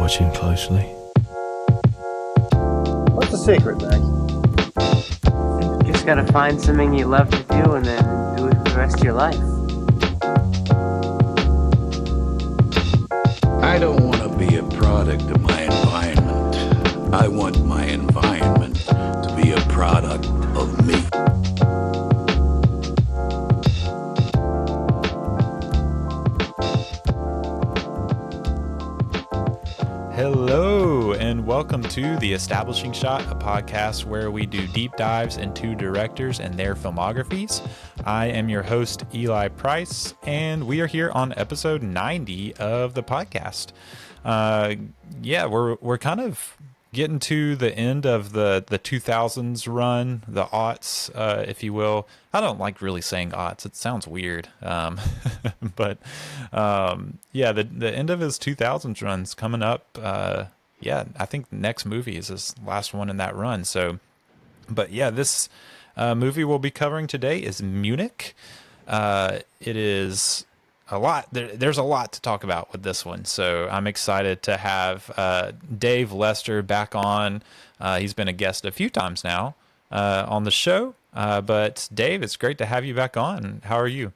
watching closely. What's the secret, Max? You just gotta find something you love to do and then do it for the rest of your life. I don't want to be a product of my environment. I want my environment to be a product of me. Hello, and welcome to The Establishing Shot, a podcast where we do deep dives into directors and their filmographies. I am your host, Eli Price, and we are here on episode 90 of the podcast. We're kind of getting to the end of the 2000s run, the aughts, if you will. I don't like really saying aughts. It sounds weird. The end of his 2000s run's coming up. I think the next movie is his last one in that run. This movie we'll be covering today is Munich. It is a lot. There's a lot to talk about with this one. So I'm excited to have Dave Lester back on. He's been a guest a few times now on the show. But Dave, it's great to have you back on. How are you?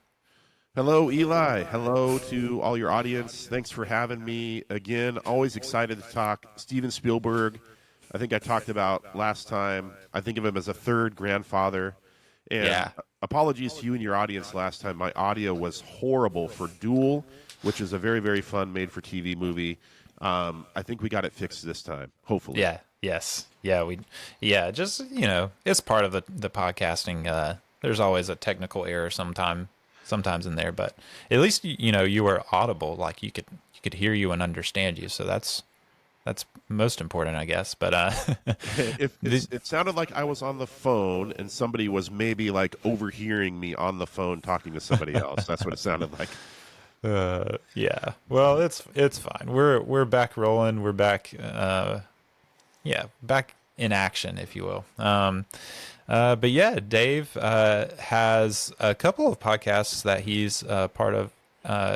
Hello, Eli. Hello to all your audience. Thanks for having me again. Always excited to talk Steven Spielberg. I think I talked about last time. I think of him as a third grandfather. And apologies to you and your audience last time. My audio was horrible for Duel, which is a very, very fun made-for-TV movie. I think we got it fixed this time, hopefully. Yeah. Yes. Yeah. Just, it's part of the podcasting. There's always a technical error sometimes in there, but at least, you were audible, like you could hear you and understand you. So that's most important, I guess. But it sounded like I was on the phone and somebody was maybe like overhearing me on the phone talking to somebody else. That's what it sounded like. Well, it's fine. We're back rolling. We're back. Back in action, if you will. Dave has a couple of podcasts that he's part of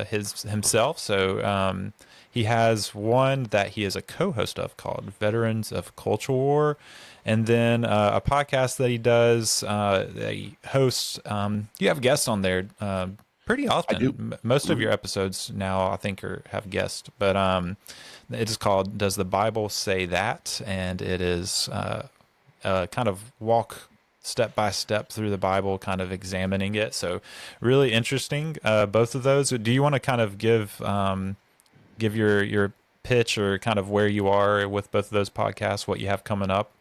himself. So he has one that he is a co-host of called Veterans of Culture War, and then a podcast that he does that he hosts. You have guests on there pretty often. I do. Most of your episodes now, I think, have guests, but it is called "Does the Bible Say That?" and it is kind of walk step by step through the Bible, kind of examining it. So really interesting. Both of those. Do you want to kind of give your pitch or kind of where you are with both of those podcasts, what you have coming up?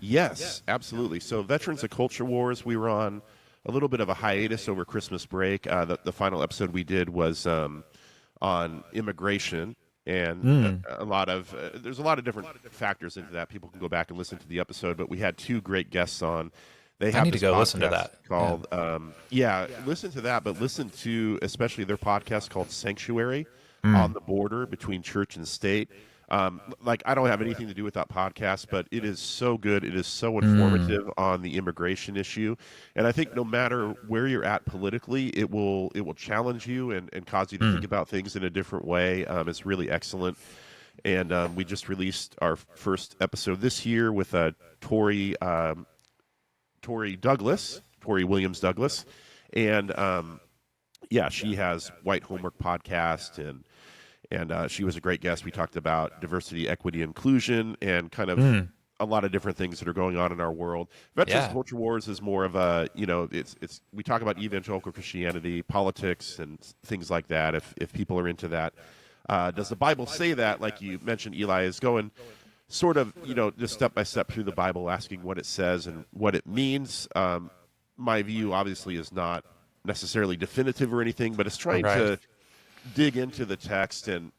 Yes, absolutely. So Veterans of Culture Wars, we were on a little bit of a hiatus over Christmas break. The final episode we did was on immigration, and there's a lot of different factors into that. People can go back and listen to the episode, but we had two great guests on. They have I need to go listen to that. Called listen to that, but listen to especially their podcast called Sanctuary, on the border between church and state. I don't have anything to do with that podcast, but it is so good. It is so informative on the immigration issue. And I think no matter where you're at politically, it will challenge you and cause you to think about things in a different way. It's really excellent. And we just released our first episode this year with Tori Williams Douglas. And she has White Homework Podcast, and she was a great guest. We talked about diversity, equity, inclusion, and kind of a lot of different things that are going on in our world. Veterans of Culture Wars is more of a, we talk about evangelical Christianity, politics, and things like that, if people are into that. Does the Bible say that? Like you mentioned, Eli is going sort of, just step by step through the Bible, asking what it says and what it means. My view, obviously, is not necessarily definitive or anything, but it's trying to dig into the text and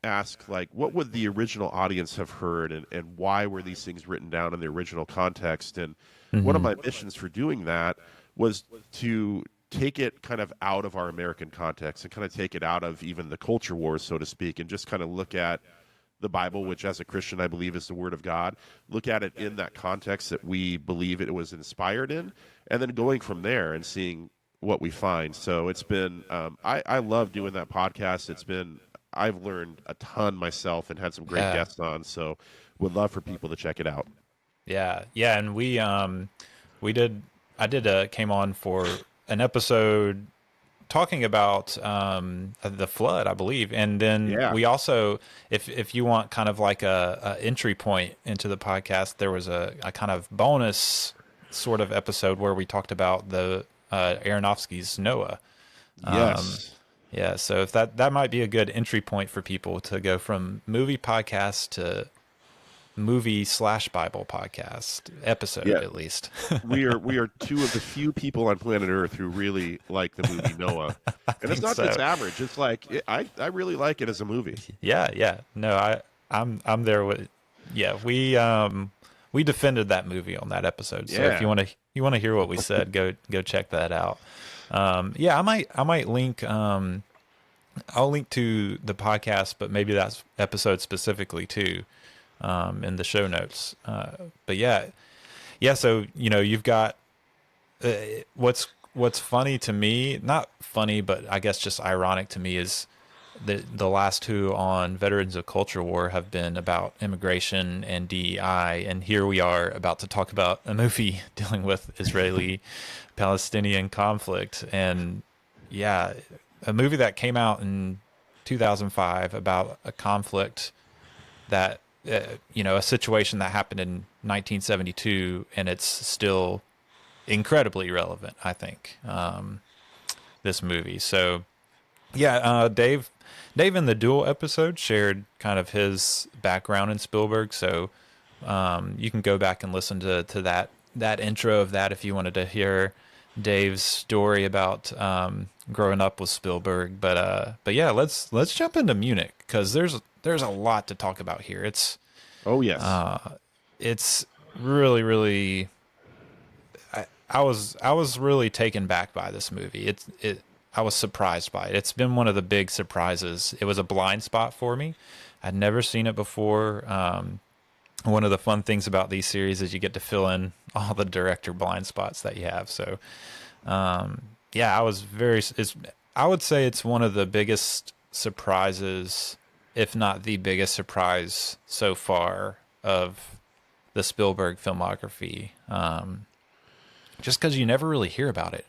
ask, like, what would the original audience have heard, and why were these things written down in the original context? And one of my missions for doing that was to take it kind of out of our American context and kind of take it out of even the culture wars, so to speak, and just kind of look at the Bible, which as a Christian I believe is the Word of God, look at it in that context that we believe it was inspired in, and then going from there and seeing what we find. So it's been, I love doing that podcast. It's been I've learned a ton myself and had some great Yeah. guests on. So would love for people to check it out. Yeah, yeah, and we did. I did came on for an episode talking about the flood, I believe, and then Yeah. we also, if you want kind of like a entry point into the podcast, there was a kind of bonus sort of episode where we talked about the Aronofsky's Noah. Yes. Yeah, so if that might be a good entry point for people to go from movie podcast to movie/Bible podcast episode, Yeah. at least. we are two of the few people on planet Earth who really like the movie Noah, and it's not so. just average. It's like I really like it as a movie. Yeah. No, I'm there with. Yeah, we defended that movie on that episode. So Yeah. if you want to hear what we said, go check that out. Yeah, I might link. I'll link to the podcast, but maybe that episode specifically too, in the show notes. But yeah. So you've got what's funny to me, not funny, but I guess just ironic to me is the last two on Veterans of Culture War have been about immigration and DEI, and here we are about to talk about a movie dealing with Israeli-Palestinian conflict, and yeah, a movie that came out in 2005 about a conflict that a situation that happened in 1972, and it's still incredibly relevant, I think, this movie. So yeah, Dave in the Duel episode shared kind of his background in Spielberg, so you can go back and listen to that intro of that if you wanted to hear Dave's story about growing up with Spielberg. But yeah, let's jump into Munich, because there's a lot to talk about here. It's it's really, really. I was really taken back by this movie. I was surprised by it. It's been one of the big surprises. It was a blind spot for me. I'd never seen it before. One of the fun things about these series is you get to fill in all the director blind spots that you have. So, yeah, I was I would say it's one of the biggest surprises, if not the biggest surprise so far of the Spielberg filmography. Just because you never really hear about it.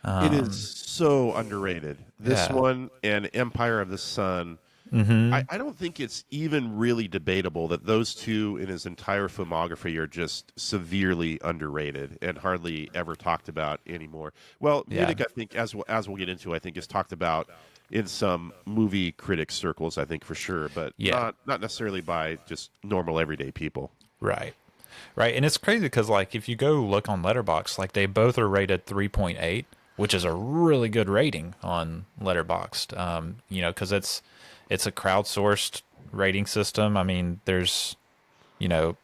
It is so underrated. This Yeah. one and Empire of the Sun. Mm-hmm. I don't think it's even really debatable that those two in his entire filmography are just severely underrated and hardly ever talked about anymore. Well, Yeah. Munich, I think, as we'll get into, I think is talked about in some movie critic circles, I think for sure, but Yeah. not necessarily by just normal everyday people. Right. And it's crazy because, like, if you go look on Letterboxd, like, they both are rated 3.8, which is a really good rating on Letterboxd. Because it's a crowdsourced rating system. I mean, there's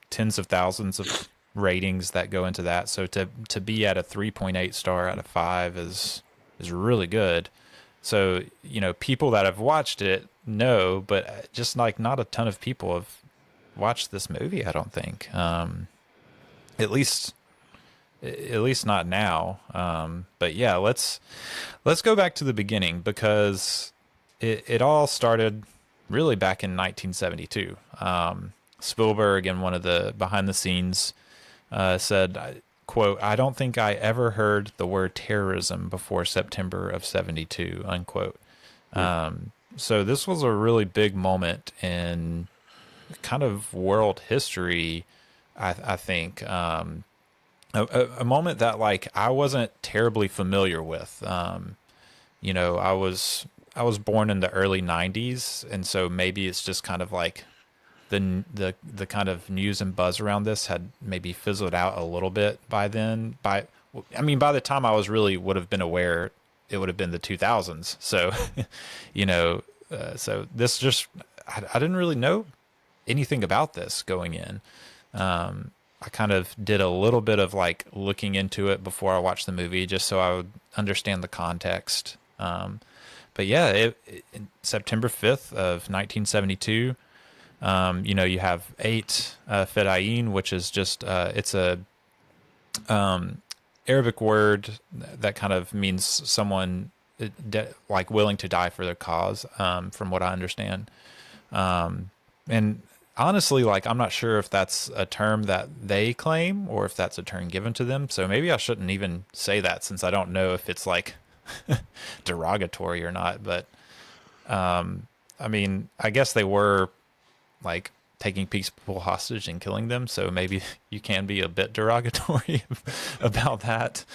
tens of thousands of ratings that go into that. So to be at a 3.8 star out of 5 is really good. So people that have watched it know, but just like not a ton of people have watched this movie, I don't think. At least not now. But yeah, let's go back to the beginning, because it all started really back in 1972. Spielberg, in one of the behind the scenes, said, quote, "I don't think I ever heard the word terrorism before September of 72, unquote." So this was a really big moment in kind of world history, I think. A moment that, like, I wasn't terribly familiar with. I was born in the early 90s, and so maybe it's just kind of like the kind of news and buzz around this had maybe fizzled out a little bit by then. By the time I would have been aware, it would have been the 2000s. So, so this just, I didn't really know anything about this going in. I kind of did a little bit of like looking into it before I watched the movie, just so I would understand the context. But yeah, September 5th of 1972, you have eight Fedayeen, which is just, it's a Arabic word that kind of means someone like willing to die for their cause, from what I understand. And honestly, like, I'm not sure if that's a term that they claim or if that's a term given to them. So maybe I shouldn't even say that, since I don't know if it's like derogatory or not. But I mean, I guess they were like taking people hostage and killing them. So maybe you can be a bit derogatory about that.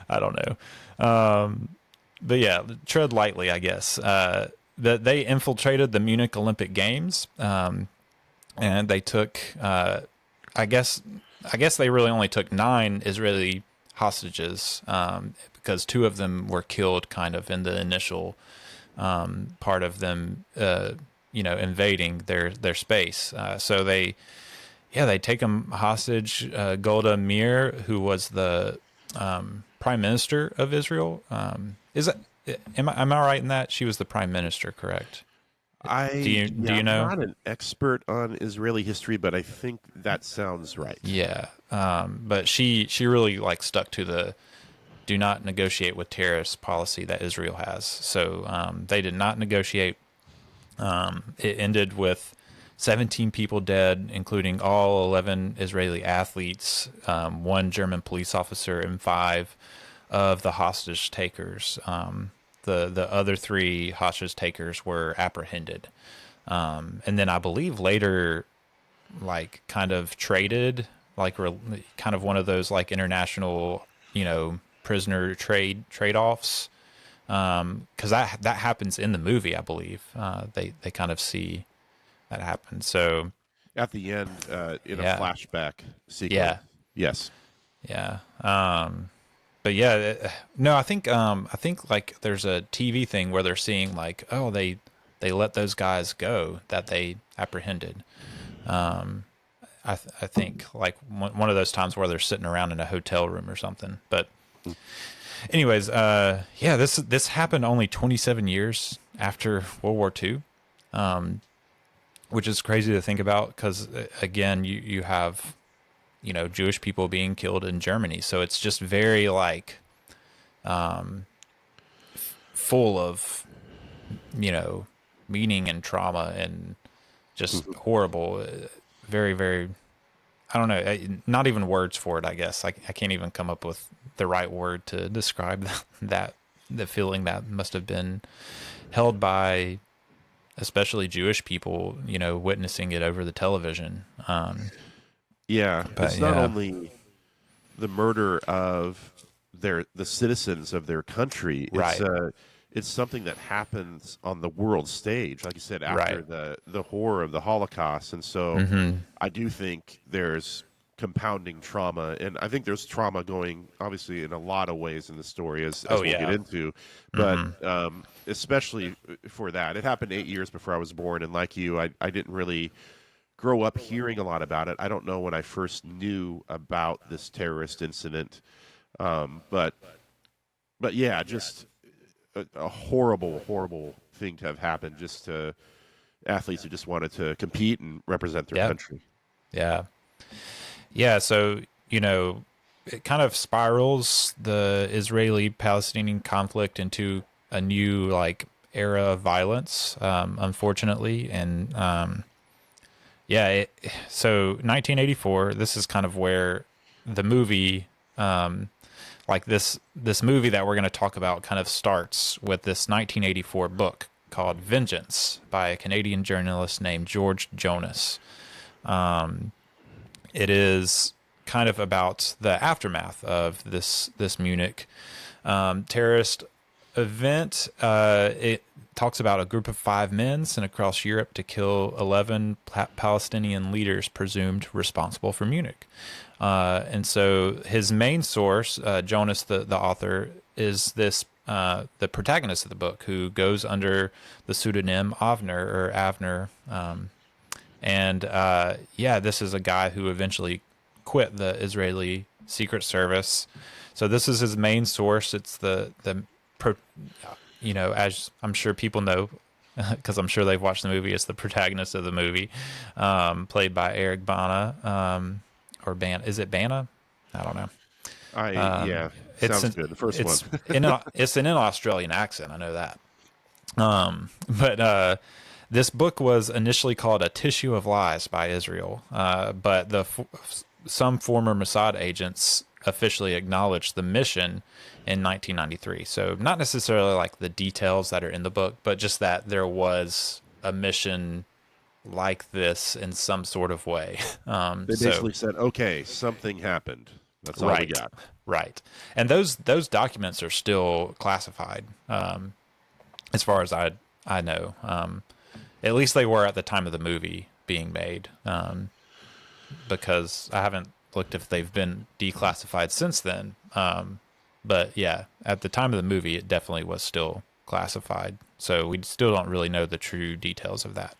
I don't know. But yeah, tread lightly, I guess. That they infiltrated the Munich Olympic Games, and they took, I guess they really only took 9 Israeli hostages, because 2 of them were killed kind of in the initial part of them, invading their space. So they take them hostage. Golda Meir, who was the prime minister of Israel, am I right in that she was the prime minister? Correct. Do you know? I'm not an expert on Israeli history, but I think that sounds right. Yeah. But she really like stuck to the do not negotiate with terrorists policy that Israel has. So they did not negotiate. It ended with 17 people dead, including all 11 Israeli athletes, 1 German police officer, and 5 of the hostage takers. The other 3 hostage takers were apprehended. And then I believe later, like, kind of traded, like kind of one of those like international, prisoner trade-offs. Because that happens in the movie, I believe. They kind of see that happen. So at the end, in a flashback sequence. Yeah. Yes. Yeah. But yeah, no, I think like there's a TV thing where they're seeing like, oh, they let those guys go that they apprehended. I think like one of those times where they're sitting around in a hotel room or something. But anyways, this happened only 27 years after World War II, which is crazy to think about because again, you have, Jewish people being killed in Germany. So it's just very like, full of, meaning and trauma and just horrible, very, very, I don't know, not even words for it, I guess. I can't even come up with the right word to describe the feeling that must have been held by especially Jewish people, witnessing it over the television. It's not only the murder of the citizens of their country. It's, right. It's something that happens on the world stage, like you said, after the horror of the Holocaust. And so I do think there's compounding trauma, and I think there's trauma going obviously in a lot of ways in the story as we'll get into, but especially for that. It happened 8 years before I was born, and like you, I didn't really grow up hearing a lot about it. I don't know when I first knew about this terrorist incident, but yeah, just a horrible, horrible thing to have happened just to athletes who just wanted to compete and represent their country. Yeah. Yeah. So, it kind of spirals the Israeli-Palestinian conflict into a new like era of violence, unfortunately. And, so 1984, this is kind of where the movie, like this movie that we're going to talk about kind of starts with this 1984 book called Vengeance by a Canadian journalist named George Jonas. It is kind of about the aftermath of this Munich terrorist event. It talks about a group of 5 men sent across Europe to kill 11 Palestinian leaders presumed responsible for Munich. And so his main source, Jonas, the author, is this the protagonist of the book, who goes under the pseudonym Avner. This is a guy who eventually quit the Israeli Secret Service. So this is his main source. It's as I'm sure people know, because I'm sure they've watched the movie, it's the protagonist of the movie, played by Eric Bana, or Bana. Is it Bana? I don't know. Sounds good. The first one. It's in an Australian accent. I know that. But this book was initially called A Tissue of Lies by Israel. But some former Mossad agents officially acknowledged the mission in 1993. So not necessarily like the details that are in the book, but just that there was a mission like this in some sort of way. They basically said, okay, something happened. That's all we got. Right. And those documents are still classified, as far as I know. At least they were at the time of the movie being made, because I haven't looked if they've been declassified since then. But yeah, at the time of the movie, it definitely was still classified. So we still don't really know the true details of that.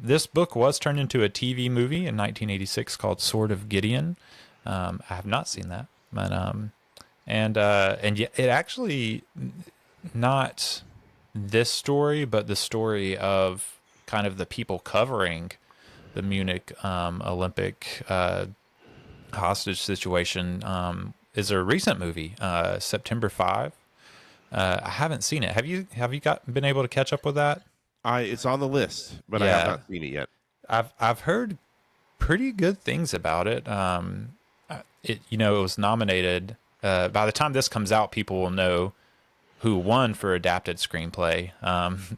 This book was turned into a TV movie in 1986 called Sword of Gideon. I have not seen that, but and yet it actually not this story, but the story of kind of the people covering the Munich Olympic hostage situation is a recent movie, September 5. I haven't seen it. Have you been able to catch up with that? It's on the list, but I have not seen it yet. I've heard pretty good things about it. It was nominated. By the time this comes out, people will know who won for adapted screenplay.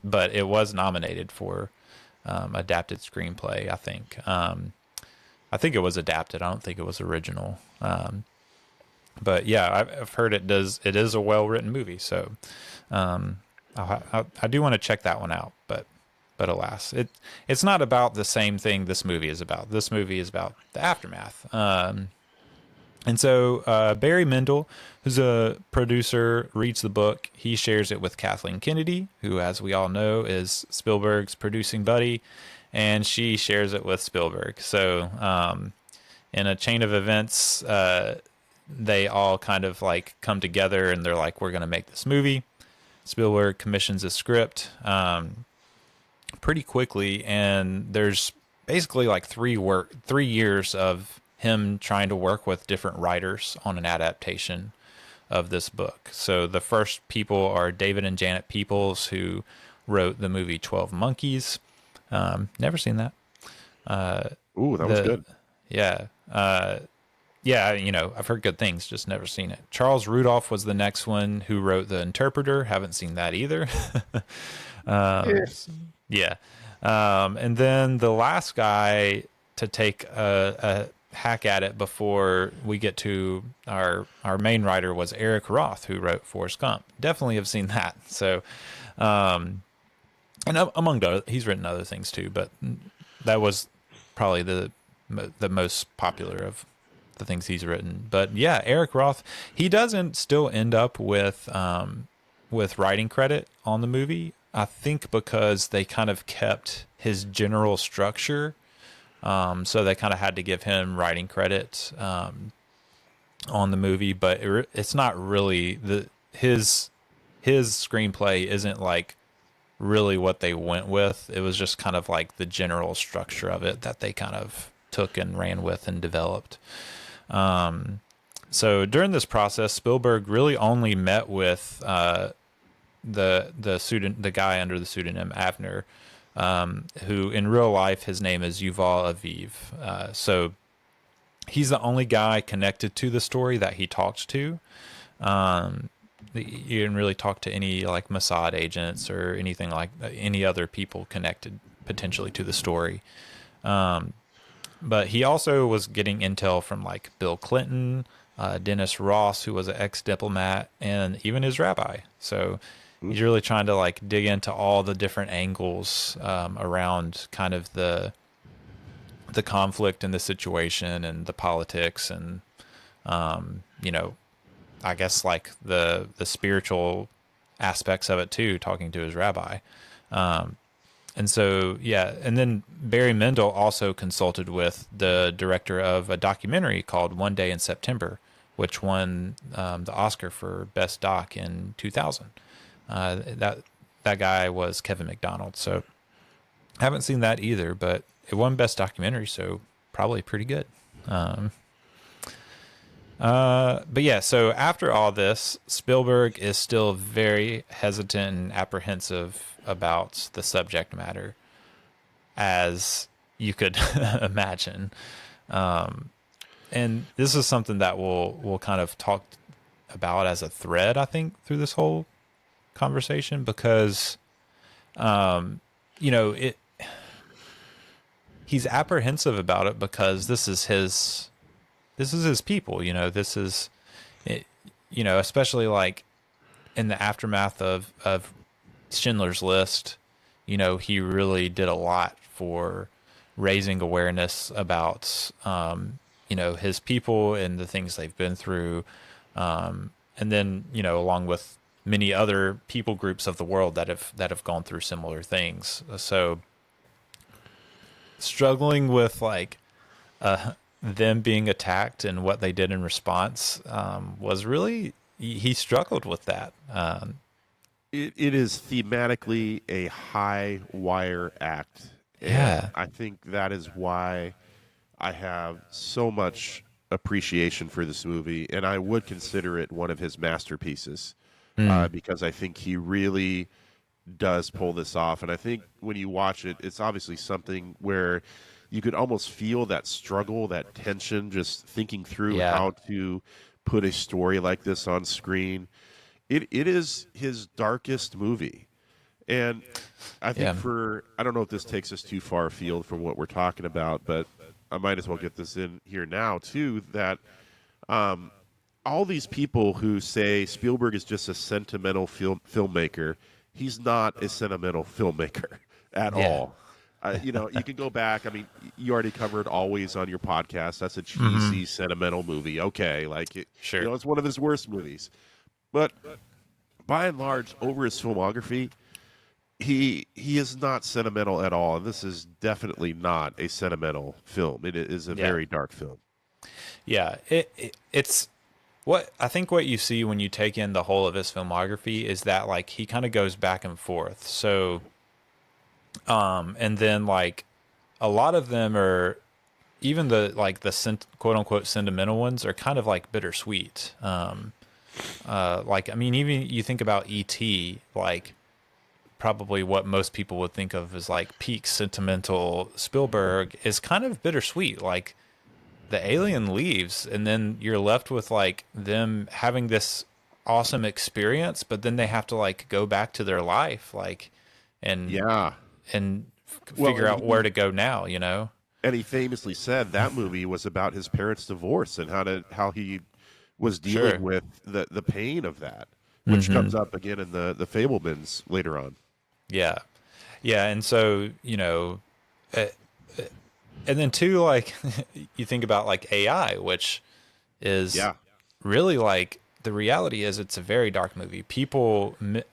But it was nominated for adapted screenplay. I think. I think it was adapted. I don't think it was original. But yeah, I've heard it is a well-written movie. So I do want to check that one out. But alas, it's not about the same thing this movie is about. This movie is about the aftermath. And so Barry Mendel, who's a producer, reads the book. He shares it with Kathleen Kennedy, who, as we all know, is Spielberg's producing buddy, and she shares it with Spielberg. So in a chain of events, they all kind of like come together, and they're like, we're going to make this movie. Spielberg commissions a script pretty quickly, and there's basically like 3 years of him trying to work with different writers on an adaptation of this book. So the first people are David and Janet Peoples, who wrote the movie 12 Monkeys. Never seen that. Ooh, that was good. Yeah. I've heard good things, just never seen it. Charles Rudolph was the next one, who wrote The Interpreter. Haven't seen that either. Yes. Yeah. And then the last guy to take a hack at it before we get to our main writer was Eric Roth, who wrote Forrest Gump. Definitely have seen that. So, and among others, he's written other things too, but that was probably the most popular of the things he's written. But yeah, Eric Roth, he doesn't still end up with writing credit on the movie. I think because they kind of kept his general structure. So they kind of had to give him writing credit on the movie, but it's not really his screenplay isn't like really what they went with. It was just kind of like the general structure of it that they kind of took and ran with and developed. So during this process, Spielberg really only met with the guy under the pseudonym Avner. Who in real life, his name is Yuval Aviv. So he's the only guy connected to the story that he talked to. He didn't really talk to any like Mossad agents or anything like any other people connected potentially to the story. But he also was getting intel from like Bill Clinton, Dennis Ross, who was an ex-diplomat, and even his rabbi. So he's really trying to like dig into all the different angles around kind of the conflict and the situation and the politics and I guess like the spiritual aspects of it too, talking to his rabbi. And so and then Barry Mendel also consulted with the director of a documentary called One Day in September, which won the Oscar for Best Doc in 2000. That guy was Kevin McDonald. So I haven't seen that either, but it won Best Documentary, so probably pretty good. But yeah, so after all this, Spielberg is still very hesitant and apprehensive about the subject matter, as you could imagine. And this is something that we'll kind of talk about as a thread, I think, through this whole conversation, because, he's apprehensive about it because this is his people, this is, especially like in the aftermath of Schindler's List, he really did a lot for raising awareness about, his people and the things they've been through. And then, along with many other people groups of the world that have gone through similar things. So struggling with like, them being attacked and what they did in response, was really, he struggled with that. It is thematically a high wire act. Yeah. And I think that is why I have so much appreciation for this movie, and I would consider it one of his masterpieces, because I think he really does pull this off. And I think when you watch it, it's obviously something where you could almost feel that struggle, that tension, just thinking through how to put a story like this on screen. It is his darkest movie. And I think I don't know if this takes us too far afield from what we're talking about, but I might as well get this in here now too, that all these people who say Spielberg is just a sentimental filmmaker, he's not a sentimental filmmaker at all. You can go back. I mean, you already covered Always on your podcast. That's a cheesy, sentimental movie. Okay, sure. It's one of his worst movies. But by and large, over his filmography, he is not sentimental at all. And this is definitely not a sentimental film. It is a very dark film. Yeah, it's what I think what you see when you take in the whole of his filmography is that like he kind of goes back and forth. So, and then like a lot of them are, even the quote unquote sentimental ones are kind of like bittersweet. Like, I mean, even you think about E.T., like probably what most people would think of as like peak sentimental Spielberg is kind of bittersweet. Like the alien leaves and then you're left with like them having this awesome experience, but then they have to like go back to their life, like, and figure out where to go now, And he famously said that movie was about his parents' divorce and how he was dealing with the pain of that, which comes up again in the Fabelmans later on. Yeah. Yeah. And so, and then too, like you think about like AI, which is really like, the reality is it's a very dark movie.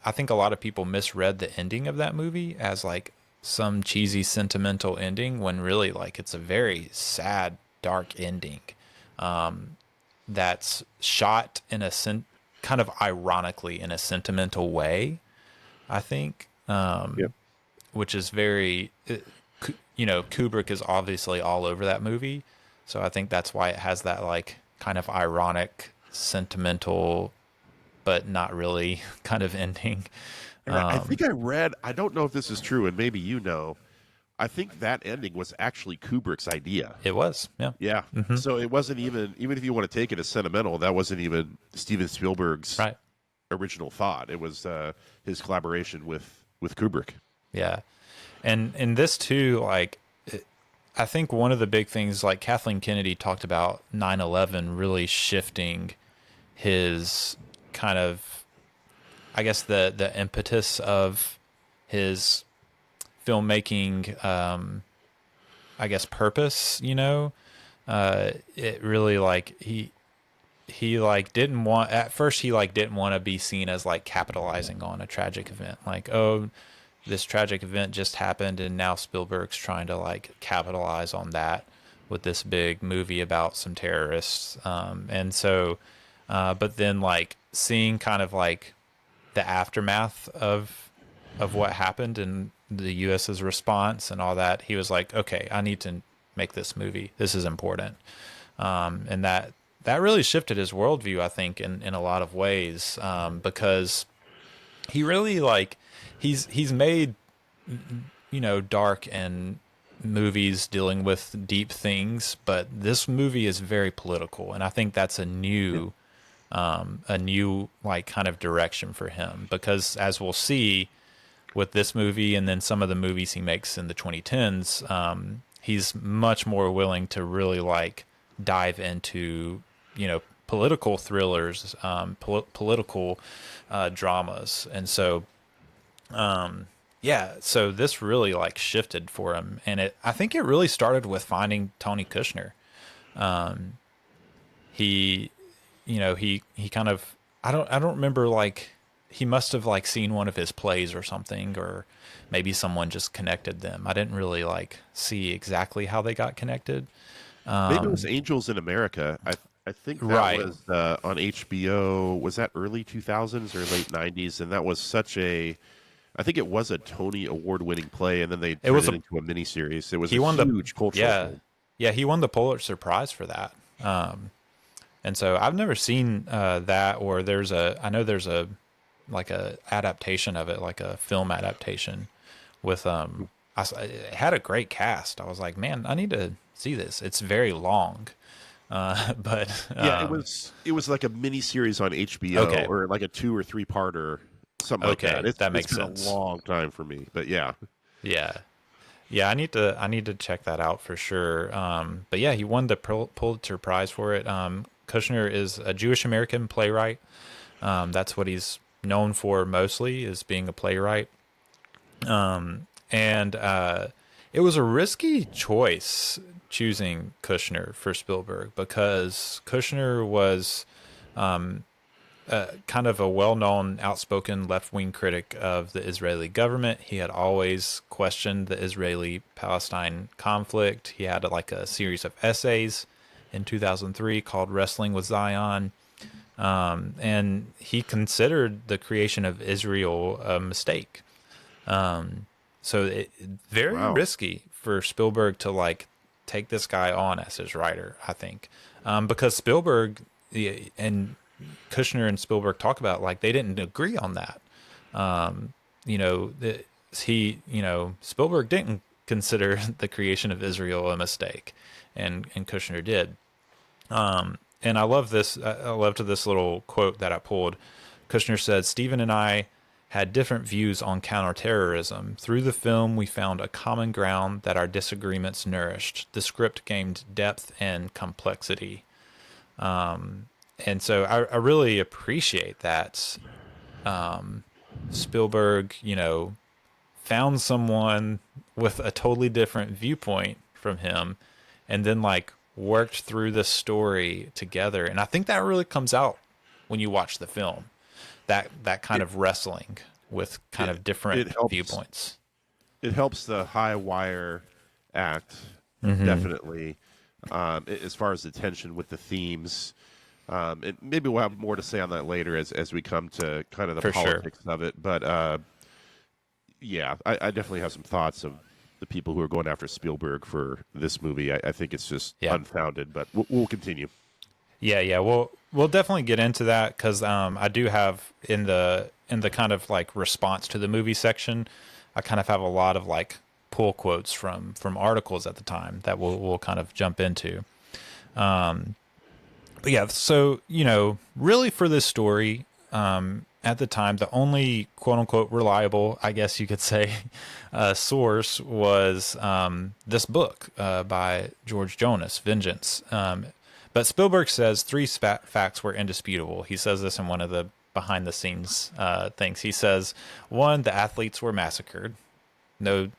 I think a lot of people misread the ending of that movie as like some cheesy sentimental ending when really like it's a very sad, dark ending. That's shot in a kind of ironically in a sentimental way, I think, which is very, Kubrick is obviously all over that movie. So I think that's why it has that like kind of ironic, sentimental, but not really kind of ending. I think I read, I don't know if this is true, and maybe I think that ending was actually Kubrick's idea. It was, yeah. Yeah. So it wasn't even if you want to take it as sentimental, that wasn't even Steven Spielberg's original thought. It was his collaboration with Kubrick. Yeah. And in this too, like, I think one of the big things, like Kathleen Kennedy talked about 9/11 really shifting his kind of, I guess, the impetus of his filmmaking, I guess, purpose, it really like he like didn't want, at first he like didn't want to be seen as like capitalizing on a tragic event. Like, oh, this tragic event just happened and now Spielberg's trying to like capitalize on that with this big movie about some terrorists. And so, but then like seeing kind of like the aftermath of what happened and the US's response and all that, he was like, okay, I need to make this movie. This is important. And that really shifted his worldview, I think, in a lot of ways, because he really like he's made dark and movies dealing with deep things, but this movie is very political, and I think that's a new like kind of direction for him, because as we'll see with this movie and then some of the movies he makes in the 2010s, he's much more willing to really like dive into political thrillers, political dramas, and so so this really like shifted for him, and I think it really started with finding Tony Kushner. He kind of, I don't remember, like he must have like seen one of his plays or something, or maybe someone just connected them. I didn't really like see exactly how they got connected. Maybe it was Angels in America. I think that was on HBO. Was that early 2000s or late 90s? And that was I think it was a Tony Award-winning play, and then they turned it into a miniseries. It was a huge cultural film. Yeah, he won the Pulitzer Prize for that. And so I've never seen that, or I know there's a adaptation of it, like a film adaptation with it had a great cast. I was like, man, I need to see this. It's very long. But it was like a mini series on HBO, or like a 2 or 3 parter, something like that. That makes been sense. A long time for me, but yeah. I need to check that out for sure. But yeah, he won the Pulitzer Prize for it. Kushner is a Jewish American playwright. That's what he's known for mostly, is being a playwright. And it was a risky choice choosing Kushner for Spielberg, because Kushner was kind of a well-known, outspoken left-wing critic of the Israeli government. He had always questioned the Israeli-Palestine conflict. He had like a series of essays in 2003 called Wrestling with Zion. And he considered the creation of Israel a mistake. So very risky for Spielberg to like take this guy on as his writer, I think, because Spielberg and Kushner and Spielberg talk about, like, they didn't agree on that. Spielberg didn't consider the creation of Israel a mistake, and Kushner did. And I love this. I loved this little quote that I pulled. Kushner said, "Stephen and I had different views on counterterrorism. Through the film, we found a common ground that our disagreements nourished. The script gained depth and complexity." And so I really appreciate that Spielberg, found someone with a totally different viewpoint from him, and then like worked through the story together. And I think that really comes out when you watch the film, that kind of wrestling with kind of different viewpoints. It helps the high wire act, definitely, as far as the tension with the themes. And maybe we'll have more to say on that later as we come to kind of the politics of it. But I definitely have some thoughts of the people who are going after Spielberg for this movie. I think it's just unfounded, but we'll continue. Yeah. We'll definitely get into that, because I do have in the kind of like response to the movie section, I kind of have a lot of like pull quotes from articles at the time that we'll kind of jump into. But yeah, so, really for this story, at the time, the only quote unquote reliable, I guess you could say, source was this book by George Jonas, Vengeance. But Spielberg says 3 facts were indisputable. He says this in one of the behind the scenes things. He says, 1, the athletes were massacred. No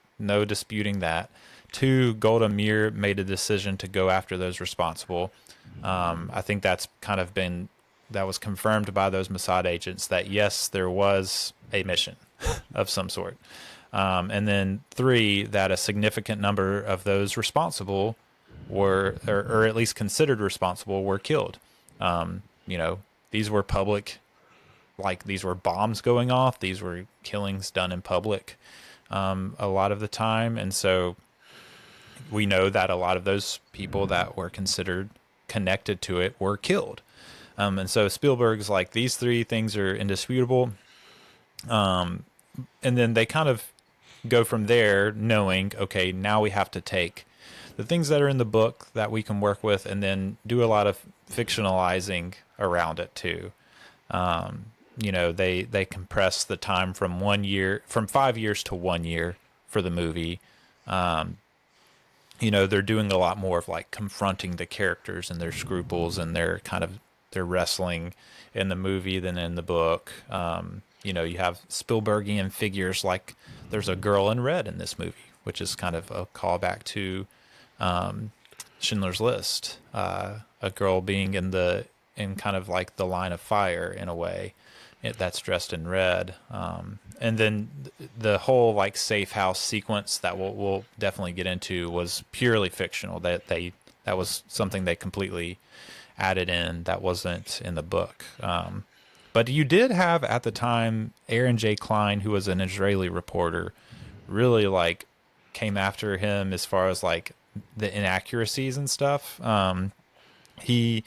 disputing that. 2, Golda Meir made a decision to go after those responsible. I think that's kind of that was confirmed by those Mossad agents, that yes, there was a mission of some sort. And then 3, that a significant number of those responsible were, or at least considered responsible, were killed. These were public, like these were bombs going off. These were killings done in public a lot of the time. And so we know that a lot of those people that were considered connected to it were killed. And so Spielberg's like, these three things are indisputable. And then they kind of go from there knowing, okay, now we have to take the things that are in the book that we can work with and then do a lot of fictionalizing around it too. They compress the time from 5 years to 1 year for the movie. They're doing a lot more of like confronting the characters and their scruples and their wrestling in the movie than in the book. You have Spielbergian figures, like there's a girl in red in this movie, which is kind of a callback to Schindler's List, a girl being in kind of like the line of fire in a way, that's dressed in red. And then the whole like safe house sequence that we'll definitely get into was purely fictional. That was something they completely added in that wasn't in the book. But you did have at the time Aaron J. Klein, who was an Israeli reporter, really like came after him as far as like the inaccuracies and stuff. He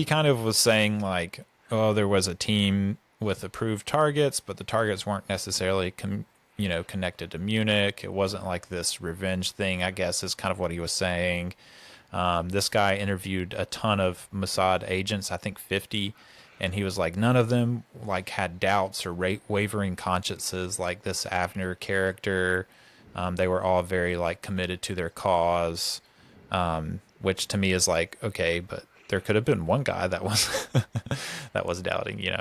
kind of was saying like, oh, there was a team with approved targets, but the targets weren't necessarily connected to Munich. It wasn't like this revenge thing, I guess, is kind of what he was saying. This guy interviewed a ton of Mossad agents, I think 50, and he was like, none of them like had doubts or wavering consciences like this Avner character. They were all very like committed to their cause, which to me is like, okay, but there could have been one guy that was that was doubting, He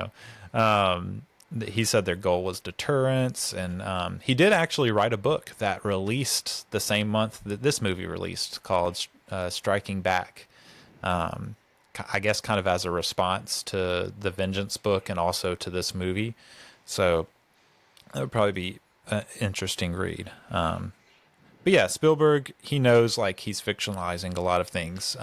said their goal was deterrence, and he did actually write a book that released the same month that this movie released, called Striking Back. I guess kind of as a response to the Vengeance book and also to this movie. So that would probably be an interesting read. But yeah, Spielberg, he knows like he's fictionalizing a lot of things.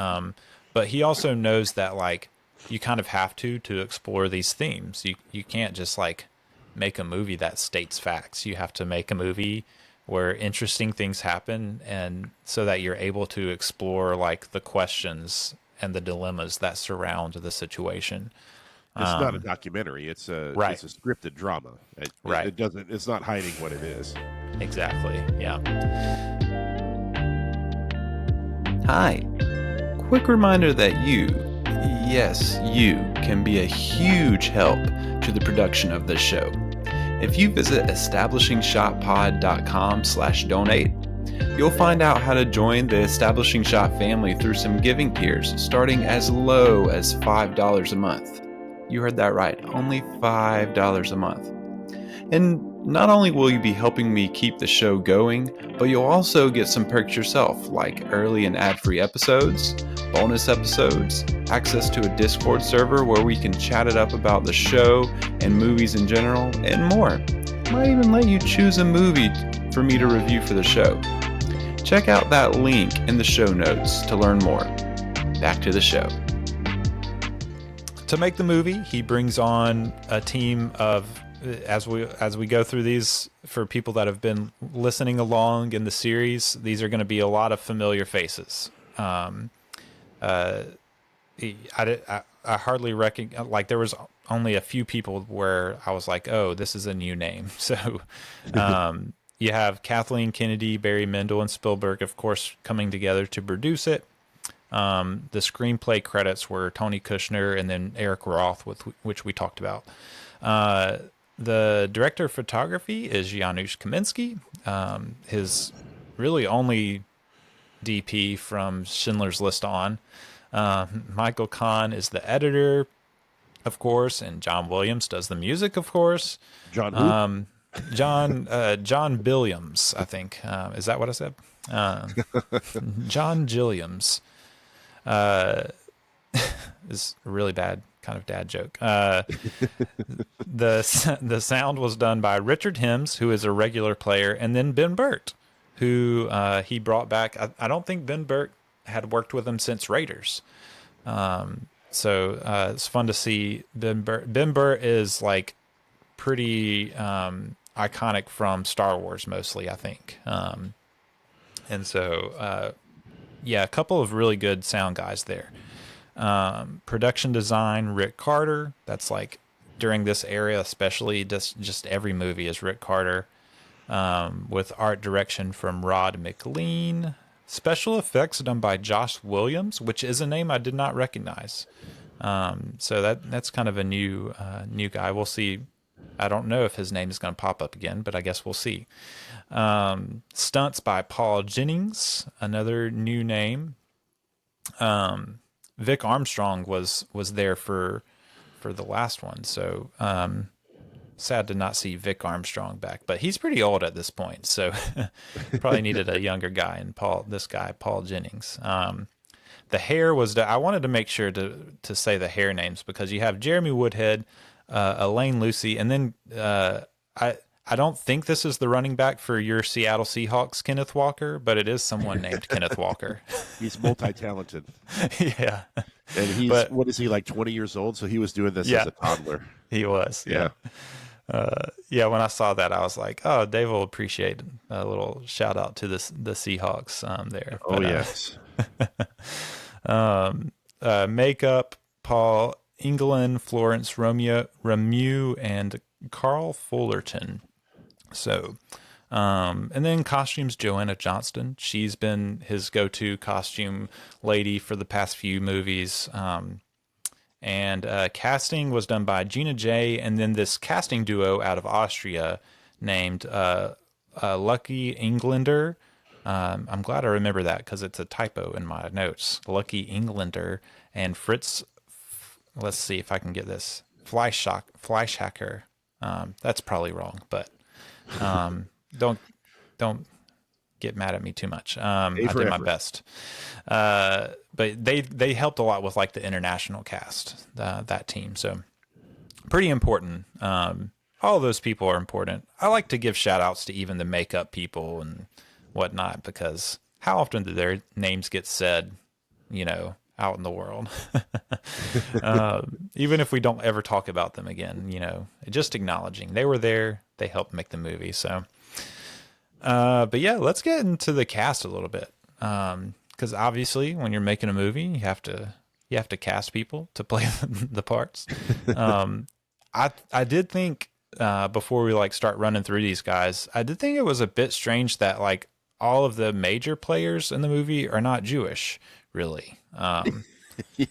But he also knows that like you kind of have to explore these themes. You can't just like make a movie that states facts. You have to make a movie where interesting things happen, and so that you're able to explore like the questions and the dilemmas that surround the situation. It's not a documentary. It's a scripted drama. It's not hiding what it is. Exactly. Yeah. Hi. Quick reminder that you, yes, you, can be a huge help to the production of this show. If you visit establishingshotpod.com/donate, you'll find out how to join the Establishing Shot family through some giving tiers starting as low as $5 a month. You heard that right, only $5 a month. And not only will you be helping me keep the show going, but you'll also get some perks yourself, like early and ad-free episodes, bonus episodes, access to a Discord server where we can chat it up about the show and movies in general, and more. Might even let you choose a movie for me to review for the show. Check out that link in the show notes to learn more. Back to the show. To make the movie, he brings on a team of, as we go through these, for people that have been listening along in the series, these are going to be a lot of familiar faces. I hardly recognize, like there was only a few people where I was like, oh, this is a new name. So you have Kathleen Kennedy, Barry Mendel, and Spielberg, of course, coming together to produce it. The screenplay credits were Tony Kushner and then Eric Roth, which we talked about. The director of photography is Janusz Kaminski. His really only DP from Schindler's List on. Michael Kahn is the editor, of course, and John Williams does the music, of course. John who? John Billiams, I think. Is that what I said? John Gilliams. Is a really bad kind of dad joke. The sound was done by Richard Hems, who is a regular player, and then Ben Burt, who he brought back. I don't think Ben Burt had worked with him since Raiders. So it's fun to see Ben Burt. Ben Burt is like pretty iconic from Star Wars mostly, I think. And so, yeah, a couple of really good sound guys there. Production design, Rick Carter. That's like during this era, especially just every movie is Rick Carter. With art direction from Rod McLean. Special effects done by Josh Williams, which is a name I did not recognize. So that's kind of a new guy. We'll see. I don't know if his name is going to pop up again, but I guess we'll see. Stunts by Paul Jennings, another new name. Vic Armstrong was there for the last one, so sad to not see Vic Armstrong back, but he's pretty old at this point, so probably needed a younger guy. And Paul Jennings. The hair was. I wanted to make sure to say the hair names because you have Jeremy Woodhead, Elaine Lucy, and then I don't think this is the running back for your Seattle Seahawks, Kenneth Walker, but it is someone named Kenneth Walker. He's multi-talented. Yeah. And what is he, like 20 years old? So he was doing this as a toddler. He was, yeah. When I saw that, I was like, oh, Dave will appreciate a little shout out to the Seahawks there. Oh, yes. Makeup, Paul England, Florence Rameau, and Carl Fullerton. So, and then costumes, Joanna Johnston. She's been his go-to costume lady for the past few movies. And casting was done by Gina J. And then this casting duo out of Austria named Lucky Englander. I'm glad I remember that because it's a typo in my notes. Lucky Englander and Fritz. Let's see if I can get this. Fleischhacker. That's probably wrong, but don't get mad at me too much. I did my best. But they helped a lot with like the international cast, that team. So pretty important. All those people are important. I like to give shout outs to even the makeup people and whatnot, because how often do their names get said, out in the world? Even if we don't ever talk about them again, just acknowledging they were there, they helped make the movie. So, but yeah, let's get into the cast a little bit. Because obviously when you're making a movie, you have to cast people to play the parts. I did think, before we start running through these guys, I did think it was a bit strange that all of the major players in the movie are not Jewish, really. Yeah,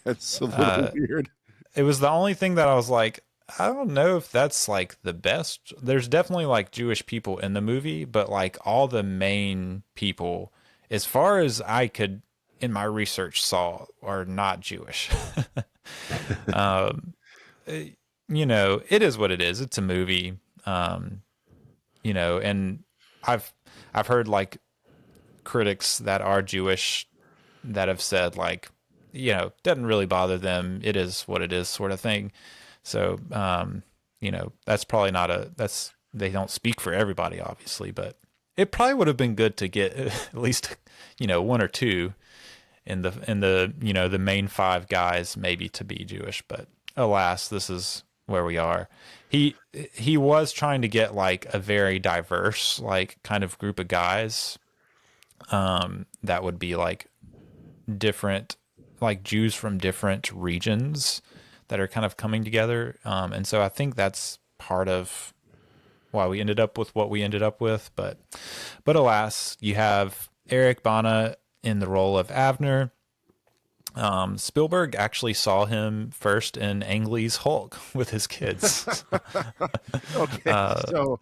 it's a little weird. It was the only thing that I was like, I don't know if that's the best. There's definitely Jewish people in the movie, but all the main people, as far as I could in my research saw, are not Jewish. It is what it is. It's a movie. And I've heard critics that are Jewish that have said doesn't really bother them. It is what it is, sort of thing. So, that's probably not they don't speak for everybody, obviously, but it probably would have been good to get at least, one or two in the the main five guys maybe to be Jewish, but alas, this is where we are. He was trying to get a very diverse, kind of group of guys, that would be different, Jews from different regions that are kind of coming together. And so I think that's part of why we ended up with what we ended up with. But alas, you have Eric Bana in the role of Avner. Spielberg actually saw him first in Ang Lee's Hulk with his kids. Okay,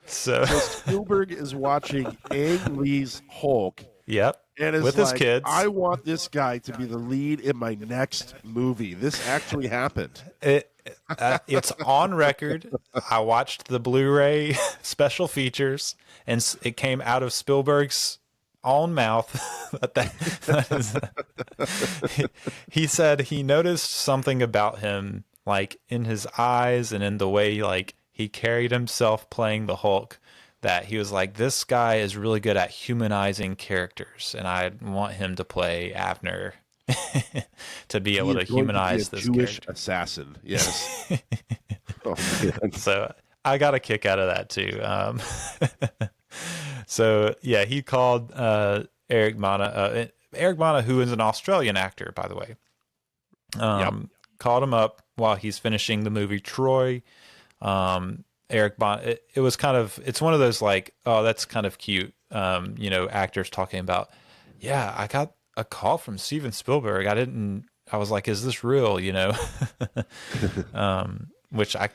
so Spielberg is watching Ang Lee's Hulk. Yep. And with his kids. I want this guy to be the lead in my next movie. This actually happened. It's on record. I watched the Blu-ray special features, and it came out of Spielberg's own mouth. He said he noticed something about him, in his eyes and in the way he carried himself playing the Hulk, that he was this guy is really good at humanizing characters, and I want him to play Avner to be able to humanize this Jewish character. Assassin. Yes. Oh, man. So I got a kick out of that too. So yeah, he called Eric Bana, who is an Australian actor, by the way. Called him up while he's finishing the movie Troy. Eric Bond. It was kind of, it's one of those like, oh, that's kind of cute. Actors talking about, yeah, I got a call from Steven Spielberg. I was like, is this real? Which I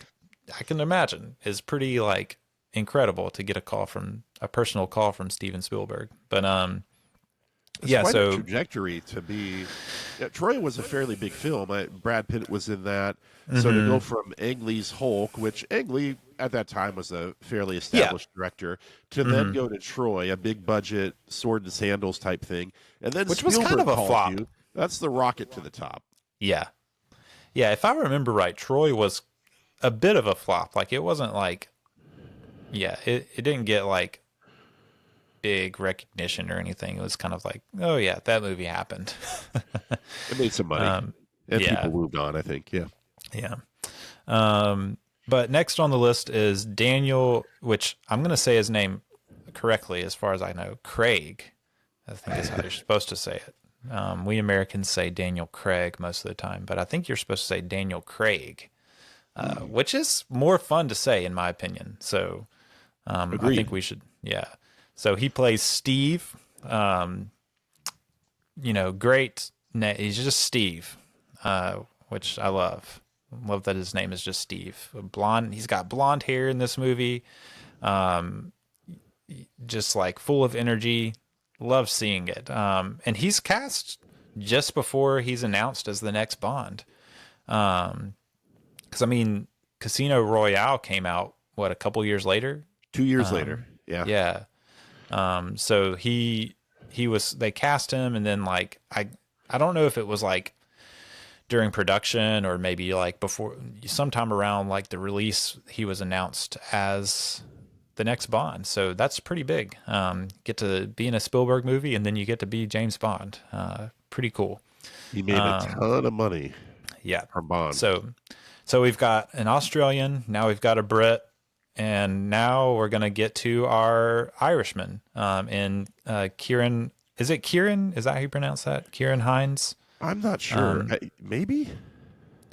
can imagine is pretty like incredible to get a personal call from Steven Spielberg. But It's quite a trajectory to be. Yeah, Troy was a fairly big film. Brad Pitt was in that. So to go from Ang Lee's Hulk, which Ang Lee at that time was a fairly established director, to then go to Troy, a big budget, sword and sandals type thing, and then which Spielberg was kind of a flop. That's the rocket to the top. Yeah. If I remember right, Troy was a bit of a flop. Like it wasn't like, it didn't get like big recognition or anything. It was kind of like, oh yeah, that movie happened. It made some money, and people moved on. I think, yeah. But next on the list is Daniel, which I'm going to say his name correctly as far as I know, Craig. I think is how you're supposed to say it. We Americans say Daniel Craig most of the time, but I think you're supposed to say Daniel Craig, which is more fun to say in my opinion. So I think we should, So he plays Steve. Great. He's just Steve, which I love. Love that his name is just Steve. Blonde. He's got blonde hair in this movie. Just like full of energy. Love seeing it. And he's cast just before he's announced as the next Bond. Because Casino Royale came out a couple years later. 2 years later. Yeah. So they cast him, and then like I don't know if it was like during production or maybe like before, sometime around like the release, he was announced as the next Bond. So that's pretty big. Get to be in a Spielberg movie, and then you get to be James Bond. Pretty cool. He made a ton of money. Yeah, from Bond. So we've got an Australian, now we've got a Brit, and now we're gonna get to our Irishman. And Kieran, is it Kieran? Is that how you pronounce that? Kieran Hines? I'm not sure. Maybe.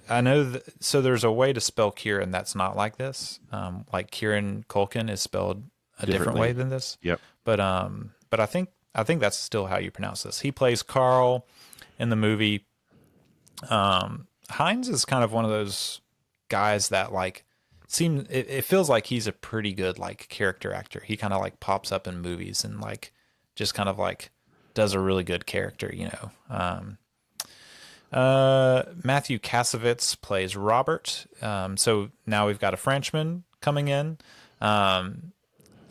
I know. So there's a way to spell Kieran that's not like this. Like Kieran Culkin is spelled a different way than this. Yep. But I think that's still how you pronounce this. He plays Carl in the movie. Hines is kind of one of those guys that like it feels like he's a pretty good like character actor. He kind of like pops up in movies and like just kind of like does a really good character, Matthew Kasovitz plays Robert. So now we've got a Frenchman coming in, and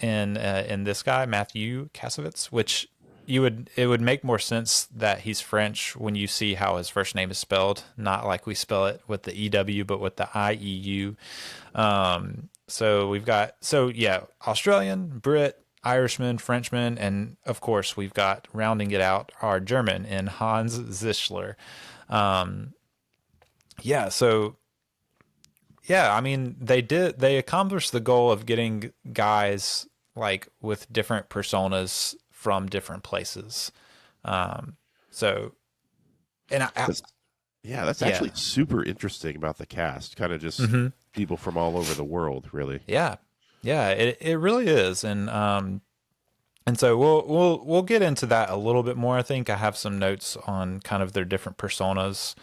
this guy Matthew Kasovitz, which it would make more sense that he's French when you see how his first name is spelled, not like we spell it with the EW, but with the IEU. So we've got Australian, Brit, Irishman, Frenchman, and of course we've got, rounding it out, our German in Hans Zischler. They accomplished the goal of getting guys like with different personas from different places. That's actually super interesting about the cast. Kind of just people from all over the world, really. Yeah, it really is, and so we'll get into that a little bit more. I think I have some notes on kind of their different personas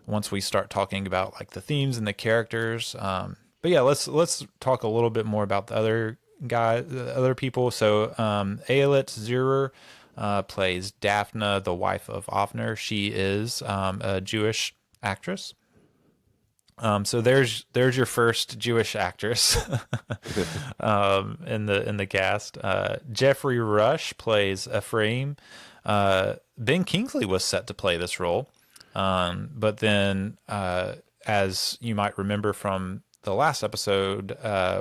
once we start talking about like the themes and the characters. But yeah, let's talk a little bit more about the other people. So Ayelet Zurer plays Daphne, the wife of Offner. She is a Jewish actress. So there's your first Jewish actress in the cast. Jeffrey Rush plays Ephraim. Ben Kingsley was set to play this role, but then as you might remember from the last episode,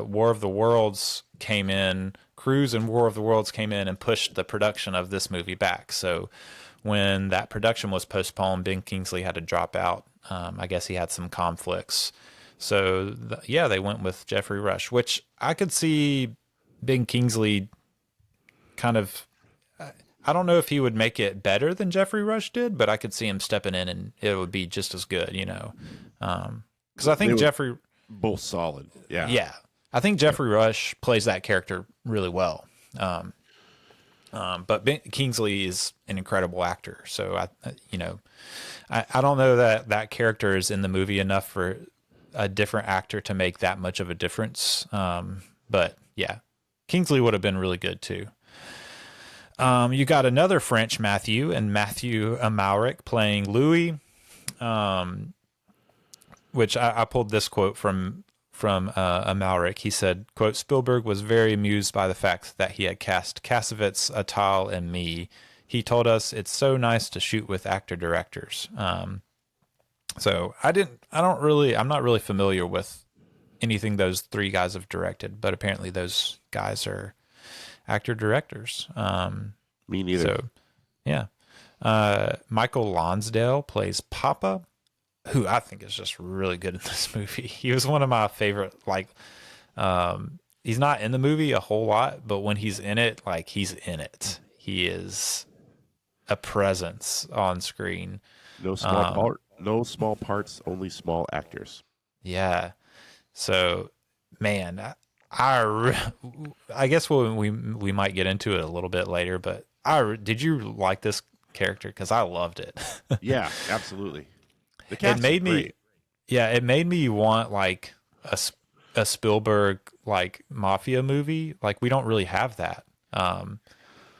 War of the Worlds came in. Cruise and War of the Worlds came in and pushed the production of this movie back. So when that production was postponed, Ben Kingsley had to drop out. I guess he had some conflicts. So, they went with Jeffrey Rush, which I could see Ben Kingsley kind of... I don't know if he would make it better than Jeffrey Rush did, but I could see him stepping in and it would be just as good, you know. Because I think Jeffrey... Both solid. Yeah. Yeah. I think Jeffrey Rush plays that character really well. But Kingsley is an incredible actor. So, I don't know that character is in the movie enough for a different actor to make that much of a difference. But, yeah, Kingsley would have been really good, too. You got another French Matthew, and Matthew Amalric playing Louis, which I pulled this quote from Amalric. He said, quote, Spielberg was very amused by the fact that he had cast Cassavetes, Attal, and me. He told us it's so nice to shoot with actor directors. So I'm not really familiar with anything those three guys have directed, but apparently those guys are actor directors. Me neither. So, yeah. Michael Lonsdale plays Papa, who I think is just really good in this movie. He was one of my favorite, he's not in the movie a whole lot, but when he's in it, he's in it. He is a presence on screen. No small parts, only small actors. Yeah. So, man, I guess we might get into it a little bit later, but did you like this character? Because I loved it. Yeah, absolutely. The It made me want a Spielberg mafia movie. We don't really have that.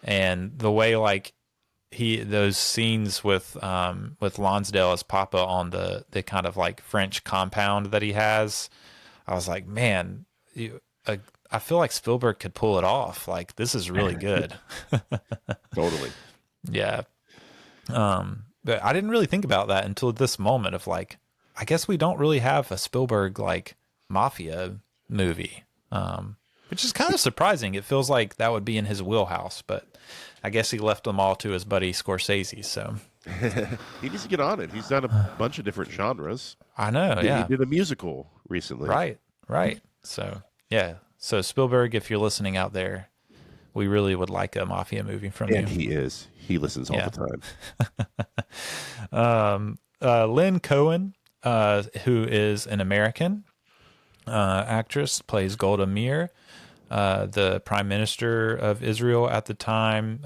And the way those scenes with Lonsdale as Papa on the kind of French compound that he has, I was like, man, I feel like Spielberg could pull it off. This is really good. Totally. Yeah. But I didn't really think about that until this moment of I guess we don't really have a Spielberg mafia movie, which is kind of surprising. It feels like that would be in his wheelhouse, but I guess he left them all to his buddy Scorsese. So he needs to get on it. He's done a bunch of different genres. I know. Yeah. He did a musical recently. Right. So yeah. So Spielberg, if you're listening out there, we really would like a mafia movie from you. And he is. He listens all the time. Lynn Cohen, who is an American actress, plays Golda Meir, the prime minister of Israel at the time.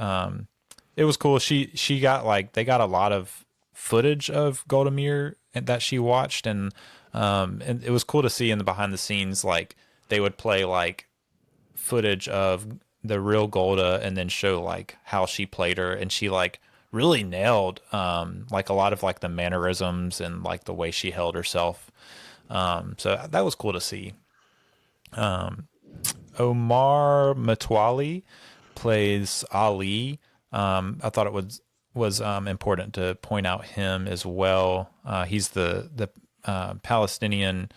It was cool. She got they got a lot of footage of Golda Meir that she watched, and it was cool to see in the behind the scenes, they would play footage of the real Golda and then show how she played her, and she really nailed a lot of the mannerisms and the way she held herself. So that was cool to see. Omar Matwali plays Ali. I thought it was important to point out him as well. He's the Palestinian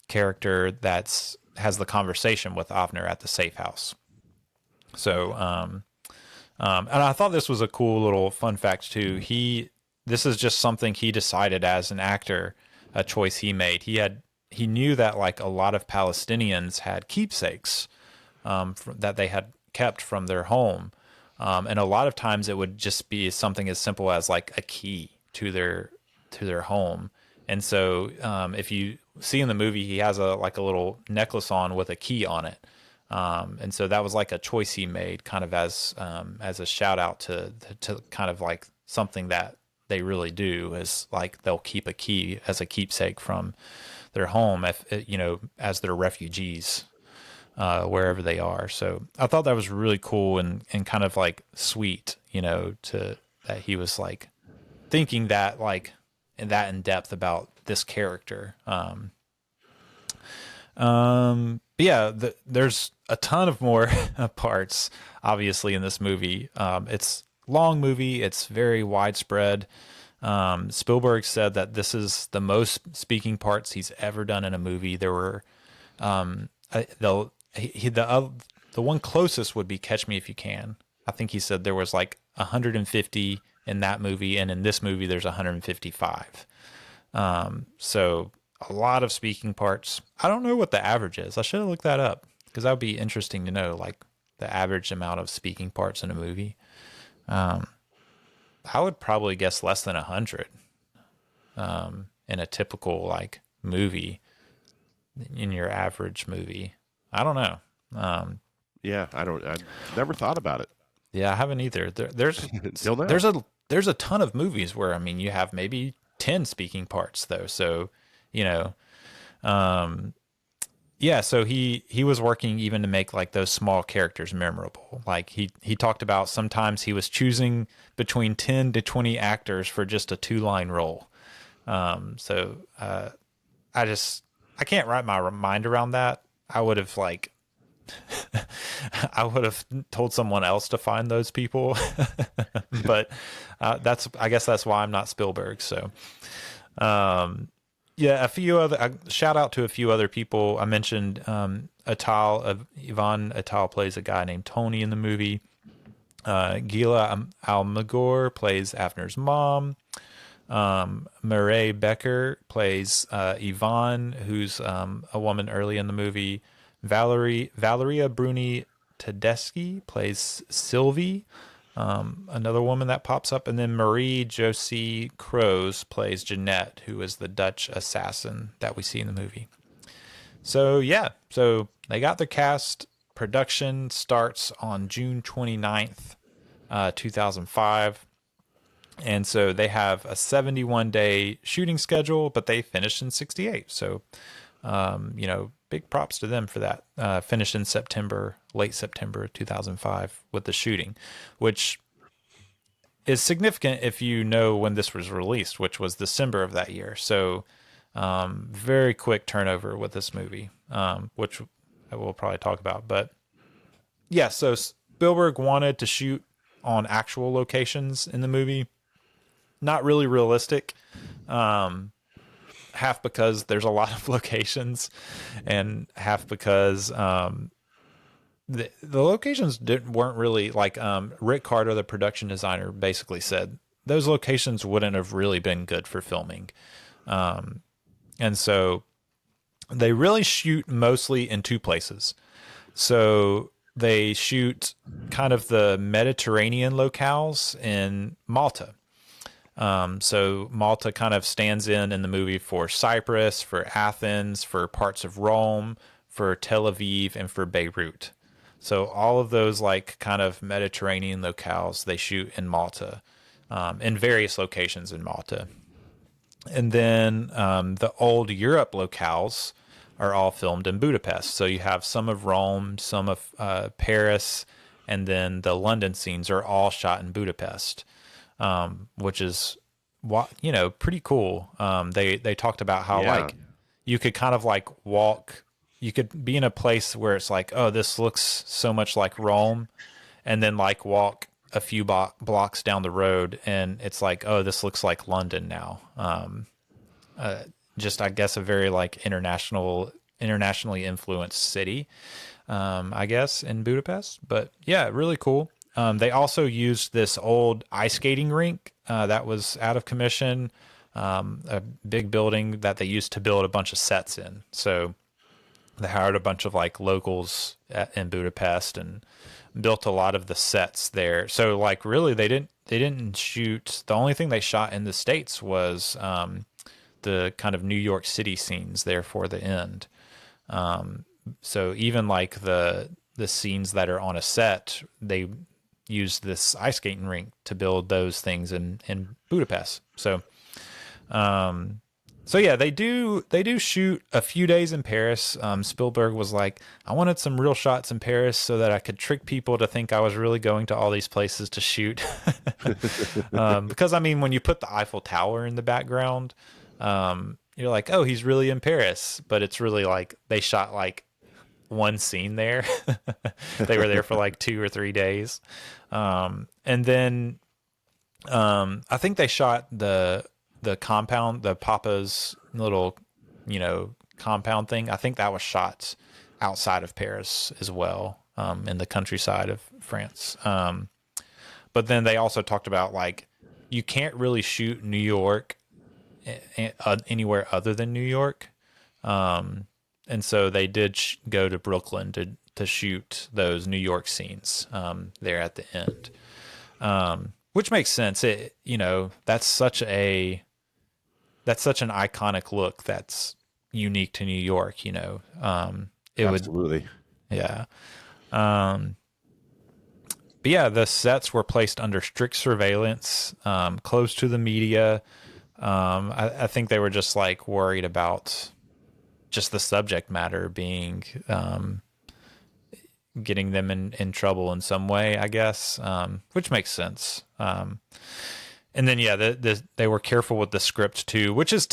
character has the conversation with Avner at the safe house. So, and I thought this was a cool little fun fact too. This is just something he decided as an actor, a choice he made. He knew that a lot of Palestinians had keepsakes, that they had kept from their home. And a lot of times it would just be something as simple as a key to their home. And so, if you see in the movie, he has a little necklace on with a key on it. And so that was a choice he made, kind of as a shout out to kind of something that they really do is they'll keep a key as a keepsake from their home, as their refugees, wherever they are. So I thought that was really cool and kind of sweet, that he was thinking that in depth about this character. Yeah, there's a ton of more parts, obviously, in this movie. It's a long movie. It's very widespread. Spielberg said that this is the most speaking parts he's ever done in a movie. There were, the one closest would be Catch Me If You Can. I think he said there was 150 in that movie, and in this movie there's 155. So a lot of speaking parts. I don't know what the average is. I should have looked that up because that would be interesting to know. the average amount of speaking parts in a movie. I would probably guess less than 100 in a typical like movie, in your average movie. I don't know. Yeah, I never thought about it. Yeah, I haven't either. There's Until now. there's a ton of movies where, I mean, you have maybe 10 speaking parts though. So, yeah, so he was working even to make like those small characters memorable. Like he talked about sometimes he was choosing between 10 to 20 actors for just a 2-line role. I can't wrap my mind around that. I would have told someone else to find those people, but I guess that's why I'm not Spielberg. So, yeah, a few other shout out to a few other people. I mentioned Ivan Attal plays a guy named Tony in the movie. Gila Almagor plays Avner's mom. Mireille Becker plays Yvonne, who's a woman early in the movie. Valeria Bruni Tedeschi plays Sylvie, another woman that pops up. And then Marie-Josie Kroes plays Jeanette, who is the Dutch assassin that we see in the movie. So, yeah, so they got their cast. Production starts on June 29th, 2005. And so they have a 71-day shooting schedule, but they finished in 68. So, big props to them for that. Finished in late September 2005 with the shooting, which is significant if you know when this was released, which was December of that year. So, very quick turnover with this movie, which I will probably talk about. But yeah, so Spielberg wanted to shoot on actual locations in the movie. Not really realistic. Half because there's a lot of locations, and half because the locations weren't really like Rick Carter, the production designer, basically said those locations wouldn't have really been good for filming. And so they really shoot mostly in two places. So they shoot kind of the Mediterranean locales in Malta. So Malta kind of stands in the movie for Cyprus, for Athens, for parts of Rome, for Tel Aviv, and for Beirut. So all of those like kind of Mediterranean locales they shoot in Malta, in various locations in Malta. And then the old Europe locales are all filmed in Budapest. So you have some of Rome, some of Paris, and then the London scenes are all shot in Budapest. Which is, pretty cool. They talked about how like you could kind of like walk, you could be in a place where it's like, oh, this looks so much like Rome, and then like walk a few blocks down the road and it's like, oh, this looks like London now. Just, I guess, a very like internationally influenced city, I guess, in Budapest. But yeah, really cool. They also used this old ice skating rink that was out of commission, a big building that they used to build a bunch of sets in. So they hired a bunch of like locals in Budapest and built a lot of the sets there. So like really they didn't shoot. The only thing they shot in the States was the kind of New York City scenes there for the end. So even like the scenes that are on a set, they use this ice skating rink to build those things in Budapest. So yeah, they do shoot a few days in Paris. Spielberg was like, I wanted some real shots in Paris so that I could trick people to think I was really going to all these places to shoot. Because I mean, when you put the Eiffel Tower in the background, you're like, oh, he's really in Paris, but it's really like they shot like one scene there. They were there for like 2 or 3 days. And then I think they shot the compound, the Papa's little, compound thing. I think that was shot outside of Paris as well, in the countryside of France. But then they also talked about like, you can't really shoot New York anywhere other than New York. And so they did go to Brooklyn to shoot those New York scenes there at the end, which makes sense. That's such an iconic look that's unique to New York. Absolutely. Yeah. But yeah, the sets were placed under strict surveillance, close to the media. I think they were just like worried about just the subject matter being, getting them in trouble in some way, I guess, which makes sense. And then, yeah, they were careful with the script too, which is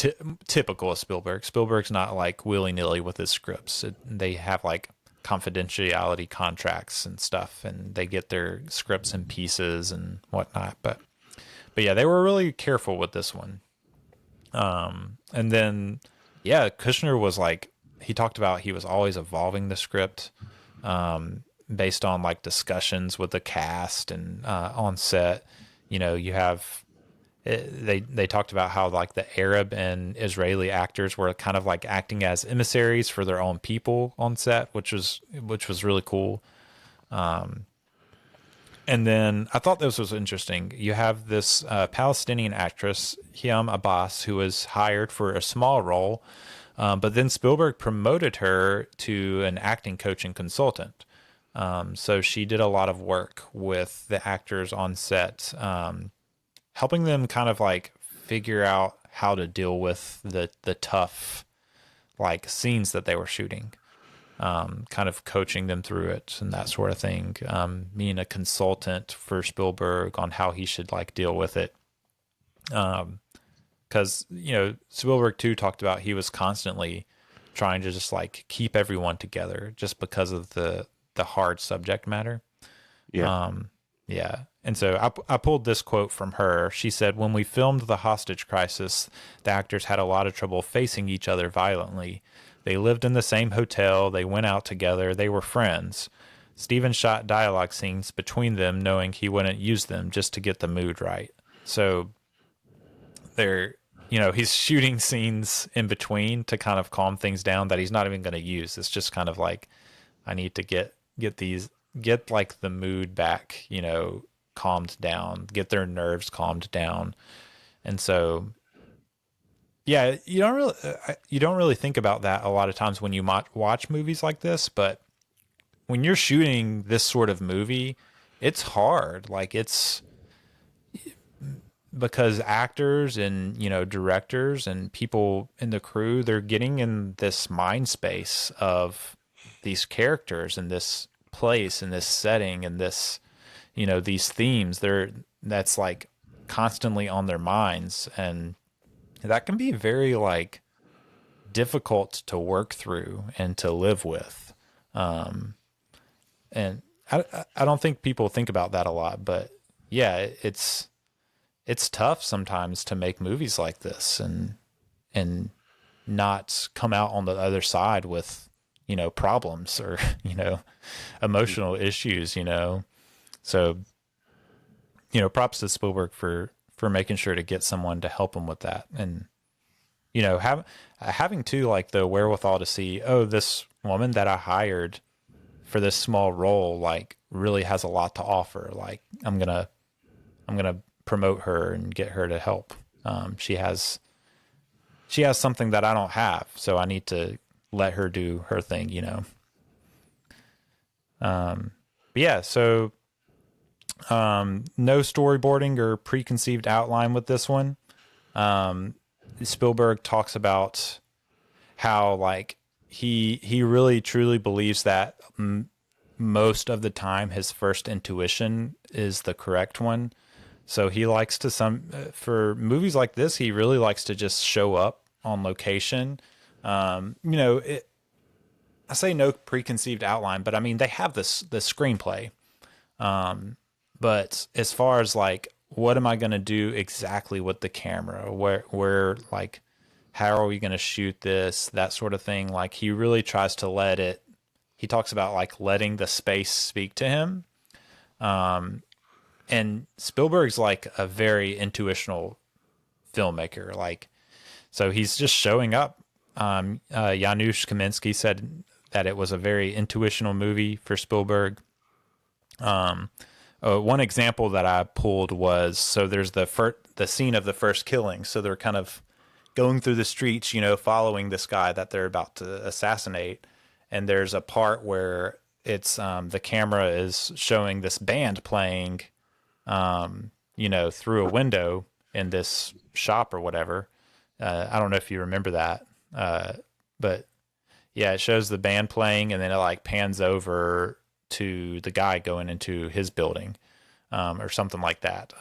typical of Spielberg. Spielberg's not like willy-nilly with his scripts. They have like confidentiality contracts and stuff, and they get their scripts in pieces and whatnot. But yeah, they were really careful with this one. And then, yeah, Kushner was like, he talked about he was always evolving the script, based on like discussions with the cast and on set. You have they talked about how like the Arab and Israeli actors were kind of like acting as emissaries for their own people on set, which was really cool. And then I thought this was interesting. You have this Palestinian actress, Hiam Abbas, who was hired for a small role, but then Spielberg promoted her to an acting coach and consultant. So she did a lot of work with the actors on set, helping them kind of like figure out how to deal with the tough like scenes that they were shooting. Kind of coaching them through it and that sort of thing. Being a consultant for Spielberg on how he should like deal with it. Because, Spielberg too talked about he was constantly trying to just like keep everyone together just because of the hard subject matter. Yeah. Yeah. And so I pulled this quote from her. She said, "When we filmed The Hostage Crisis, the actors had a lot of trouble facing each other violently. They lived in the same hotel. They went out together. They were friends. Steven shot dialogue scenes between them, knowing he wouldn't use them just to get the mood right." So he's shooting scenes in between to kind of calm things down that he's not even going to use. It's just kind of like, I need to get like the mood back, calmed down, get their nerves calmed down. And so, yeah, you don't really think about that a lot of times when you watch movies like this, but when you're shooting this sort of movie, it's hard. Like it's because actors and, directors and people in the crew, they're getting in this mind space of these characters in this place, in this setting, and this, these themes, that's like constantly on their minds. And that can be very like difficult to work through and to live with. And I don't think people think about that a lot, but yeah, it's tough sometimes to make movies like this and not come out on the other side with, problems or, emotional issues, So, props to Spielberg for making sure to get someone to help him with that. And, having too, like the wherewithal to see, oh, this woman that I hired for this small role, like really has a lot to offer. Like I'm going to promote her and get her to help. She has something that I don't have, so I need to let her do her thing, But yeah, so no storyboarding or preconceived outline with this one. Spielberg talks about how like he really truly believes that most of the time his first intuition is the correct one. So he likes to for movies like this, he really likes to just show up on location. I say no preconceived outline, but I mean, they have the screenplay. But as far as like, what am I going to do exactly with the camera? Where like, how are we going to shoot this? That sort of thing. Like he really tries to he talks about like letting the space speak to him. And Spielberg's like a very intuitional filmmaker. Like, so he's just showing up. Janusz Kaminski said that it was a very intuitional movie for Spielberg. One example that I pulled was, so there's the scene of the first killing. So they're kind of going through the streets, following this guy that they're about to assassinate. And there's a part where it's the camera is showing this band playing, through a window in this shop or whatever. I don't know if you remember that, but yeah, it shows the band playing, and then it like pans over to the guy going into his building, or something like that.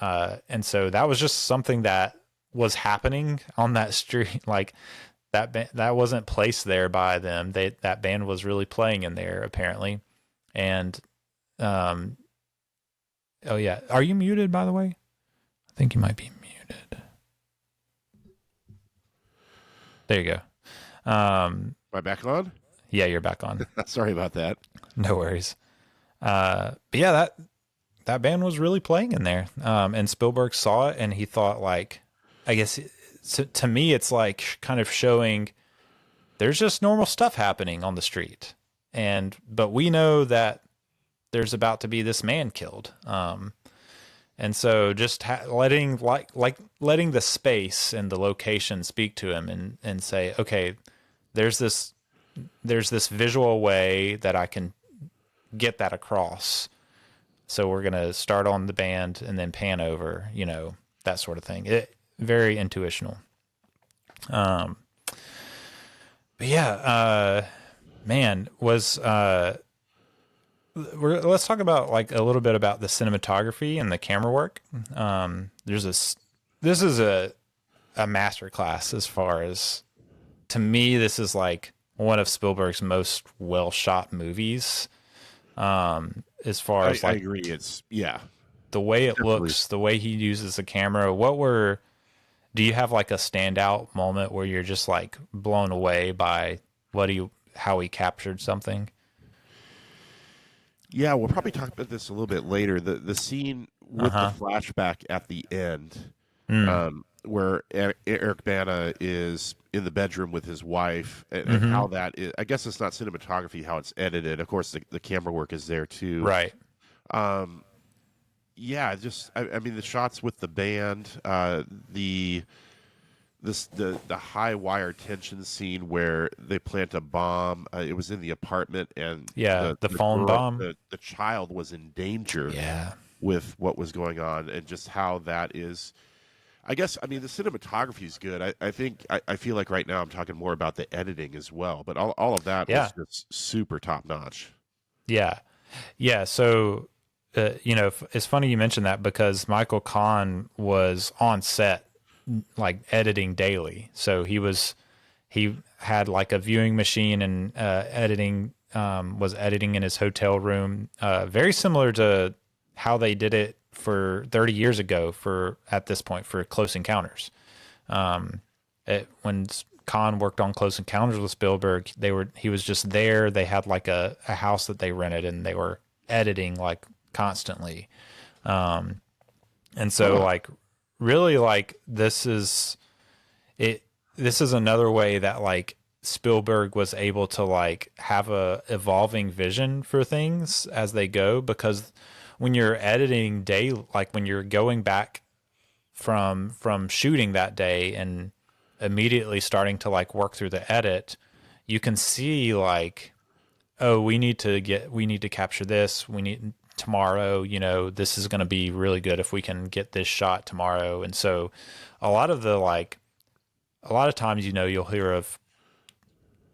And so that was just something that was happening on that street. Like that wasn't placed there by them. That band was really playing in there apparently. And, oh yeah. Are you muted, by the way? I think you might be muted. There you go. Am I back on? Yeah, you're back on. Sorry about that. No worries. But yeah, that band was really playing in there. And Spielberg saw it and he thought, like, I guess to me, it's like kind of showing there's just normal stuff happening on the street. But we know that there's about to be this man killed. And so just letting the space and the location speak to him and say, okay, there's this visual way that I can get that across. So we're going to start on the band and then pan over, that sort of thing. Very intuitional. But yeah, man, let's talk about like a little bit about the cinematography and the camera work. This is a masterclass as far as, to me, this is like one of Spielberg's most well shot movies. As far as I agree. It's the way it definitely looks, the way he uses the camera. Do you have like a standout moment where you're just like blown away by how he captured something? Yeah, we'll probably talk about this a little bit later. The scene with the flashback at the end, where Eric Bana is in the bedroom with his wife, and how that is. I guess it's not cinematography, how it's edited. Of course, the camera work is there too. Right. Yeah, just I mean the shots with the band, the high wire tension scene where they plant a bomb. It was in the apartment, and the phone bomb. The child was in danger. Yeah. With what was going on, and just how that is. I guess the cinematography is good. I feel like right now I'm talking more about the editing as well, but all of that was just super top notch. Yeah. So, it's funny you mentioned that because Michael Kahn was on set, like editing daily. So he had like a viewing machine and was editing in his hotel room, very similar to how they did it for 30 years ago at this point for Close Encounters. When Kahn worked on Close Encounters with Spielberg, he was just there. They had like a house that they rented and they were editing like constantly. And so like really like this is another way that like Spielberg was able to like have a evolving vision for things as they go, because when you're editing like when you're going back from shooting that day and immediately starting to like work through the edit, you can see like, oh, we need to capture this. We need tomorrow, this is going to be really good if we can get this shot tomorrow. And so a lot of times, you'll hear of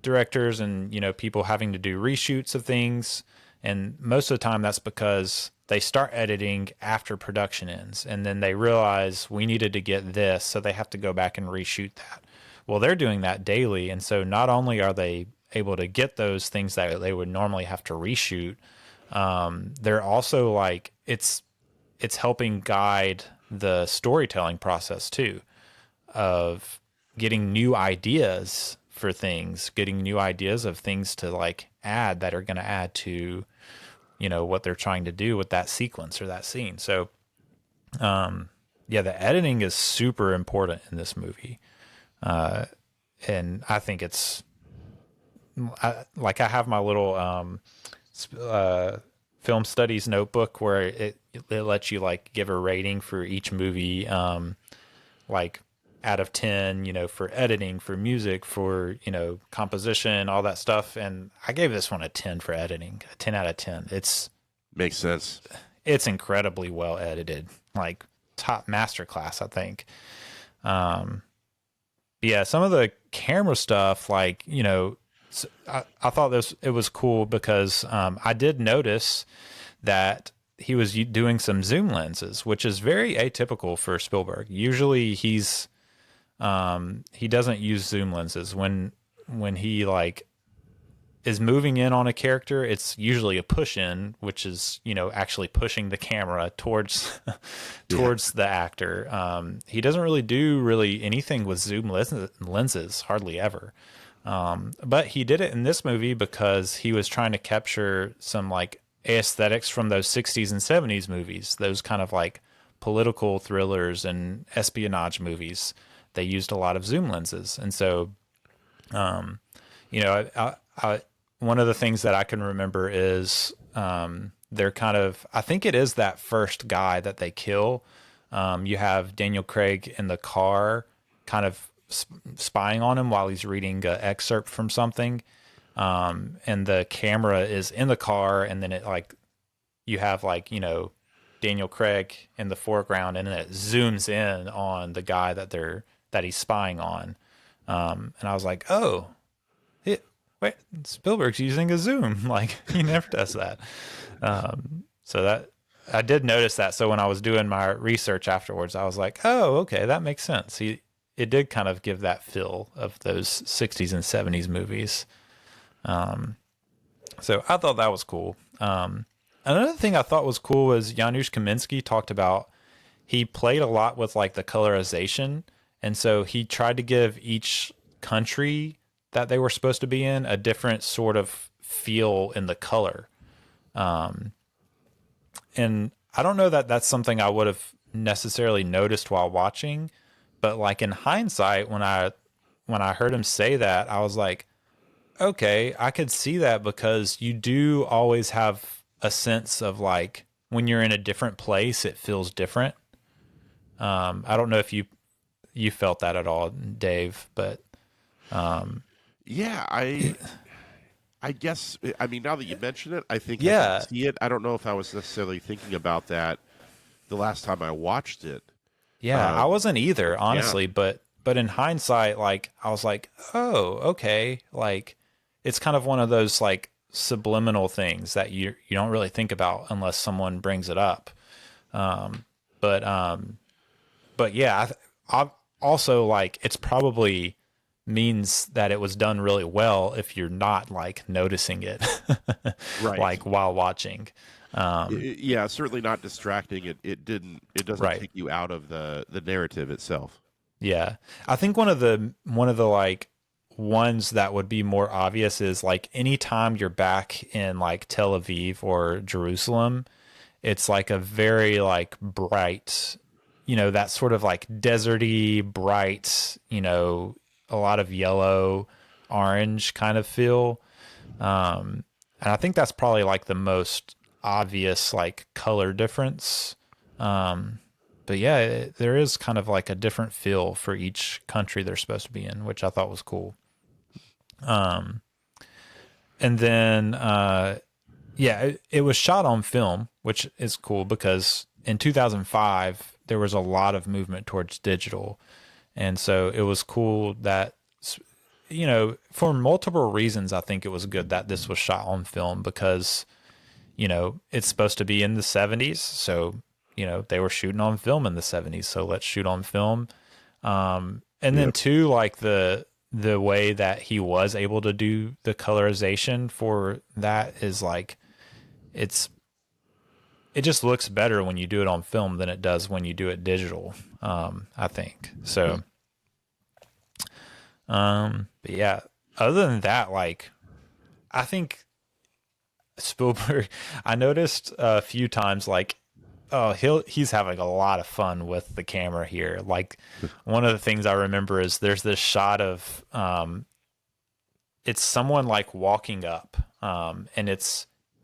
directors and, people having to do reshoots of things. And most of the time that's because they start editing after production ends and then they realize we needed to get this. So they have to go back and reshoot that. Well, they're doing that daily. And so not only are they able to get those things that they would normally have to reshoot, they're also like, it's helping guide the storytelling process too, of getting new ideas for things, getting new ideas of things to like add that are going to add to, what they're trying to do with that sequence or that scene. So, the editing is super important in this movie. And I think it's I have my little film studies notebook where it lets you like give a rating for each movie, like out of 10, for editing, for music, for, composition, all that stuff. And I gave this one a 10 for editing, a 10 out of 10. Makes sense. It's incredibly well edited, like top masterclass, I think. Yeah, some of the camera stuff, like, I thought it was cool because I did notice that he was doing some zoom lenses, which is very atypical for Spielberg. Usually he doesn't use zoom lenses when he like is moving in on a character. It's usually a push in, which is, actually pushing the camera towards the actor. He doesn't really do anything with zoom lenses, hardly ever. But he did it in this movie because he was trying to capture some like aesthetics from those 60s and 70s movies, those kind of like political thrillers and espionage movies. They used a lot of zoom lenses. And so, one of the things that I can remember is they're kind of, I think it is that first guy that they kill. You have Daniel Craig in the car kind of spying on him while he's reading an excerpt from something. And the camera is in the car, and then it like, you have like, Daniel Craig in the foreground, and then it zooms in on the guy that he's spying on. And I was like, oh, wait, Spielberg's using a zoom. Like, he never does that. So that I did notice that. So when I was doing my research afterwards, I was like, oh, okay, that makes sense. It did kind of give that feel of those 60s and 70s movies. So I thought that was cool. Another thing I thought was cool was Janusz Kaminski talked about, he played a lot with like the colorization. And so he tried to give each country that they were supposed to be in a different sort of feel in the color. And I don't know that that's something I would have necessarily noticed while watching, but like in hindsight, when I heard him say that, I was like, okay, I could see that, because you do always have a sense of like, when you're in a different place, it feels different. I don't know if you felt that at all, Dave, but yeah, I guess, I mean, now that you mention it, I think I Yeah. can see it. I don't know if I was necessarily thinking about that the last time I watched it. yeah, I wasn't either, honestly, but in hindsight, like, I was like, oh, okay. Like, it's kind of one of those like subliminal things that you don't really think about unless someone brings it up. But yeah, I also like, it's probably means that it was done really well if you're not like noticing it, Right. like while watching. Yeah, certainly not distracting. It doesn't Right. take you out of the narrative itself. Yeah. I think one of the like ones that would be more obvious is like anytime you're back in like Tel Aviv or Jerusalem, it's like a very like bright, that sort of like deserty, bright, a lot of yellow, orange kind of feel. And I think that's probably like the most obvious like color difference. But yeah, there is kind of like a different feel for each country they're supposed to be in, which I thought was cool. And then, it was shot on film, which is cool because in 2005, there was a lot of movement towards digital. And so it was cool that, for multiple reasons, I think it was good that this was shot on film because, it's supposed to be in the 70s. So, they were shooting on film in the 70s. So let's shoot on film. And then too, like the way that he was able to do the colorization for that is like, it just looks better when you do it on film than it does when you do it digital. I think so. But yeah, other than that, like, I think Spielberg, I noticed a few times, like, oh, he's having a lot of fun with the camera here. Like, one of the things I remember is there's this shot of, it's someone like walking up, and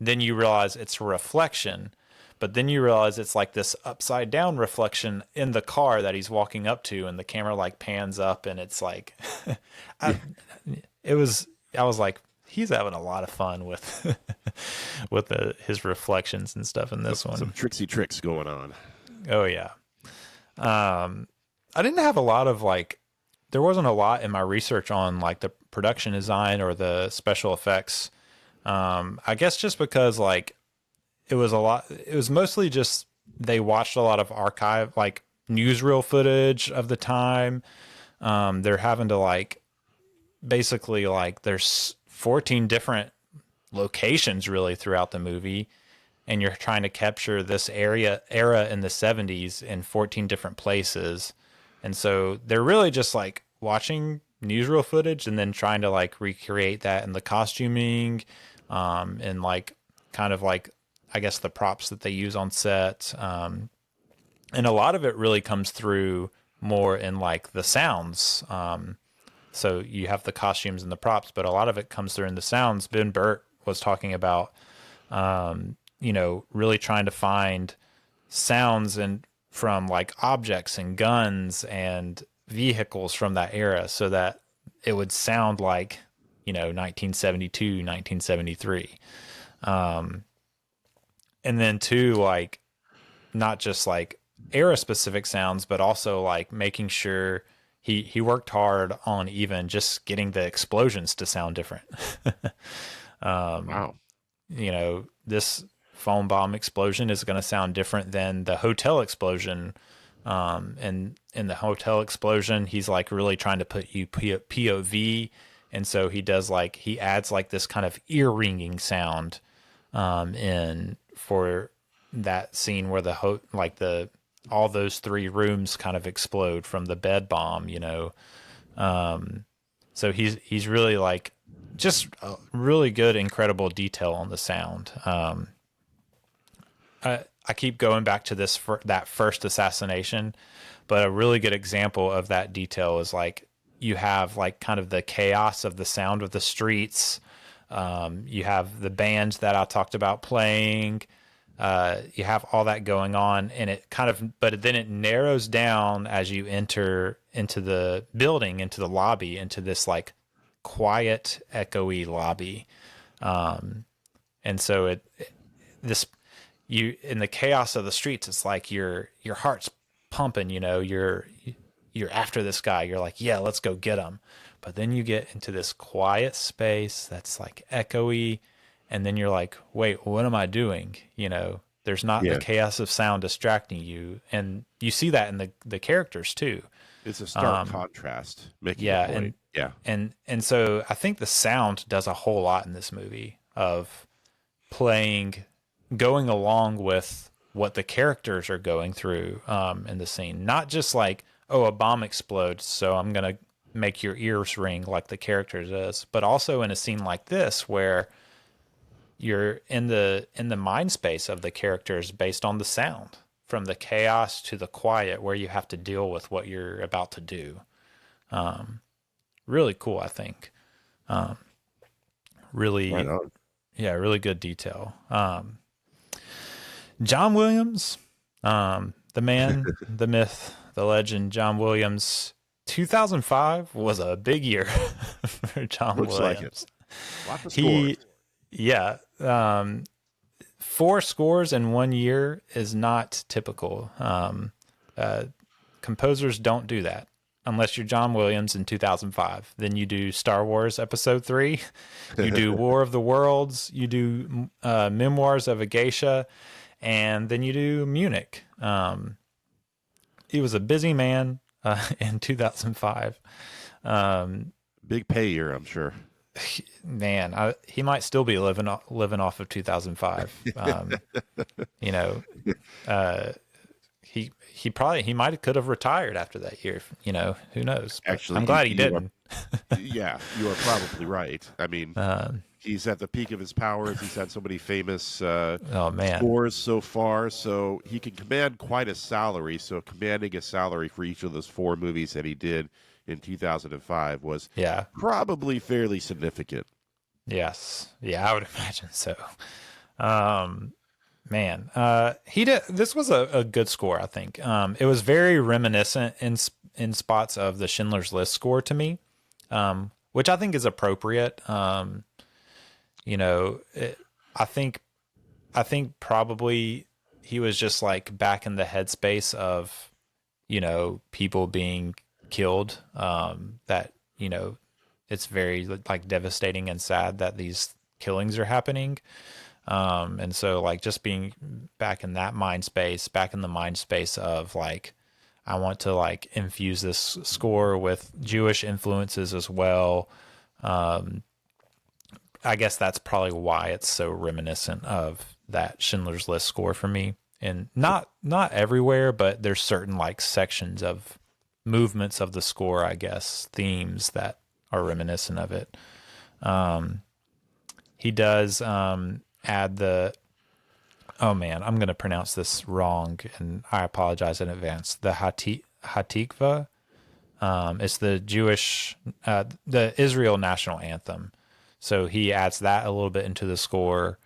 then you realize it's a reflection, but then you realize it's like this upside down reflection in the car that he's walking up to, and the camera like pans up, and it's like, I was like, he's having a lot of fun with his reflections and stuff in this one. Some tricksy tricks going on. Oh yeah. I didn't have a lot of there wasn't a lot in my research on like the production design or the special effects. I guess just because it was mostly just they watched a lot of archive, like newsreel footage of the time. They're having to basically there's 14 different locations really throughout the movie, and you're trying to capture this era in the 70s in 14 different places. And so they're really just watching newsreel footage and then trying to recreate that in the costuming, and I guess the props that they use on set. And a lot of it really comes through more in the sounds. So you have the costumes and the props, but a lot of it comes through in the sounds. Ben Burt was talking about, really trying to find sounds from objects and guns and vehicles from that era so that it would sound 1972, 1973. And then too, not just era specific sounds, but also making sure he worked hard on even just getting the explosions to sound different. Wow. This foam bomb explosion is going to sound different than the hotel explosion. And in the hotel explosion, he's really trying to put you POV. And so he does he adds this kind of ear ringing sound, in for that scene where all those three rooms kind of explode from the bed bomb, so he's really just a really good, incredible detail on the sound. I keep going back to that first assassination, but a really good example of that detail is you have kind of the chaos of the sound of the streets. You have the bands that I talked about playing. You have all that going on, and but then it narrows down as you enter into the building, into the lobby, into this quiet, echoey lobby. And so in the chaos of the streets, it's your heart's pumping, you're after this guy. You're yeah, let's go get him. But then you get into this quiet space that's echoey. And then you're wait, what am I doing? There's not the chaos of sound distracting you. And you see that in the characters too. It's a stark contrast. Making a point. And so I think the sound does a whole lot in this movie of going along with what the characters are going through in the scene. Not just a bomb explodes, so I'm going to make your ears ring like the characters does, but also in a scene like this where you're in the mind space of the characters based on the sound, from the chaos to the quiet, where you have to deal with what you're about to do. Really cool, I think. Really, right on. Yeah, really good detail. John Williams, the man, the myth, the legend, John Williams. 2005 was a big year for John Looks Williams. like it. Lots of scores. Yeah. 4 scores in 1 year is not typical. Composers don't do that unless you're John Williams in 2005. Then you do Star Wars Episode 3, you do War of the Worlds, you do Memoirs of a Geisha, and then you do Munich. He was a busy man in 2005. Big pay year, I'm sure. Man, he might still be living off of 2005. He could have retired after that year. Who knows? But Actually, I'm glad he didn't. Yeah, you are probably right. I mean, he's at the peak of his powers. He's had so many famous scores so far, so he can command quite a salary. So commanding a salary for each of those 4 movies that he did in 2005 was Yeah. probably fairly significant. Yes. Yeah, I would imagine so. Man, this was a good score, I think. It was very reminiscent in spots of the Schindler's List score to me, which I think is appropriate. You know, I think probably he was just like back in the headspace of, you know, people being killed. That, you know, it's very like devastating and sad that these killings are happening. And so like just being back in that mind space, back in the mind space of like, I want to like infuse this score with Jewish influences as well. I guess that's probably why it's so reminiscent of that Schindler's List score for me. And not everywhere, but there's certain like sections of movements of the score, I guess, themes that are reminiscent of it. He does add the, oh man, I'm going to pronounce this wrong, and I apologize in advance. The Hatikva. It's the Jewish, the Israel national anthem. So he adds that a little bit into the score.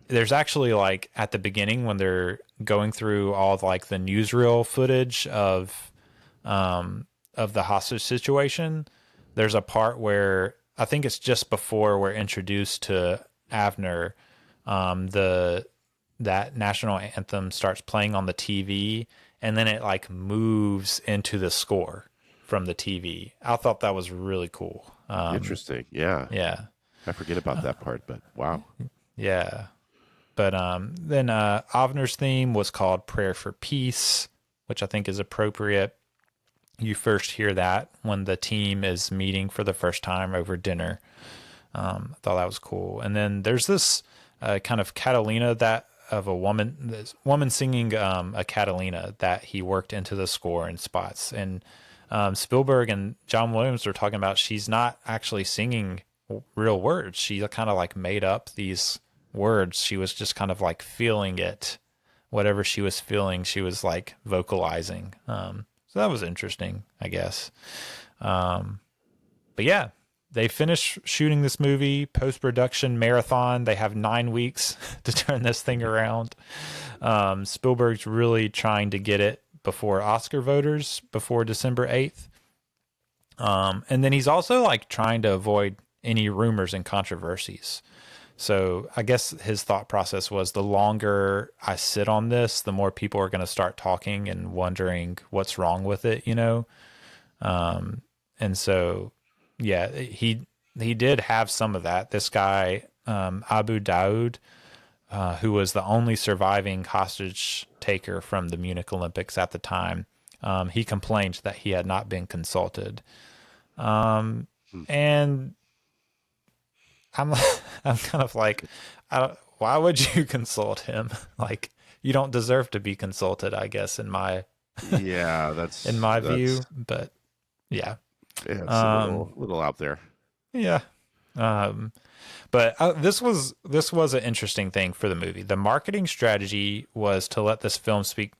There's actually like at the beginning when they're going through all of like the newsreel footage of the hostage situation, there's a part where I think it's just before we're introduced to Avner, that national anthem starts playing on the TV, and then it like moves into the score from the TV. I thought that was really cool. Interesting. Yeah. Yeah. I forget about that part, but wow. Yeah. But then Avner's theme was called Prayer for Peace, which I think is appropriate. You first hear that when the team is meeting for the first time over dinner. I thought that was cool. And then there's this kind of Catalina of a woman, this woman singing a Catalina that he worked into the score in spots. And Spielberg and John Williams were talking about she's not actually singing real words. She kind of like made up these words. She was just kind of like feeling it. Whatever she was feeling, she was like vocalizing. So that was interesting, I guess. But yeah, they finished shooting this movie, post-production marathon. They have 9 weeks to turn this thing around. Spielberg's really trying to get it before Oscar voters, before December 8th. And then he's also like trying to avoid any rumors and controversies. So I guess his thought process was the longer I sit on this, the more people are going to start talking and wondering what's wrong with it, you know? And so, yeah, he did have some of that. This guy, Abu Daoud, who was the only surviving hostage taker from the Munich Olympics at the time, he complained that he had not been consulted. And I'm kind of like, why would you consult him? Like, you don't deserve to be consulted, I guess, in my that's in my view. But yeah, it's a little out there. Yeah. But this was an interesting thing for the movie. The marketing strategy was to let this film speak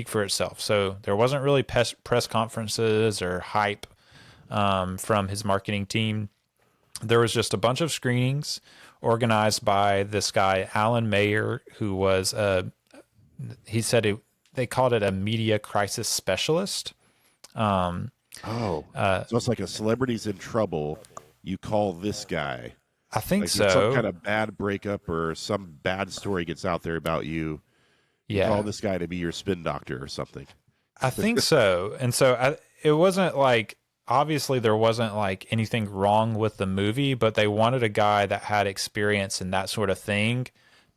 for itself. So there wasn't really press conferences or hype from his marketing team. There was just a bunch of screenings organized by this guy, Alan Mayer, who was they called it a media crisis specialist. So it's like a celebrity's in trouble. You call this guy. I think like so. Some kind of bad breakup or some bad story gets out there about you. You call this guy to be your spin doctor or something. I think so. And so it wasn't like, obviously there wasn't like anything wrong with the movie, but they wanted a guy that had experience in that sort of thing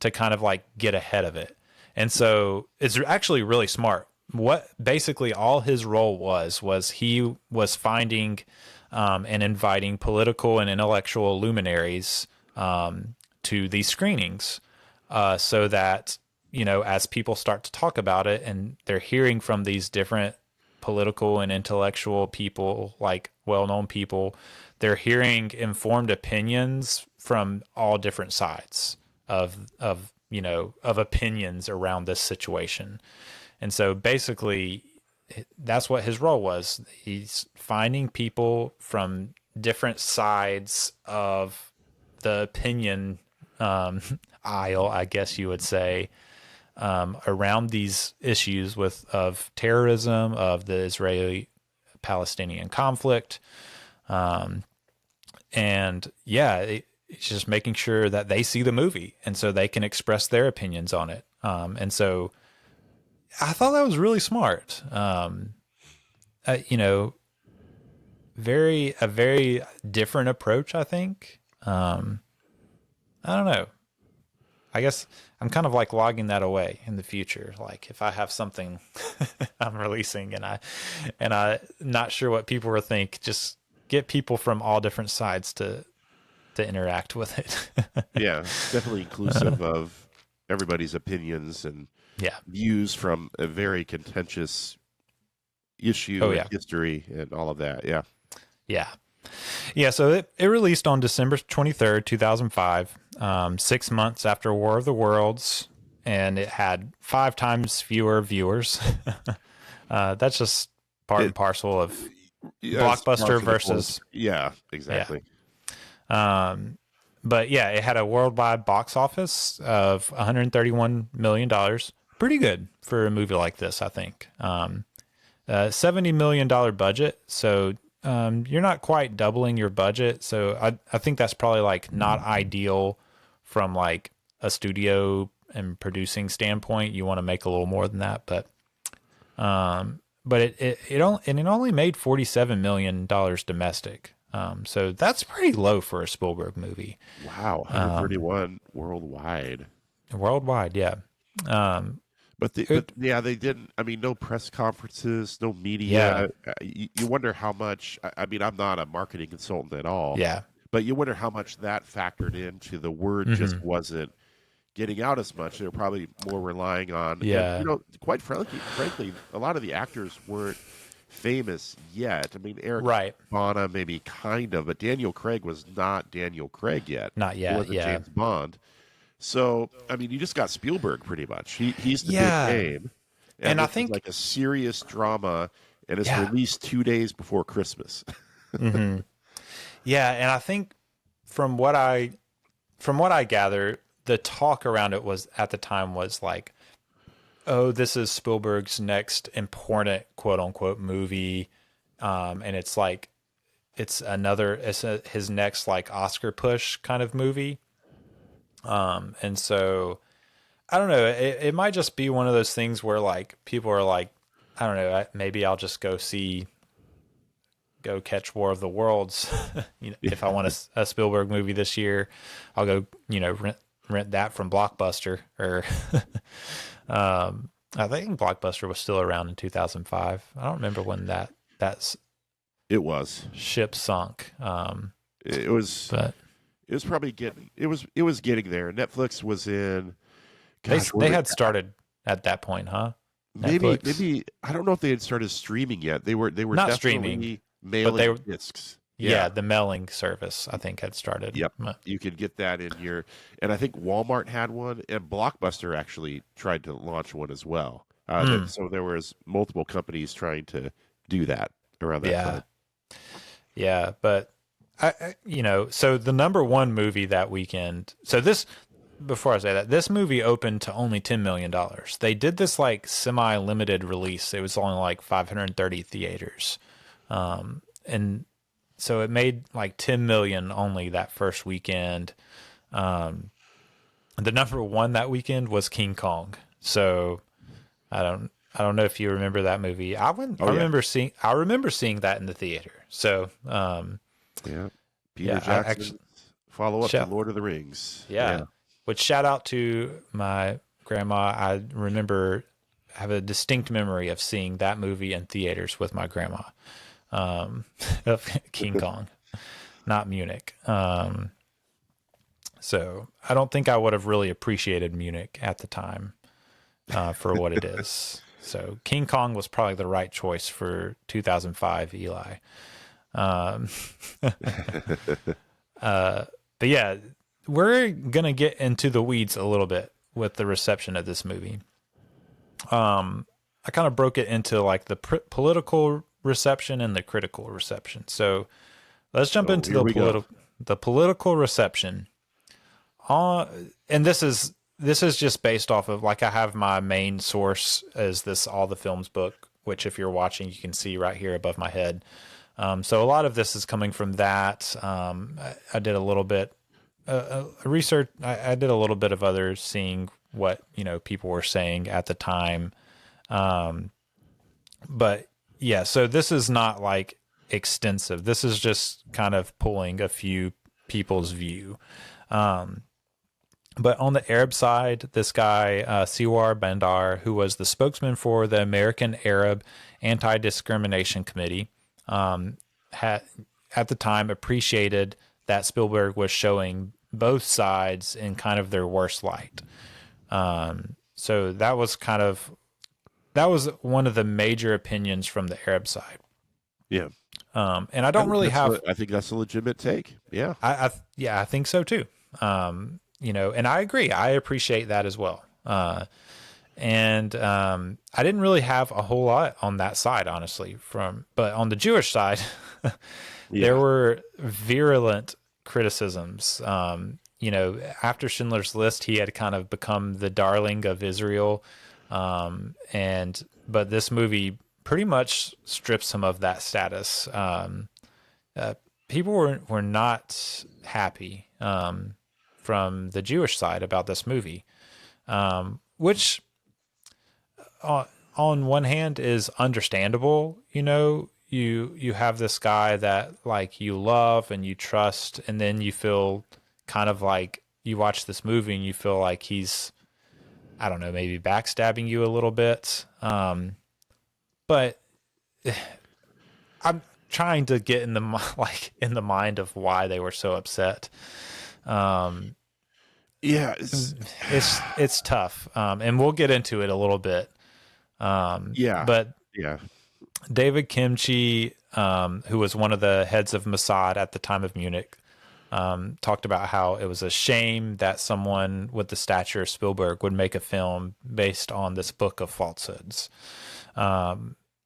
to kind of like get ahead of it. And so it's actually really smart. What basically all his role was he was finding and inviting political and intellectual luminaries to these screenings so that, you know, as people start to talk about it and they're hearing from these different political and intellectual people, like well-known people, they're hearing informed opinions from all different sides of opinions around this situation. And so basically that's what his role was. He's finding people from different sides of the opinion aisle, I guess you would say, around these issues of terrorism, of the Israeli-Palestinian conflict. And yeah, it's just making sure that they see the movie and so they can express their opinions on it. And so I thought that was really smart. You know, a very different approach, I think. I don't know. I guess I'm kind of like logging that away in the future. Like if I have something I'm releasing and I'm not sure what people will think, just get people from all different sides to interact with it. Yeah, definitely inclusive of everybody's opinions and views from a very contentious issue and history and all of that. Yeah. Yeah. Yeah. So it released on December 23rd, 2005, 6 months after War of the Worlds, and it had 5 times fewer viewers. That's just part and parcel of blockbuster versus. Yeah, exactly. Yeah. But yeah, it had a worldwide box office of $131 million. Pretty good for a movie like this, I think. $70 million budget. So you're not quite doubling your budget. So I think that's probably like not ideal from like a studio and producing standpoint. You want to make a little more than that, but it only made $47 million domestic. So that's pretty low for a Spielberg movie. Wow, 131 worldwide. Worldwide, yeah. But they didn't. I mean, no press conferences, no media. Yeah. You wonder how much. I mean, I'm not a marketing consultant at all. Yeah. But you wonder how much that factored into the word just wasn't getting out as much. They're probably more relying on. Yeah. And, quite frankly, a lot of the actors weren't famous yet. I mean, Eric Bana maybe kind of, but Daniel Craig was not Daniel Craig yet. Not yet. He wasn't James Bond. So, I mean, you just got Spielberg pretty much. He's the big name. And I think like a serious drama, and it's released 2 days before Christmas. Mm-hmm. Yeah, and I think from what I gather, the talk around it was at the time was like, oh, this is Spielberg's next important quote unquote movie. And it's like, it's his next like Oscar push kind of movie. And so I don't know, it might just be one of those things where like people are like, I don't know, maybe I'll just go catch War of the Worlds. If I want a Spielberg movie this year, I'll go, rent that from Blockbuster or, I think Blockbuster was still around in 2005. I don't remember when it was ship sunk. It was probably getting there. Netflix was in. Gosh, they had started at that point, huh? Maybe I don't know if they had started streaming yet. They were not definitely streaming, mailing discs. Yeah, the mailing service I think had started. Yep, you could get that in your, and I think Walmart had one, and Blockbuster actually tried to launch one as well. So there was multiple companies trying to do that around that time. Yeah, but so the number one movie that weekend. So before I say that, this movie opened to only $10 million. They did this like semi-limited release. It was only like 530 theaters, and so it made like 10 million only that first weekend. The number one that weekend was King Kong. So I don't know if you remember that movie. I remember seeing that in the theater. So Peter Jackson's follow-up to Lord of the Rings. Yeah. Which shout out to my grandma. I have a distinct memory of seeing that movie in theaters with my grandma. Of King Kong, not Munich. So I don't think I would have really appreciated Munich at the time for what it is. So King Kong was probably the right choice for 2005, Eli. But yeah, we're going to get into the weeds a little bit with the reception of this movie. I kind of broke it into like the political reception and the critical reception. So let's jump into the political reception. And this is just based off of, like, I have my main source as this All the Films book, which if you're watching, you can see right here above my head. So a lot of this is coming from that. I did a little bit research. I did a little bit of others, seeing what, people were saying at the time. But yeah, so this is not like extensive. This is just kind of pulling a few people's view. But on the Arab side, this guy, Siwar Bandar, who was the spokesman for the American Arab Anti-Discrimination Committee, had at the time appreciated that Spielberg was showing both sides in kind of their worst light. So that was one of the major opinions from the Arab side. Yeah. And I don't really have. I think that's a legitimate take. Yeah. I think so too. And I agree. I appreciate that as well. And I didn't really have a whole lot on that side, honestly. But on the Jewish side, there were virulent criticisms. After Schindler's List, he had kind of become the darling of Israel. But this movie pretty much strips him of that status. People were not happy from the Jewish side about this movie, which on one hand is understandable. You have this guy that like you love and you trust, and then you feel kind of like you watch this movie and you feel like he's, I don't know, maybe backstabbing you a little bit. But I'm trying to get in the mind of why they were so upset. It's tough. And we'll get into it a little bit. But David Kimchi, who was one of the heads of Mossad at the time of Munich, talked about how it was a shame that someone with the stature of Spielberg would make a film based on this book of falsehoods. I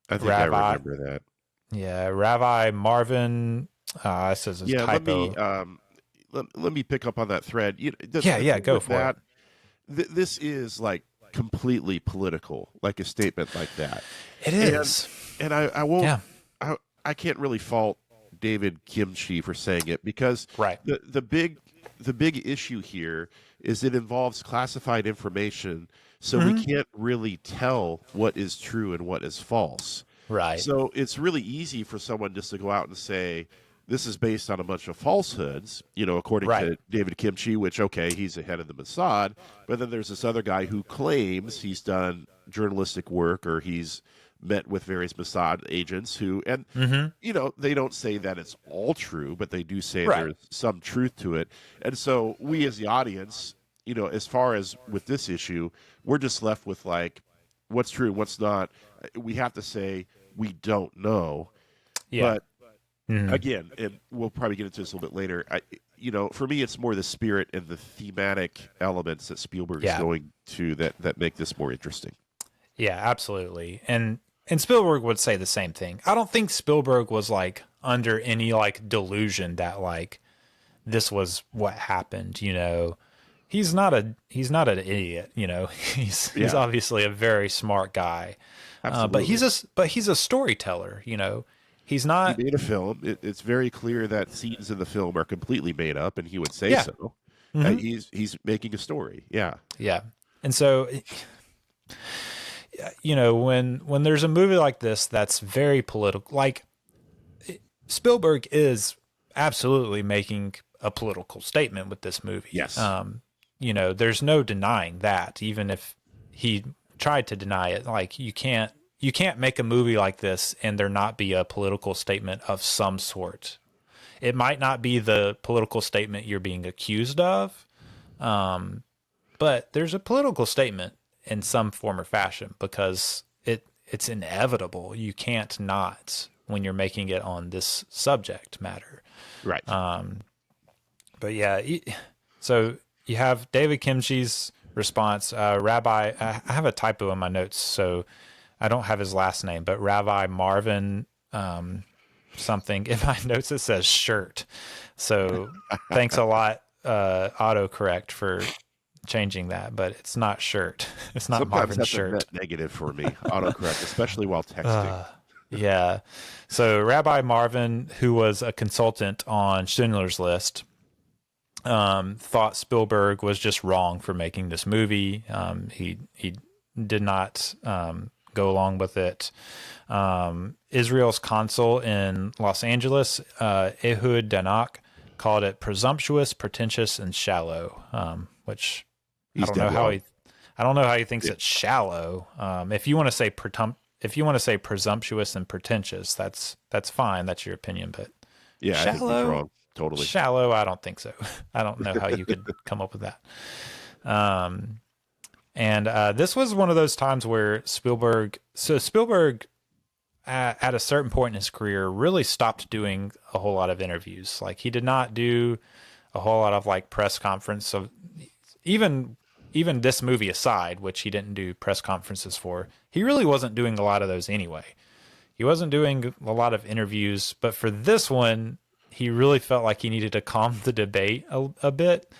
think I remember that. Yeah, Rabbi Marvin says it's typo. Let me pick up on that thread. Go for it. This is like completely political, like a statement like that. It is, and I won't. Yeah. I can't really fault David Kimchi for saying it, because the big issue here is it involves classified information, so we can't really tell what is true and what is false. Right. So it's really easy for someone just to go out and say, this is based on a bunch of falsehoods, according to David Kimchi, which, okay, he's the head of the Mossad. But then there's this other guy who claims he's done journalistic work, or he's met with various Mossad agents who, and, they don't say that it's all true, but they do say there's some truth to it. And so we as the audience, as far as with this issue, we're just left with like, what's true, what's not. We have to say we don't know. Yeah. But again, and we'll probably get into this a little bit later, for me, it's more the spirit and the thematic elements that Spielberg is going to that make this more interesting. Yeah, absolutely. And Spielberg would say the same thing. I don't think Spielberg was like under any like delusion that like this was what happened. He's not an idiot. He's obviously a very smart guy. But he's a storyteller. He's not. He made a film. It's very clear that scenes in the film are completely made up, and he would say so. He's making a story. Yeah. Yeah. And so, when there's a movie like this that's very political, like Spielberg is absolutely making a political statement with this movie. Yes. There's no denying that, even if he tried to deny it. Like you can't make a movie like this and there not be a political statement of some sort. It might not be the political statement you're being accused of, but there's a political statement in some form or fashion, because it's inevitable. You can't not when you're making it on this subject matter. Right. But yeah, so you have David Kimchi's response. Rabbi, I have a typo in my notes, so I don't have his last name, but Rabbi Marvin something. In my notes, it says shirt. So thanks a lot, autocorrect, for changing that, but it's not shirt. It's not Sometimes Marvin's that's shirt. a net negative for me, autocorrect, especially while texting. Yeah. So Rabbi Marvin, who was a consultant on Schindler's List, thought Spielberg was just wrong for making this movie. He did not go along with it. Israel's consul in Los Angeles, Ehud Danak, called it presumptuous, pretentious, and shallow. Which I don't know how he thinks it's shallow. If you want to say presumptuous and pretentious, that's fine. That's your opinion, but Yeah, shallow, I think he's wrong. Totally. Shallow, I don't think so. I don't know how you could come up with that. And this was one of those times where Spielberg at a certain point in his career really stopped doing a whole lot of interviews. Like, he did not do a whole lot of like press conference. So even this movie aside, which he didn't do press conferences for, he really wasn't doing a lot of those anyway. He wasn't doing a lot of interviews, but for this one, he really felt like he needed to calm the debate a bit.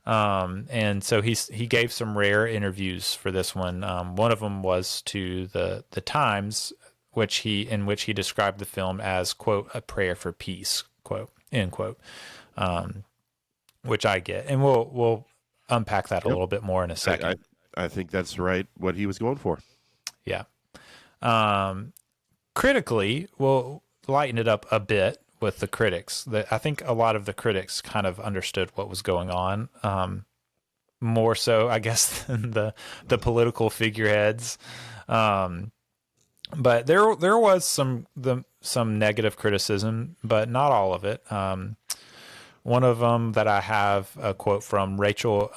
And so he gave some rare interviews for this one. One of them was to the Times, in which he described the film as, quote, a prayer for peace, quote, end quote. Which I get, and we'll unpack that a little bit more in a second. I think that's right, what he was going for. Yeah. Critically, we'll lighten it up a bit with the critics. I think a lot of the critics kind of understood what was going on, more so, I guess, than the political figureheads. But there was some negative criticism, but not all of it. One of them that I have a quote from, Rachel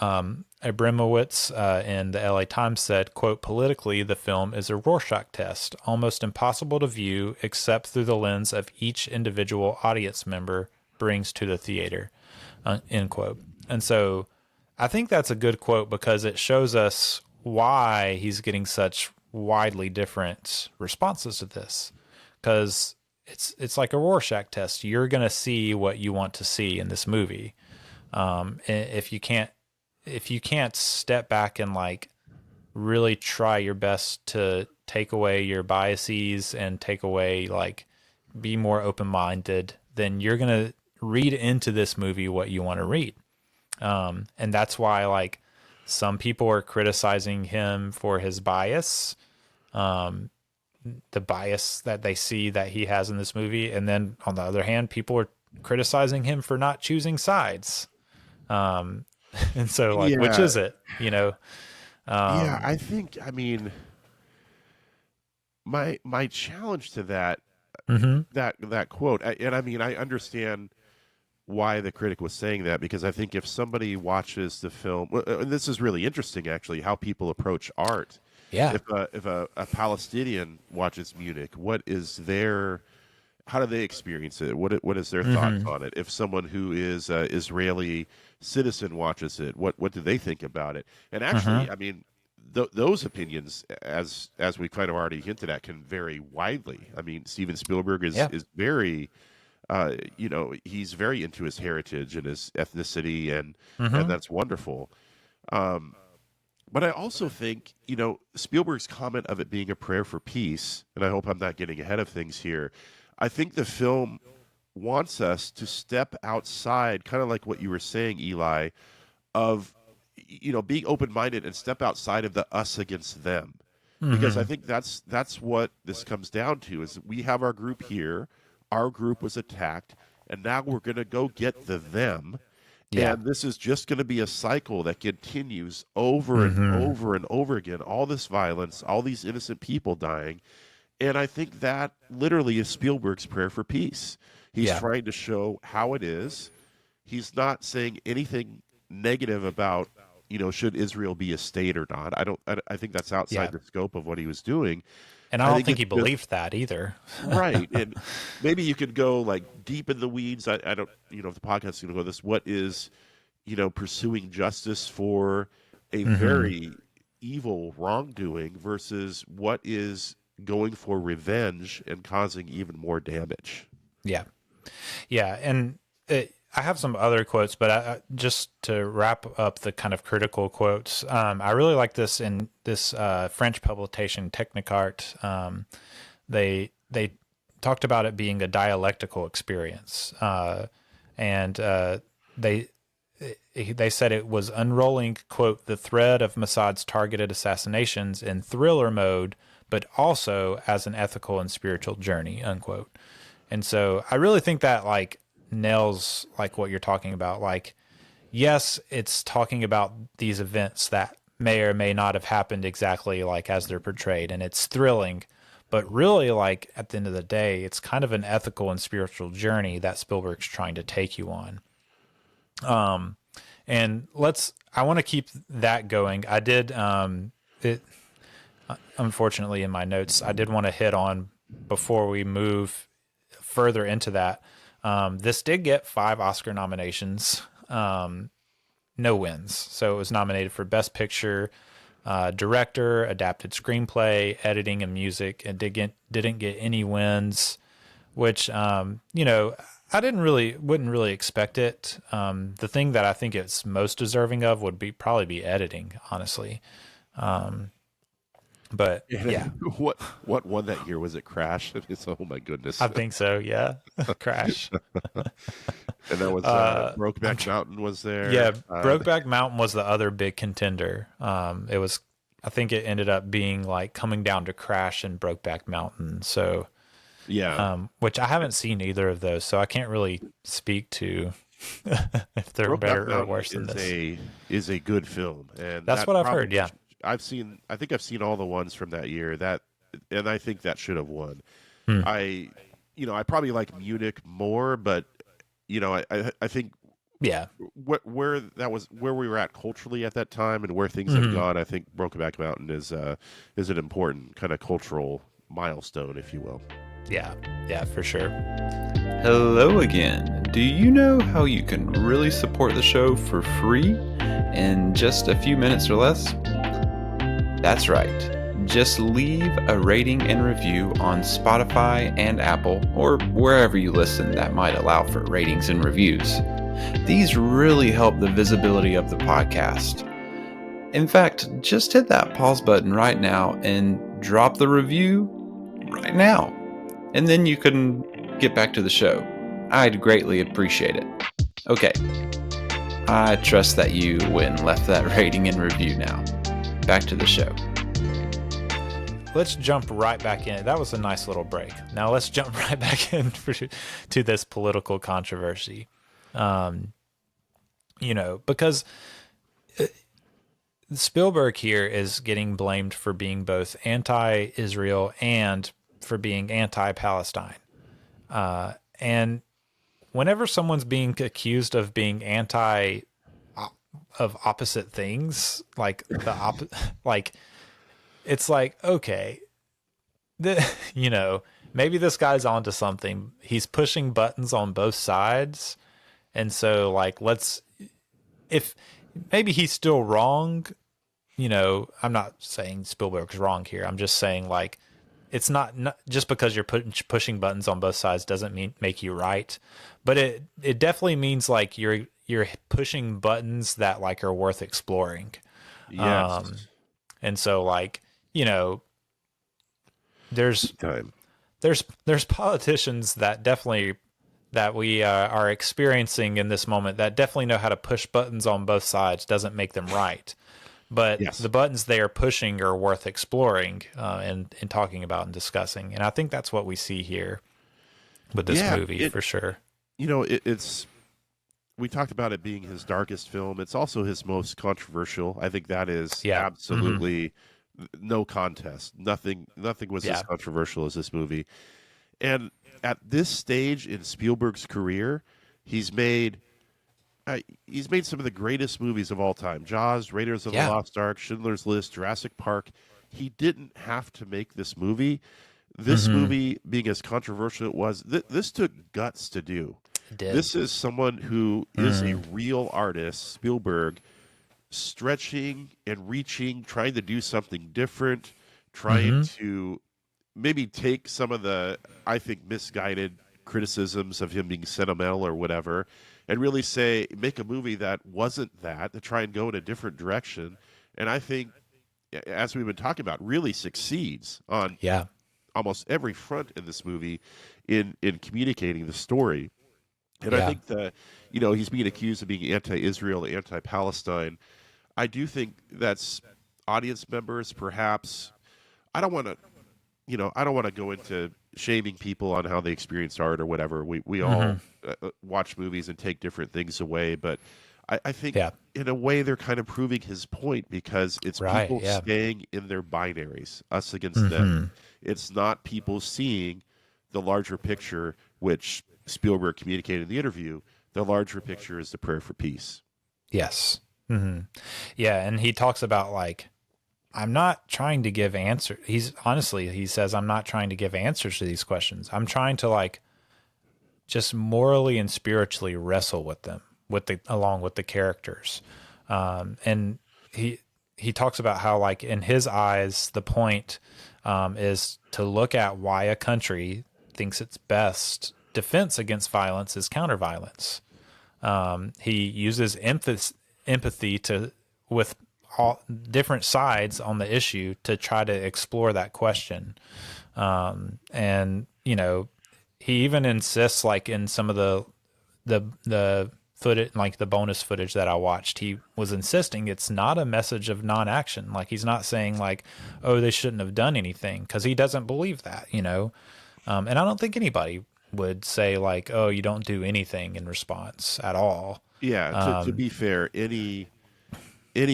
Abramowitz in the LA Times, said, quote, politically, the film is a Rorschach test, almost impossible to view except through the lens of each individual audience member brings to the theater, end quote. And so I think that's a good quote because it shows us why he's getting such widely different responses to this. Because it's like a Rorschach test. You're going to see what you want to see in this movie. If you can't step back and like really try your best to take away your biases and take away, like, be more open-minded, then you're going to read into this movie what you want to read. And that's why, like, some people are criticizing him for his bias, the bias that they see that he has in this movie. And then on the other hand, people are criticizing him for not choosing sides. And so, like, which is it, you know? Yeah, I think, I mean, my challenge to that, that quote, and I mean, I understand why the critic was saying that, because I think if somebody watches the film, and this is really interesting, actually, how people approach art. Yeah. If a Palestinian watches Munich, how do they experience it? What is their thoughts on it? If someone who is an Israeli citizen watches it, what do they think about it? And actually, I mean, those opinions, as we kind of already hinted at, can vary widely. I mean, Steven Spielberg is very, he's very into his heritage and his ethnicity, and that's wonderful. But I also think, Spielberg's comment of it being a prayer for peace, and I hope I'm not getting ahead of things here, I think the film wants us to step outside, kind of like what you were saying, Eli, of, being open-minded and step outside of the us against them. Because I think that's what this comes down to, is we have our group here, our group was attacked, and now we're going to go get the them. Yeah. And this is just going to be a cycle that continues over and over and over again. All this violence, all these innocent people dying. And I think that literally is Spielberg's prayer for peace. He's trying to show how it is. He's not saying anything negative about, should Israel be a state or not. I think that's outside the scope of what he was doing. And I don't think he believed that either. Right. And maybe you could go like deep in the weeds. I don't, if the podcast is going to go this, what is, pursuing justice for a very evil wrongdoing versus what is going for revenge and causing even more damage. Yeah. Yeah. And I have some other quotes, but just to wrap up the kind of critical quotes, I really like this in this French publication, Technicart. They talked about it being a dialectical experience, and they said it was unrolling, quote, the thread of Mossad's targeted assassinations in thriller mode, but also as an ethical and spiritual journey, unquote. And so I really think that like nails like what you're talking about. Like, yes, it's talking about these events that may or may not have happened exactly like as they're portrayed, and it's thrilling, but really like at the end of the day, it's kind of an ethical and spiritual journey that Spielberg's trying to take you on. And I want to keep that going. I did, unfortunately in my notes, I did want to hit on before we move further into that. This did get 5 Oscar nominations, no wins. So it was nominated for Best Picture, Director, Adapted Screenplay, Editing, and Music. It didn't get any wins, which, I wouldn't really expect it. The thing that I think it's most deserving of would probably be editing, honestly. But yeah, what won that year? Was it Crash? Oh my goodness! I think so. Yeah, Crash. And that was Brokeback Mountain was there. Yeah, Brokeback Mountain was the other big contender. It was, I think it ended up being like coming down to Crash and Brokeback Mountain. So yeah, which I haven't seen either of those, so I can't really speak to if they're Brokeback better or Mountain worse than this. Is a good film, and that's what I've heard. Yeah. I think I've seen all the ones from that year, and I think that should have won. I probably like Munich more, but I think where we were at culturally at that time and where things have gone, I think Brokeback Mountain is an important kind of cultural milestone, if you will. Yeah, for sure. Hello again. Do you know how you can really support the show for free in just a few minutes or less? That's right. Just leave a rating and review on Spotify and Apple, or wherever you listen that might allow for ratings and reviews. These really help the visibility of the podcast. In fact, just hit that pause button right now and drop the review right now. And then you can get back to the show. I'd greatly appreciate it. Okay. I trust that you went and left that rating and review now. Back to the show. Let's jump right back in. That was a nice little break. Now let's jump right back in to this political controversy. Because Spielberg here is getting blamed for being both anti-Israel and for being anti-Palestine. And whenever someone's being accused of being of opposite things, like it's like, okay, maybe this guy's onto something. He's pushing buttons on both sides. And so like, if maybe he's still wrong, I'm not saying Spielberg's wrong here. I'm just saying like, it's not just because you're pushing buttons on both sides doesn't make you right, but it definitely means like you're pushing buttons that like are worth exploring. Yes. And so like, there's politicians that definitely that we are experiencing in this moment that definitely know how to push buttons on both sides. Doesn't make them right. But yes, the buttons they are pushing are worth exploring and talking about and discussing. And I think that's what we see here with this movie for sure. It's we talked about it being his darkest film. It's also his most controversial. I think that is absolutely no contest. Nothing was as controversial as this movie. And at this stage in Spielberg's career, he's made some of the greatest movies of all time. Jaws, Raiders of the Lost Ark, Schindler's List, Jurassic Park. He didn't have to make this movie. This movie, being as controversial as it was, this took guts to do. It did. This is someone who is a real artist, Spielberg, stretching and reaching, trying to do something different, trying to maybe take some of the, I think, misguided criticisms of him being sentimental or whatever, and really make a movie that wasn't that, to try and go in a different direction. And I think, as we've been talking about, really succeeds on almost every front in this movie in communicating the story. And I think that, he's being accused of being anti-Israel, anti-Palestine. I do think that's audience members, perhaps. I don't want to go into shaming people on how they experience art or whatever. We all watch movies and take different things away, but I think in a way they're kind of proving his point, because it's people staying in their binaries, us against them. It's not people seeing the larger picture, which Spielberg communicated in the interview. The larger picture is the prayer for peace. Yes. Yeah, and he talks about, like, I'm not trying to give answers. He says, I'm not trying to give answers to these questions. I'm trying to, like, just morally and spiritually wrestle with them, along with the characters. And he talks about how, like, in his eyes, the point is to look at why a country thinks its best defense against violence is counterviolence. He uses empathy with all different sides on the issue to try to explore that question. And he even insists, like, in some of the footage, like the bonus footage that I watched, he was insisting it's not a message of non-action. Like, he's not saying, like, oh, they shouldn't have done anything, because he doesn't believe that, and I don't think anybody would say, like, oh, you don't do anything in response at all. Yeah, to be fair, any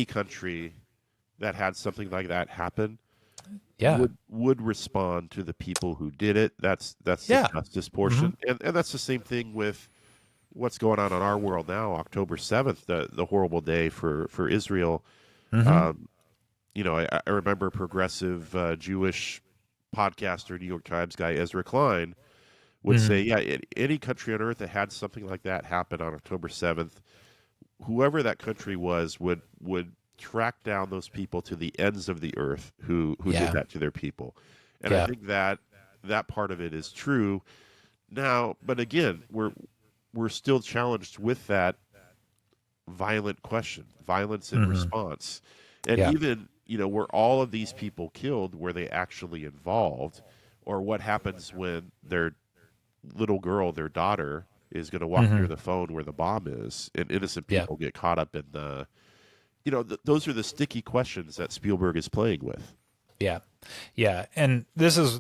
country that had something like that happen would respond to the people who did it. That's the justice portion. And that's the same thing with what's going on in our world now, October 7th, the horrible day for Israel. I remember progressive Jewish podcaster, New York Times guy Ezra Klein would say, any country on earth that had something like that happen on October 7th, whoever that country was would track down those people to the ends of the earth who did that to their people. And I think that part of it is true now. But again, we're still challenged with that violent question, violence in response. And even, were all of these people killed, were they actually involved? Or what happens when their little girl, their daughter, is going to walk near the phone where the bomb is, and innocent people get caught up in the, those are the sticky questions that Spielberg is playing with. Yeah. Yeah. And this is,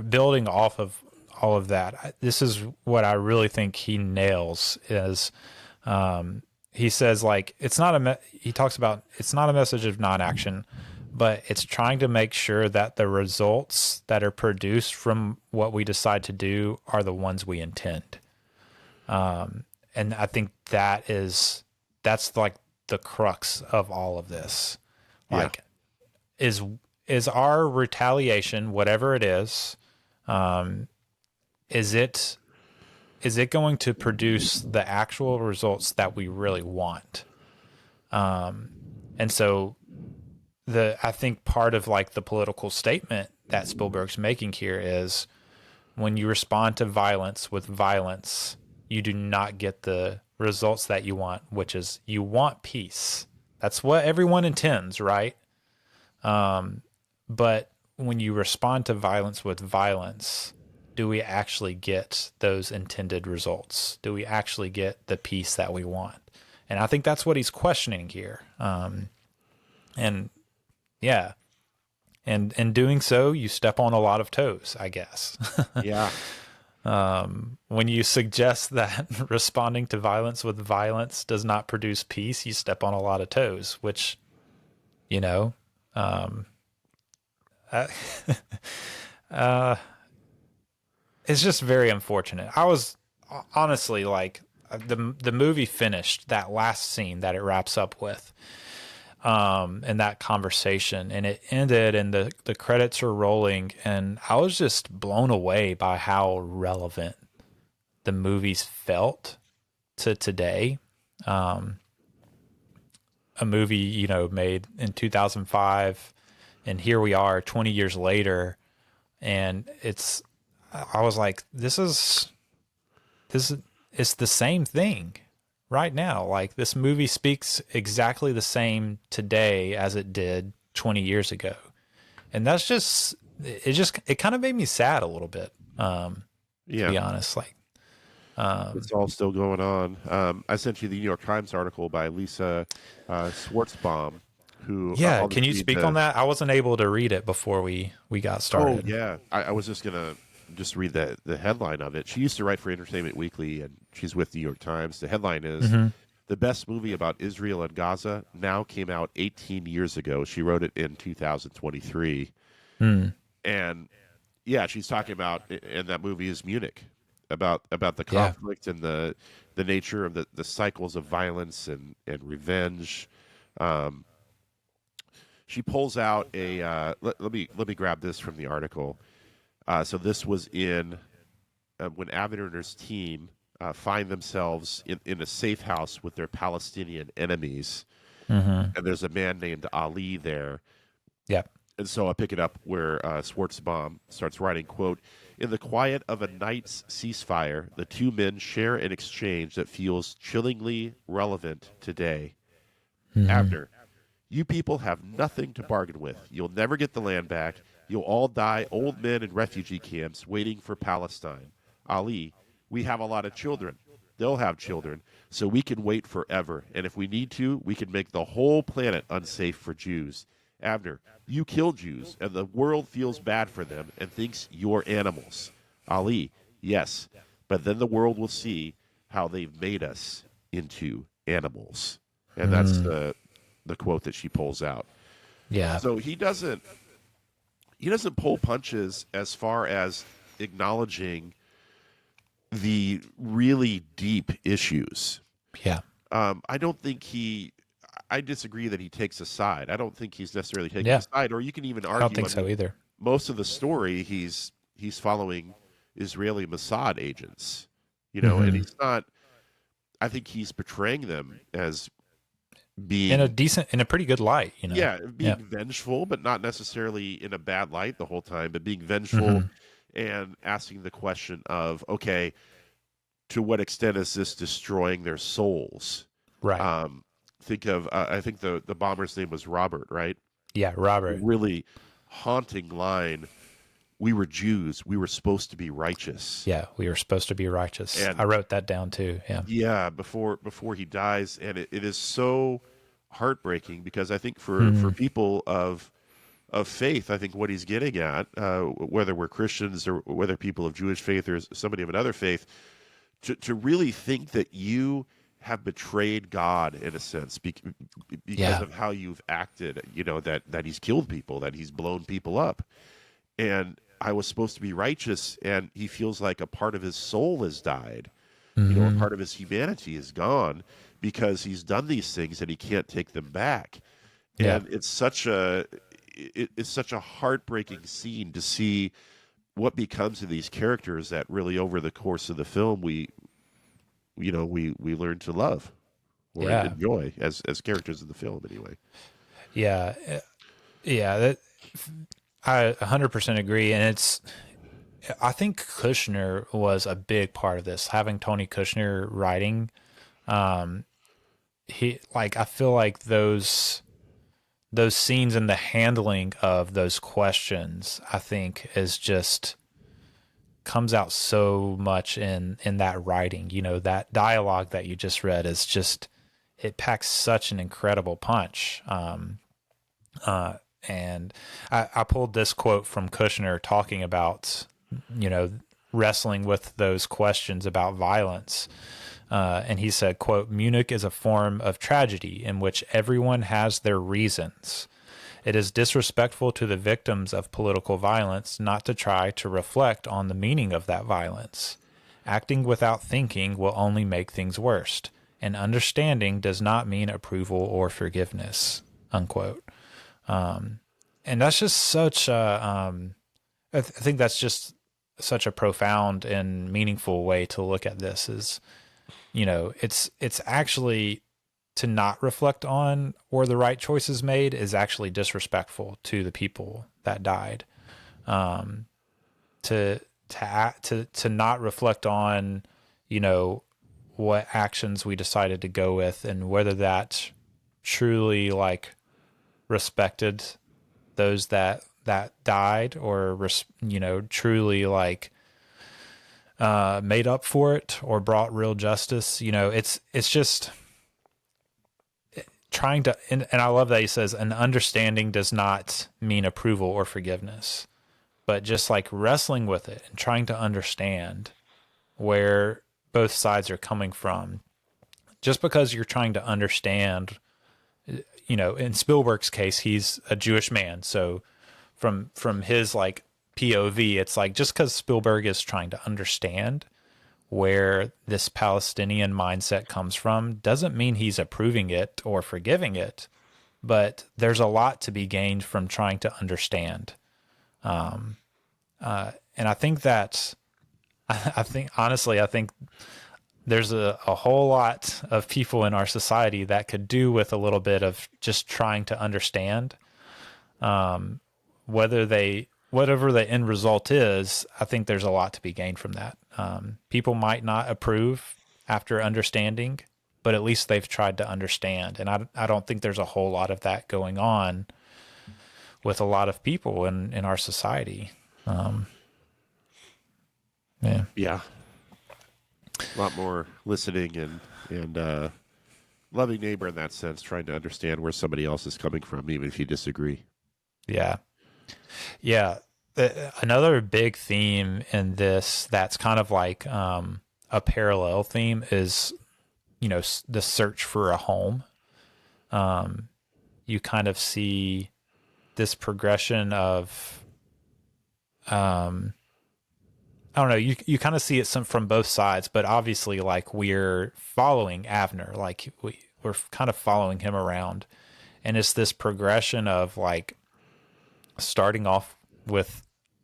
building off of all of that, this is what I really think he nails is, he says, like, he talks about, it's not a message of non-action, but it's trying to make sure that the results that are produced from what we decide to do are the ones we intend. And I think that's like the crux of all of this. Like, is our retaliation, whatever it is it going to produce the actual results that we really want? And so I think part of, like, the political statement that Spielberg's making here is, when you respond to violence with violence, you do not get the results that you want, which is you want peace. That's what everyone intends, right? But when you respond to violence with violence, do we actually get those intended results? Do we actually get the peace that we want? And I think that's what he's questioning here. And in doing so, you step on a lot of toes, I guess. Yeah. When you suggest that responding to violence with violence does not produce peace, you step on a lot of toes, which, it's just very unfortunate. I was honestly, like, the movie finished, that last scene that it wraps up with, and that conversation, and it ended, and the credits are rolling, and I was just blown away by how relevant the movies felt to today. A movie, made in 2005, and here we are 20 years later, And I was like, it's the same thing right now. Like, this movie speaks exactly the same today as it did 20 years ago. And that's it kind of made me sad a little bit. To be honest, like, it's all still going on. I sent you the New York Times article by Lisa Schwartzbaum, who can you speak on that? I wasn't able to read it before we got started. Oh yeah, I was just gonna read the headline of it. She used to write for Entertainment Weekly, and she's with New York Times. The headline is "The best movie about Israel and Gaza now came out 18 years ago." She wrote it in 2023, and yeah, she's talking about, and that movie is Munich, about the conflict and the nature of the cycles of violence and revenge. She pulls out a let me grab this from the article. So this was in when Avner and his team find themselves in a safe house with their Palestinian enemies, and there's a man named Ali there. Yep. And so I pick it up where Schwartzbaum starts writing, quote, "In the quiet of a night's ceasefire, the two men share an exchange that feels chillingly relevant today. Avner, you people have nothing to bargain with. You'll never get the land back. You'll all die old men in refugee camps waiting for Palestine. Ali, we have a lot of children. They'll have children, so we can wait forever. And if we need to, we can make the whole planet unsafe for Jews. Avner, you kill Jews, and the world feels bad for them and thinks you're animals. Ali, yes, but then the world will see how they've made us into animals." And that's the quote that she pulls out. Yeah. So he doesn't pull punches as far as acknowledging the really deep issues. Yeah. I disagree that he takes a side. I don't think he's necessarily taking a side, or you can even argue. I don't think so either. Most of the story, he's following Israeli Mossad agents, and he's not. I think he's portraying them as being in a pretty good light, Yeah, being vengeful, but not necessarily in a bad light the whole time, but being vengeful and asking the question of, okay, to what extent is this destroying their souls? Right. Think of, I think the bomber's name was Robert, right? Yeah, Robert. Really haunting line. We were Jews. We were supposed to be righteous. Yeah, we were supposed to be righteous. And I wrote that down too. Yeah. Yeah, before he dies, and it is so heartbreaking because I think for people of faith, I think what he's getting at, whether we're Christians or whether people of Jewish faith or somebody of another faith, to really think that you have betrayed God in a sense because of how you've acted, that he's killed people, that he's blown people up. And I was supposed to be righteous, and he feels like a part of his soul has died. A part of his humanity is gone because he's done these things and he can't take them back. Yeah. And it's such a heartbreaking scene to see what becomes of these characters that really over the course of the film we learn to love or enjoy as characters in the film anyway. Yeah. Yeah. I 100% agree. And I think Kushner was a big part of this, having Tony Kushner writing. I feel like those scenes and the handling of those questions, I think is just comes out so much in that writing. That dialogue that you just read is just, it packs such an incredible punch. And I pulled this quote from Kushner talking about, wrestling with those questions about violence. And he said, quote, "Munich is a form of tragedy in which everyone has their reasons. It is disrespectful to the victims of political violence not to try to reflect on the meaning of that violence. Acting without thinking will only make things worse, and understanding does not mean approval or forgiveness," unquote. And that's just such a, I think that's just such a profound and meaningful way to look at this is, it's actually to not reflect on were the right choices made is actually disrespectful to the people that died. to not reflect on, you know, what actions we decided to go with and whether that truly like respected those that died, or you know, truly like made up for it or brought real justice. You know, it's just trying to, and I love that he says an understanding does not mean approval or forgiveness, but just like wrestling with it and trying to understand where both sides are coming from. Just because you're trying to understand, you know, in Spielberg's case, he's a Jewish man. So from his like POV, it's like, just because Spielberg is trying to understand where this Palestinian mindset comes from doesn't mean he's approving it or forgiving it, but there's a lot to be gained from trying to understand. And I think that, I think there's a whole lot of people in our society that could do with a little bit of just trying to understand, whatever the end result is. I think there's a lot to be gained from that. People might not approve after understanding, but at least they've tried to understand. And I don't think there's a whole lot of that going on with a lot of people in our society. Yeah. A lot more listening and loving neighbor in that sense, trying to understand where somebody else is coming from, even if you disagree. Yeah. Yeah. Another big theme in this that's kind of like a parallel theme is, you know, the search for a home. You kind of see this progression of, I don't know, you kind of see it from both sides, but obviously like we're following Avner, like we're kind of following him around. And it's this progression of like starting off with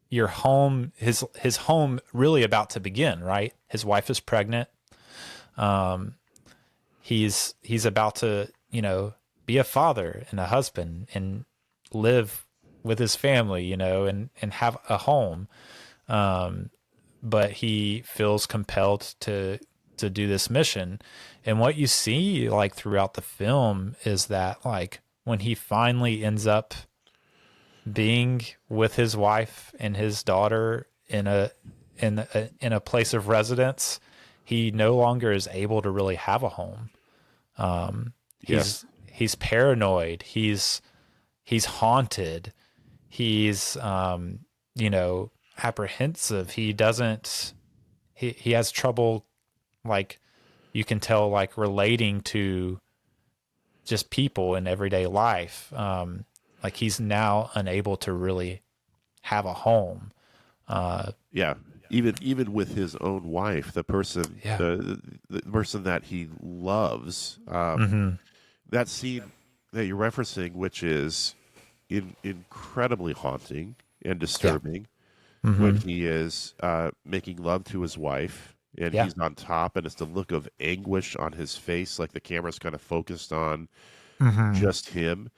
your home, his home really about to begin, right? His wife is pregnant. He's about to, you know, be a father and a husband and live with his family, you know, and have a home. But he feels compelled to do this mission. And what you see like throughout the film is that like when he finally ends up being with his wife and his daughter in a place of residence, he no longer is able to really have a home. He's paranoid. He's haunted. He's, you know, apprehensive. He has trouble, like you can tell, like relating to just people in everyday life. Like he's now unable to really have a home. Even with his own wife, the person, the person that he loves, that scene that you're referencing, which is incredibly haunting and disturbing, when he is making love to his wife and he's on top, and it's the look of anguish on his face, like the camera's kind of focused on just him,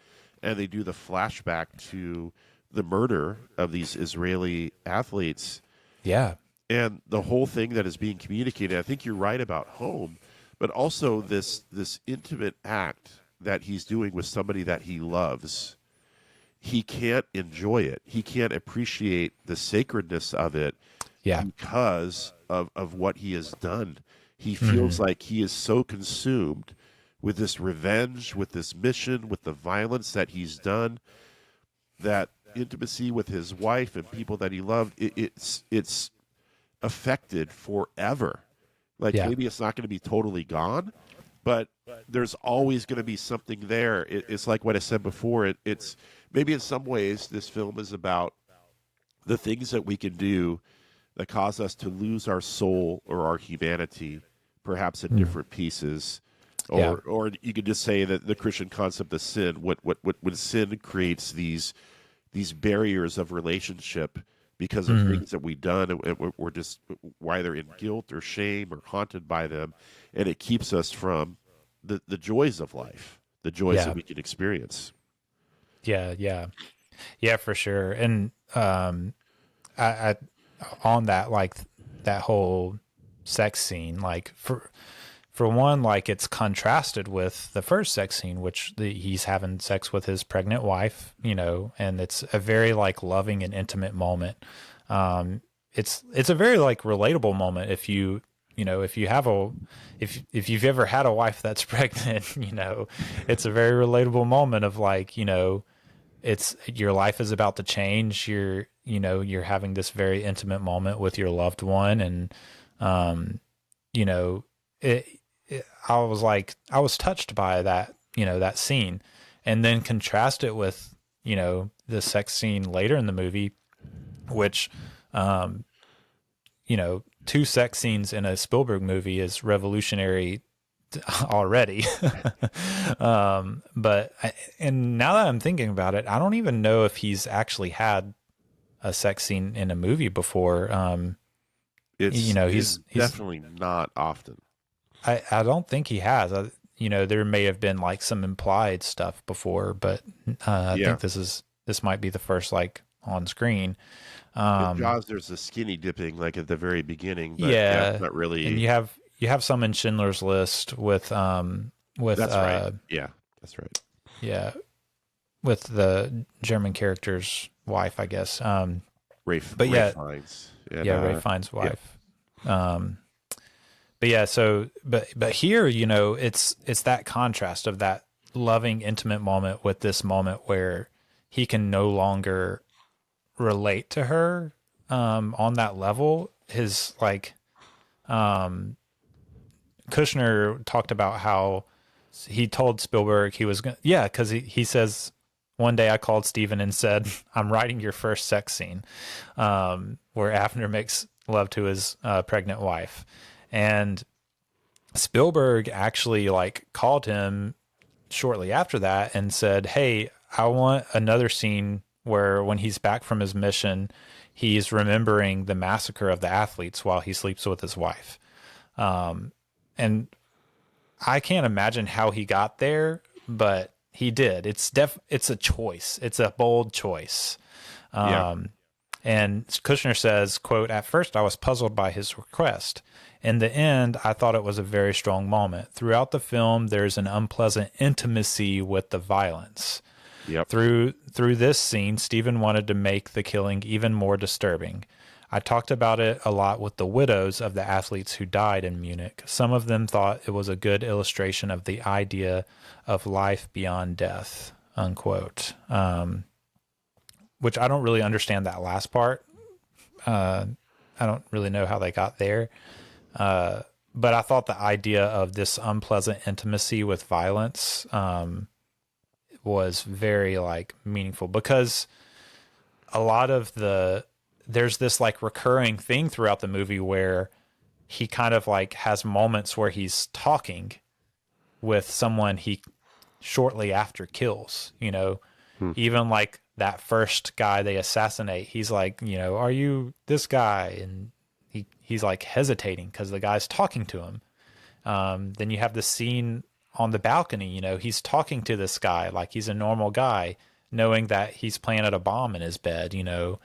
and they do the flashback to the murder of these Israeli athletes. Yeah. And the whole thing that is being communicated, I think you're right about home, but also this intimate act that he's doing with somebody that he loves. He can't enjoy it. He can't appreciate the sacredness of it because of what he has done. He feels like he is so consumed with this revenge, with this mission, with the violence that he's done, that intimacy with his wife and people that he loved, it's affected forever. Like maybe it's not going to be totally gone, but there's always going to be something there. It's like what I said before. It's maybe in some ways this film is about the things that we can do that cause us to lose our soul or our humanity, perhaps in different pieces. Or you could just say that the Christian concept of sin, when sin creates these barriers of relationship because of things that we've done, and we're just either in guilt or shame or haunted by them, and it keeps us from the joys of life, the joys that we can experience. Yeah, for sure. And I on that, like that whole sex scene, like for one, like it's contrasted with the first sex scene, which he's having sex with his pregnant wife, you know, and it's a very like loving and intimate moment. It's a very like relatable moment if you know, if you've ever had a wife that's pregnant, you know, it's a very relatable moment of like, you know, it's your life is about to change. You're having this very intimate moment with your loved one. And, you know, I was touched by that, you know, that scene, and then contrast it with, you know, the sex scene later in the movie, which, you know, 2 sex scenes in a Spielberg movie is revolutionary already. And now that I'm thinking about it, I don't even know if he's actually had a sex scene in a movie before. He's definitely not often. I don't think he has. You know, there may have been like some implied stuff before, but I think this might be the first like on screen. In Jaws, there's the skinny dipping like at the very beginning, but not really. And you have some in Schindler's List with that's right. Yeah, that's right. Yeah, with the German character's wife, I guess. Ray Fiennes. Ray Fiennes' wife. Yeah. But yeah, but here, you know, it's that contrast of that loving, intimate moment with this moment where he can no longer relate to her on that level. His like Kushner talked about how he told Spielberg he was going to, because he says, one day I called Steven and said, I'm writing your first sex scene, where Avner makes love to his pregnant wife. And Spielberg actually like called him shortly after that and said, hey, I want another scene where when he's back from his mission, he's remembering the massacre of the athletes while he sleeps with his wife. And I can't imagine how he got there, but he did. It's a choice. It's a bold choice. And Kushner says, quote, at first I was puzzled by his request. In the end, I thought it was a very strong moment. Throughout the film, there's an unpleasant intimacy with the violence. Yep. Through this scene, Steven wanted to make the killing even more disturbing. I talked about it a lot with the widows of the athletes who died in Munich. Some of them thought it was a good illustration of the idea of life beyond death, unquote. Which I don't really understand that last part. I don't really know how they got there. But I thought the idea of this unpleasant intimacy with violence was very like meaningful, because a lot of there's this like recurring thing throughout the movie where he kind of like has moments where he's talking with someone he shortly after kills, you know. Even like that first guy they assassinate, he's like, you know, are you this guy? And he's like hesitating because the guy's talking to him. Then you have the scene on the balcony, you know, he's talking to this guy like he's a normal guy, knowing that he's planted a bomb in his bed, you know.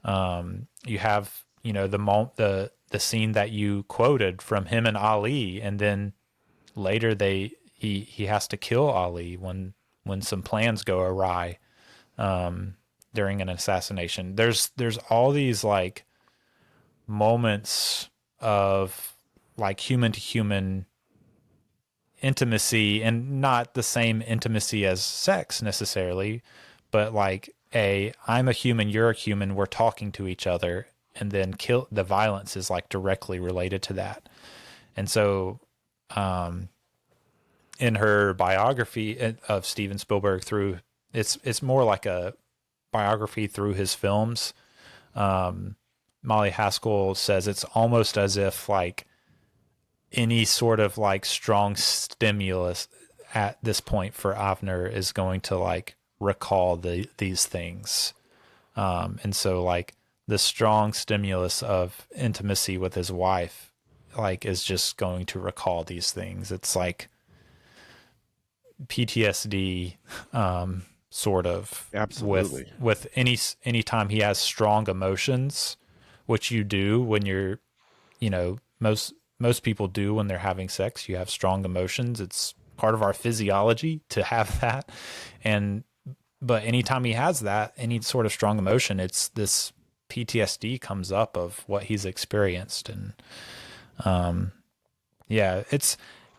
You have, you know, the scene that you quoted from him and Ali, and then later he has to kill Ali when some plans go awry during an assassination. There's all these like moments of like human to human intimacy, and not the same intimacy as sex necessarily, but like I'm a human, you're a human, we're talking to each other, and then the violence is like directly related to that. And so in her biography of Steven Spielberg, it's more like a biography through his films, Molly Haskell says it's almost as if like any sort of like strong stimulus at this point for Avner is going to like recall these things. And so like the strong stimulus of intimacy with his wife, like, is just going to recall these things. It's like PTSD, sort of. Absolutely. With any time he has strong emotions what you do when you're, most people do when they're having sex. You have strong emotions. It's part of our physiology to have that. But anytime he has that, any sort of strong emotion, it's this PTSD comes up of what he's experienced. And,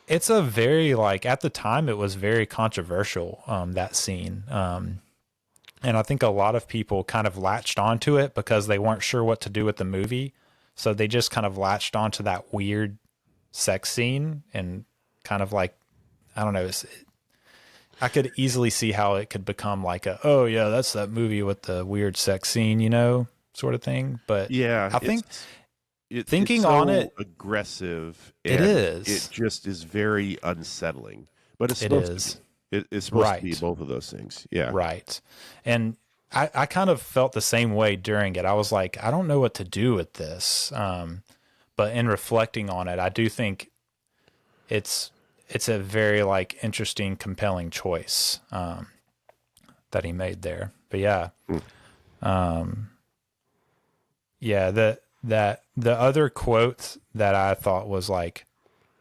it's a very, like, at the time it was very controversial, that scene. And I think a lot of people kind of latched onto it because they weren't sure what to do with the movie. So they just kind of latched onto that weird sex scene and kind of like, I don't know. I could easily see how it could become like oh yeah, that's that movie with the weird sex scene, sort of thing. But yeah, I think thinking it's on so it, aggressive. It And is. It just is very unsettling. But it's It supposed is. to be. It's supposed to Right. be both of those things. Yeah. Right. And I kind of felt the same way during it. I was like, I don't know what to do with this. But in reflecting on it, I do think it's a very, like, interesting, compelling choice that he made there. But yeah. The other quote that I thought was, like,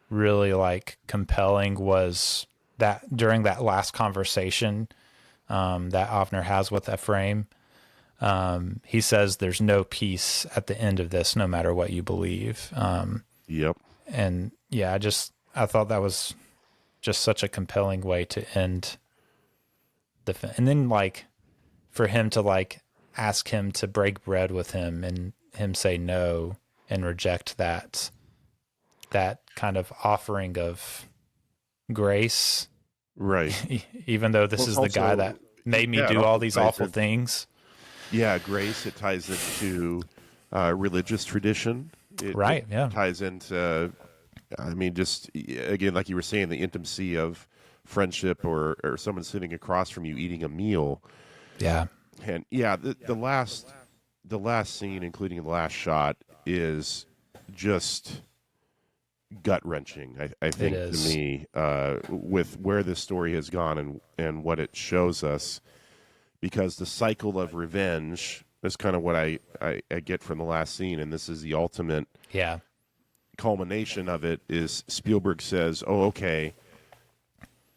really, like, compelling was that during that last conversation that Avner has with Ephraim, he says there's no peace at the end of this, no matter what you believe. Yep. And yeah, I thought that was just such a compelling way to end and then, like, for him to, like, ask him to break bread with him and him say no and reject that kind of offering of grace. Right. Even though this is the guy that made me do all these awful things. Yeah, grace. It ties into religious tradition. It ties into, just again, like you were saying, the intimacy of friendship or someone sitting across from you eating a meal. Yeah. And yeah, the last scene, including the last shot, is just gut wrenching. I think to me, with where this story has gone and what it shows us, because the cycle of revenge is kind of what I get from the last scene, and this is the ultimate culmination of it. Is Spielberg says, "Oh, okay,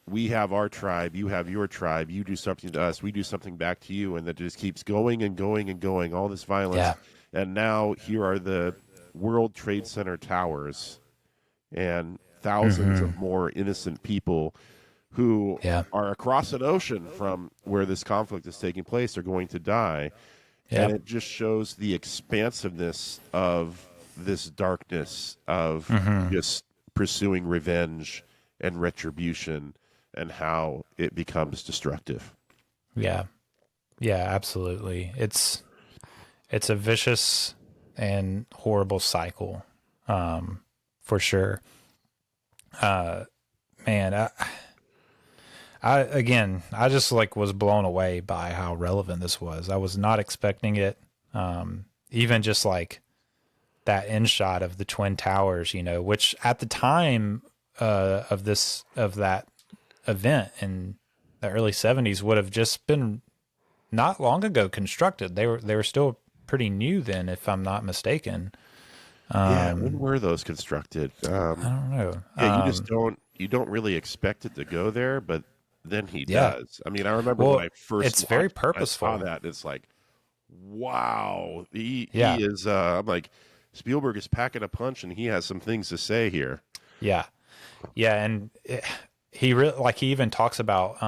we have our tribe, you have your tribe, you do something to us, we do something back to you," and that just keeps going and going and going. All this violence, and now here are the World Trade Center towers. And thousands of more innocent people who are across an ocean from where this conflict is taking place are going to die. And it just shows the expansiveness of this darkness of just pursuing revenge and retribution and how it becomes destructive. Yeah. Yeah, absolutely. It's a vicious and horrible cycle. For sure. Man, I just, like, was blown away by how relevant this was. I was not expecting it. Even just, like, that end shot of the Twin Towers, which at the time of that event in the early 70s would have just been not long ago constructed. They were still pretty new then, if I'm not mistaken. When were those constructed? I don't know. Yeah, you don't really expect it to go there, but then he does. I mean, I remember when I first it's very purposeful. I saw that. It's like, wow, he is. I'm like, Spielberg is packing a punch, and he has some things to say here. Yeah, and he even talks about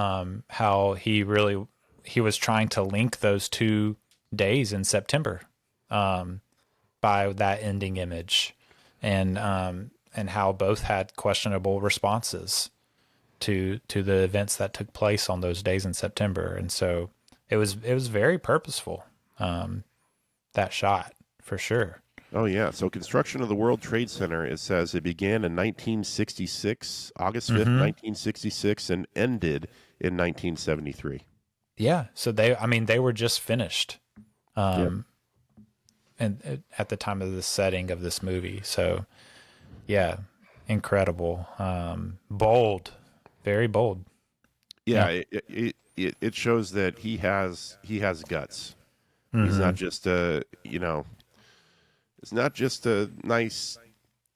how he was trying to link those 2 days in September. By that ending image, and how both had questionable responses to the events that took place on those days in September, and so it was very purposeful. That shot for sure. Oh yeah. So construction of the World Trade Center, it says it began in 1966, August 5th, 1966, and ended in 1973. Yeah. So they were just finished. And at the time of the setting of this movie. So yeah, incredible. Bold, very bold. Yeah. It shows that he has guts. He's not just is not just a nice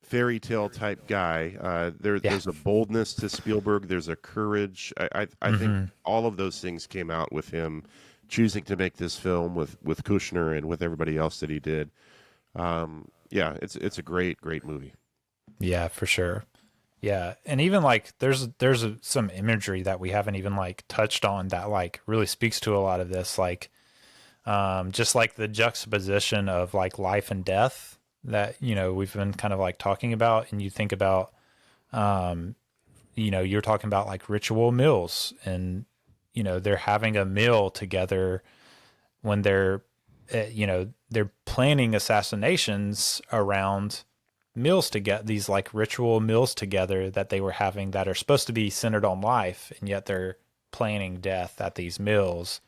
fairy tale type guy. There's a boldness to Spielberg. There's a courage. I think all of those things came out with him choosing to make this film with Kushner and with everybody else that he did. Yeah, it's a great movie. Yeah, for sure. Yeah, and even like there's some imagery that we haven't even like touched on that like really speaks to a lot of this, like just like the juxtaposition of like life and death that, you know, we've been kind of like talking about. And you think about you know, you're talking about like ritual meals, and you know, they're having a meal together when they're you know, they're planning assassinations around meals to get these like ritual meals together that they were having that are supposed to be centered on life, and yet they're planning death at these meals.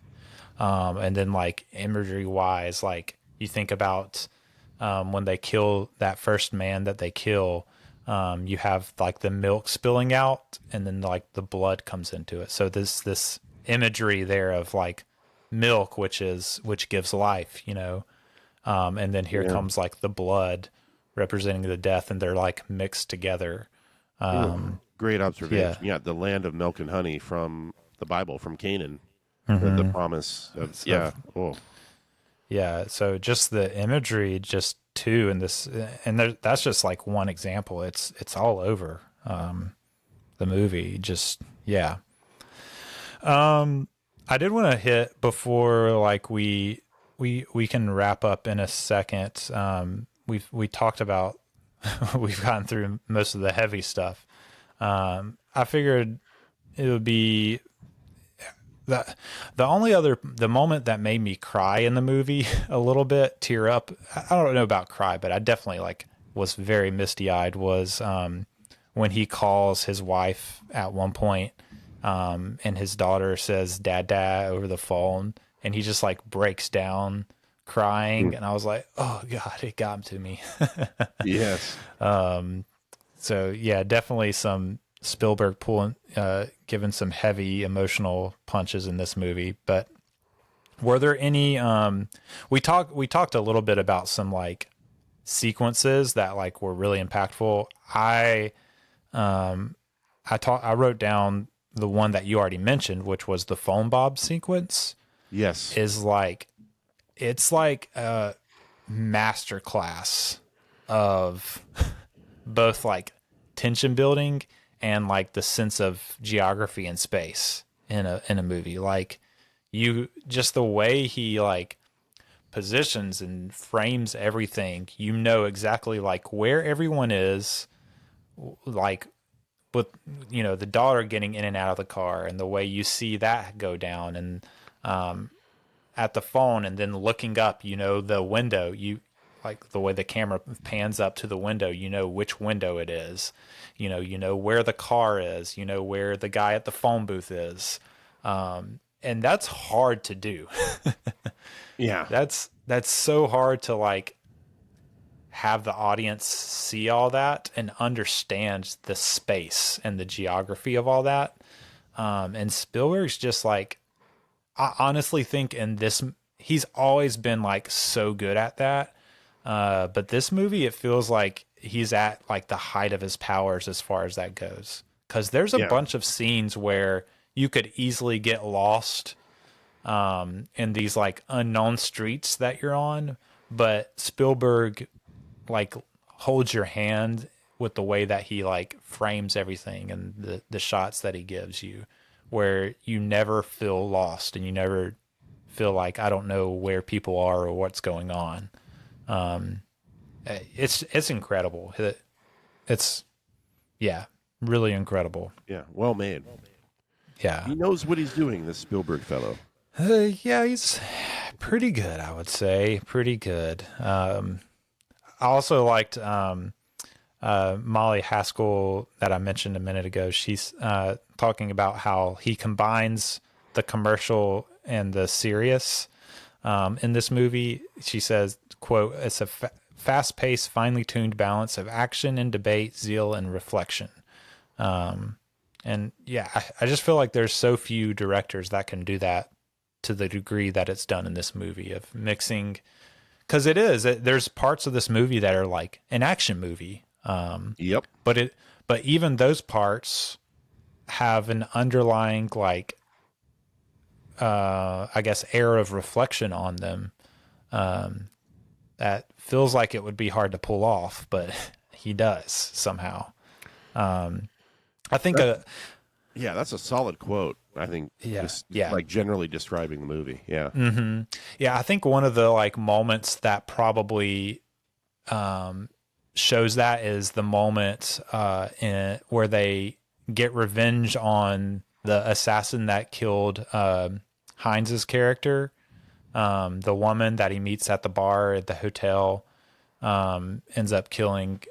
And then like imagery wise, like you think about when they kill that first man that they kill, you have like the milk spilling out, and then like the blood comes into it. So this imagery there of like milk, which gives life, you know, and then here comes like the blood representing the death, and they're like mixed together. Great observation. Yeah, the land of milk and honey from the Bible, from Canaan, the promise of Yeah, so just the imagery, just too, in this, and that's just like one example. It's all over the movie. Just I did want to hit before like we can wrap up in a second. We talked about we've gotten through most of the heavy stuff. I figured it would be the moment that made me cry in the movie a little bit, tear up. I don't know about cry, but I definitely like was very misty eyed was when he calls his wife at one point, and his daughter says "dad" over the phone, and he just like breaks down crying, and I was like, oh god, it got to me. Yes. So yeah, definitely some Spielberg giving some heavy emotional punches in this movie. But were there any we talked a little bit about some like sequences that like were really impactful. I wrote down the one that you already mentioned, which was the phone bob sequence. Yes. It's like a masterclass of both like tension building and like the sense of geography and space in a movie. Like you, just the way he like positions and frames everything, you know exactly like where everyone is, like with, you know, the daughter getting in and out of the car and the way you see that go down, and at the phone, and then looking up, you know, the window, you like the way the camera pans up to the window, you know which window it is, you know where the car is, you know where the guy at the phone booth is. And that's hard to do. Yeah. That's so hard to like have the audience see all that and understand the space and the geography of all that. And Spielberg's just like, I honestly think in this, he's always been like so good at that. But this movie, it feels like he's at like the height of his powers as far as that goes. 'Cause there's a bunch of scenes where you could easily get lost in these like unknown streets that you're on, but Spielberg like holds your hand with the way that he like frames everything and the shots that he gives you, where you never feel lost and you never feel like I don't know where people are or what's going on. It's incredible. It's really incredible. Yeah, well made. Yeah. He knows what he's doing, this Spielberg fellow. Yeah, he's pretty good, I would say. Pretty good. I also liked Molly Haskell that I mentioned a minute ago. She's talking about how he combines the commercial and the serious in this movie. She says, quote, "It's a fast-paced, finely tuned balance of action and debate, zeal and reflection." And yeah, I just feel like there's so few directors that can do that to the degree that it's done in this movie, of mixing because there's parts of this movie that are like an action movie. Yep. But even those parts have an underlying like I guess air of reflection on them that feels like it would be hard to pull off, but he does somehow. I think Yeah, that's a solid quote. I think. Like generally describing the movie. Yeah. Mm-hmm. Yeah, I think one of the like moments that probably shows that is the moment where they get revenge on the assassin that killed Heinz's character. The woman that he meets at the bar at the hotel ends up killing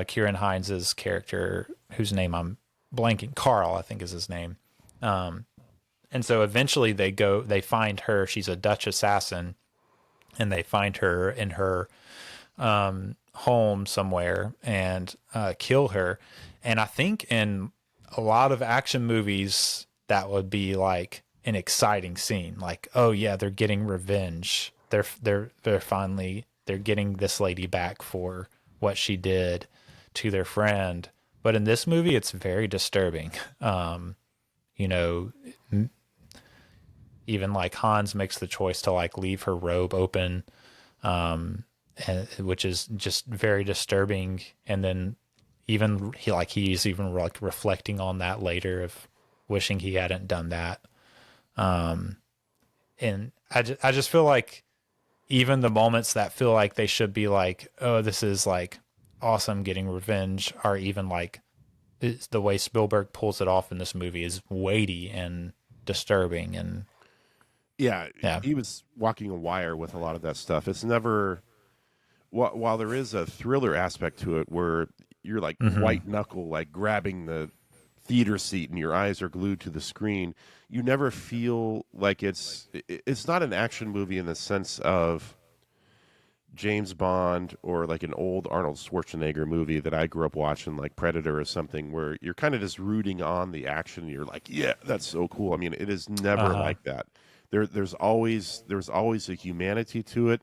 Kieran Heinz's character, whose name I'm blanking. Carl, I think is his name. And so eventually they find her. She's a Dutch assassin, and they find her in her home somewhere and kill her. And I think in a lot of action movies, that would be like an exciting scene. Like, oh yeah, they're getting revenge. They're finally getting this lady back for what she did to their friend. But in this movie, it's very disturbing. Even like Hans makes the choice to like leave her robe open, which is just very disturbing. And then even he's even like reflecting on that later of wishing he hadn't done that. And I just feel like even the moments that feel like they should be like, oh, this is like awesome getting revenge, are even like the way Spielberg pulls it off in this movie is weighty and disturbing. And yeah, he was walking a wire with a lot of that stuff. It's never, while there is a thriller aspect to it where you're like white knuckle, like grabbing the theater seat and your eyes are glued to the screen, you never feel like it's not an action movie in the sense of James Bond or like an old Arnold Schwarzenegger movie that I grew up watching, like Predator or something, where you're kind of just rooting on the action. And you're like, yeah, that's so cool. I mean, it is never like that. There's always a humanity to it.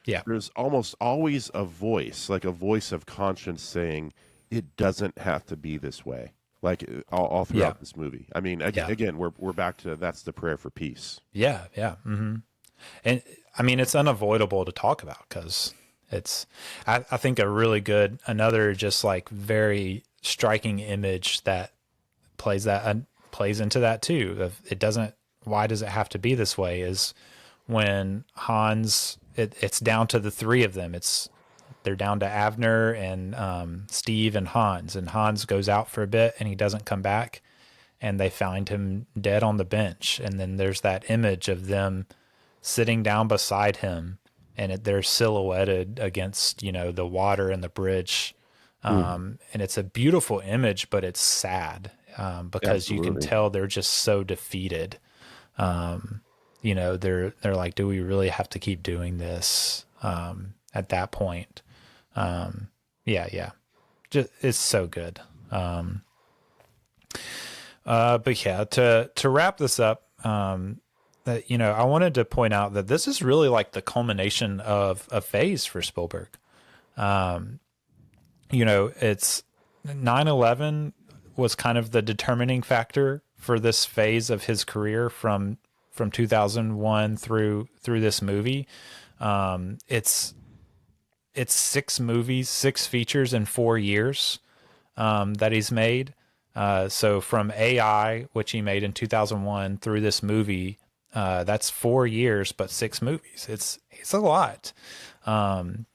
Yeah. There's almost always a voice, like a voice of conscience saying it doesn't have to be this way. Like all throughout this movie. I mean, again, we're back to that's the prayer for peace. Yeah, yeah. Mm-hmm. And I mean, it's unavoidable to talk about because it's, I think another just like very striking image that plays into that too. Why does it have to be this way? Is when Hans, it's down to the three of them. They're down to Avner and Steve and Hans goes out for a bit and he doesn't come back, and they find him dead on the bench. And then there's that image of them sitting down beside him, and they're silhouetted against, the water and the bridge. And it's a beautiful image, but it's sad because you can tell they're just so defeated. They're like, do we really have to keep doing this at that point? Just, it's so good. But yeah, to wrap this up, I wanted to point out that this is really like the culmination of a phase for Spielberg. It's 9/11 was kind of the determining factor for this phase of his career from 2001 through this movie. It's 6 movies, 6 features in 4 years that he's made. So from AI, which he made in 2001, through this movie, that's 4 years, but 6 movies. It's a lot. And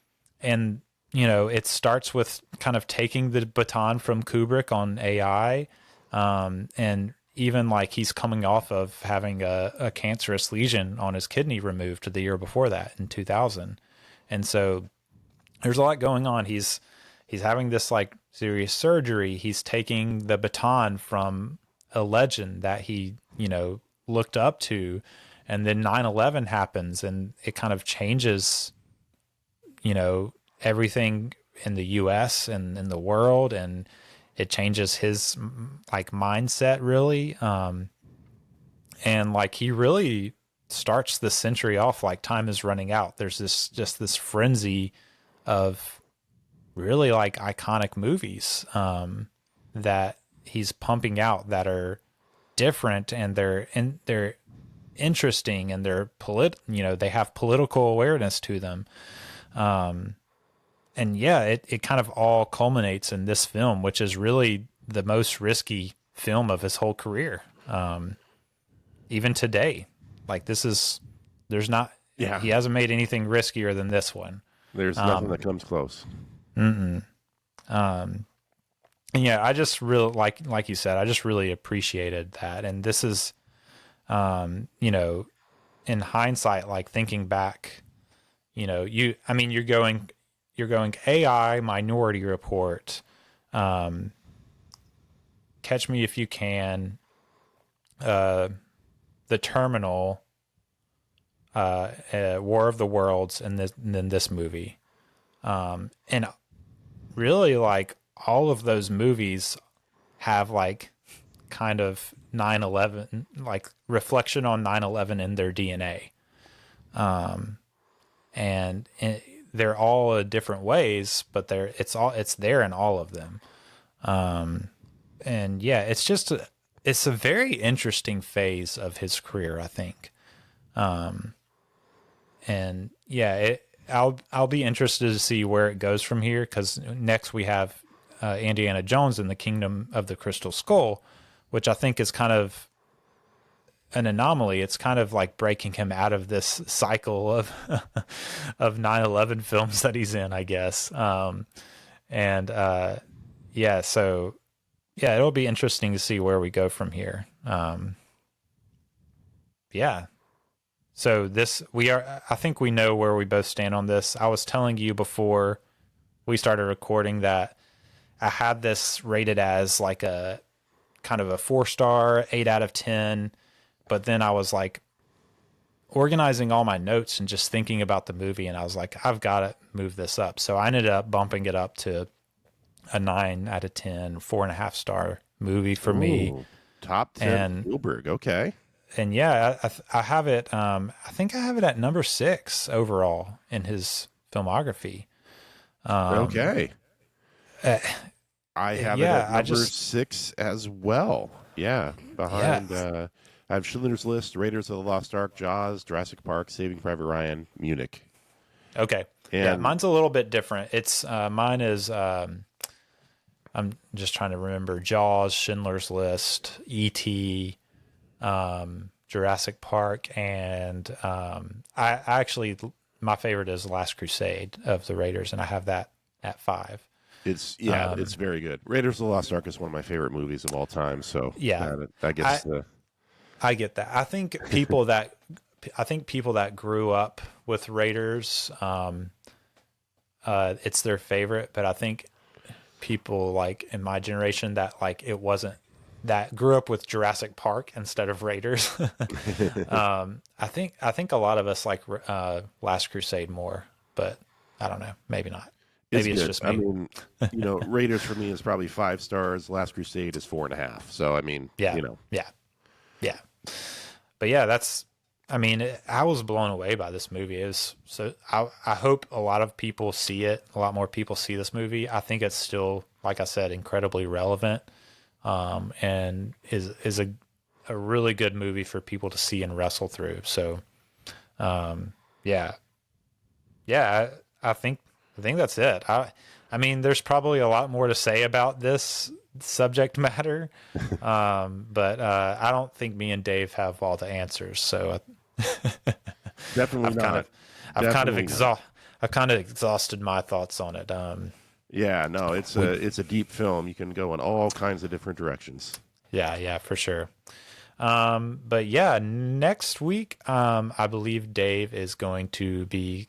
it starts with kind of taking the baton from Kubrick on AI, and even like he's coming off of having a cancerous lesion on his kidney removed the year before that in 2000. And so there's a lot going on. He's having this like serious surgery. He's taking the baton from a legend that he, looked up to. And then 9/11 happens, and it kind of changes, everything in the US and in the world. And it changes his like mindset really. And like he really starts the century off like time is running out. There's this frenzy of really like iconic movies that he's pumping out that are different, and they're interesting, and they're they have political awareness to them. And yeah, it kind of all culminates in this film, which is really the most risky film of his whole career. Even today, like there's not, he hasn't made anything riskier than this one. There's nothing that comes close. And yeah, I just really, like you said, I just really appreciated that. And this is, in hindsight, like thinking back, you're going AI, Minority Report, Catch Me If You Can, The Terminal, War of the Worlds, and then this movie. And really, like, all of those movies have like kind of 9/11, like reflection on 9/11 in their DNA. And they're all different ways, but it's there in all of them. And yeah, it's a very interesting phase of his career, I think. And yeah, I'll be interested to see where it goes from here, because next we have Indiana Jones and the Kingdom of the Crystal Skull, which I think is kind of an anomaly. It's kind of like breaking him out of this cycle of 9/11 films that he's in, I guess. Yeah, so yeah, it'll be interesting to see where we go from here. Yeah. So I think we know where we both stand on this. I was telling you before we started recording that I had this rated as like a kind of a 4-star, 8 out of 10. But then I was like organizing all my notes and just thinking about the movie, and I was like, I've got to move this up. So I ended up bumping it up to a 9 out of 10, 4.5-star movie for me. Top 10 Spielberg. Okay. And yeah, I have it. I think I have it at number 6 overall in his filmography. Okay. I have it at number 6 as well. Yeah. Behind, I have Schindler's List, Raiders of the Lost Ark, Jaws, Jurassic Park, Saving Private Ryan, Munich. Okay. And yeah, mine's a little bit different. It's mine is I'm just trying to remember: Jaws, Schindler's List, E.T., Jurassic Park, and I actually, my favorite is Last Crusade of the Raiders, and I have that at 5. It's very good. Raiders of the Lost Ark is one of my favorite movies of all time. So yeah, I guess I get that. I think people that grew up with Raiders, it's their favorite. But I think people like in my generation that like it wasn't, that grew up with Jurassic Park instead of Raiders. I think a lot of us like Last Crusade more, but I don't know. Maybe not. Maybe it's just me. I mean, Raiders for me is probably 5 stars. Last Crusade is 4.5. So I mean, yeah. But yeah, I was blown away by this movie. I hope a lot of people see it. A lot more people see this movie. I think it's still, like I said, incredibly relevant. And is a really good movie for people to see and wrestle through. So, yeah, I think that's it. I mean, there's probably a lot more to say about this subject matter, but I don't think me and Dave have all the answers. So, definitely not. I've kind of exhausted my thoughts on it. Yeah, no, it's a deep film. You can go in all kinds of different directions. Yeah, for sure. But yeah, next week, I believe Dave is going to be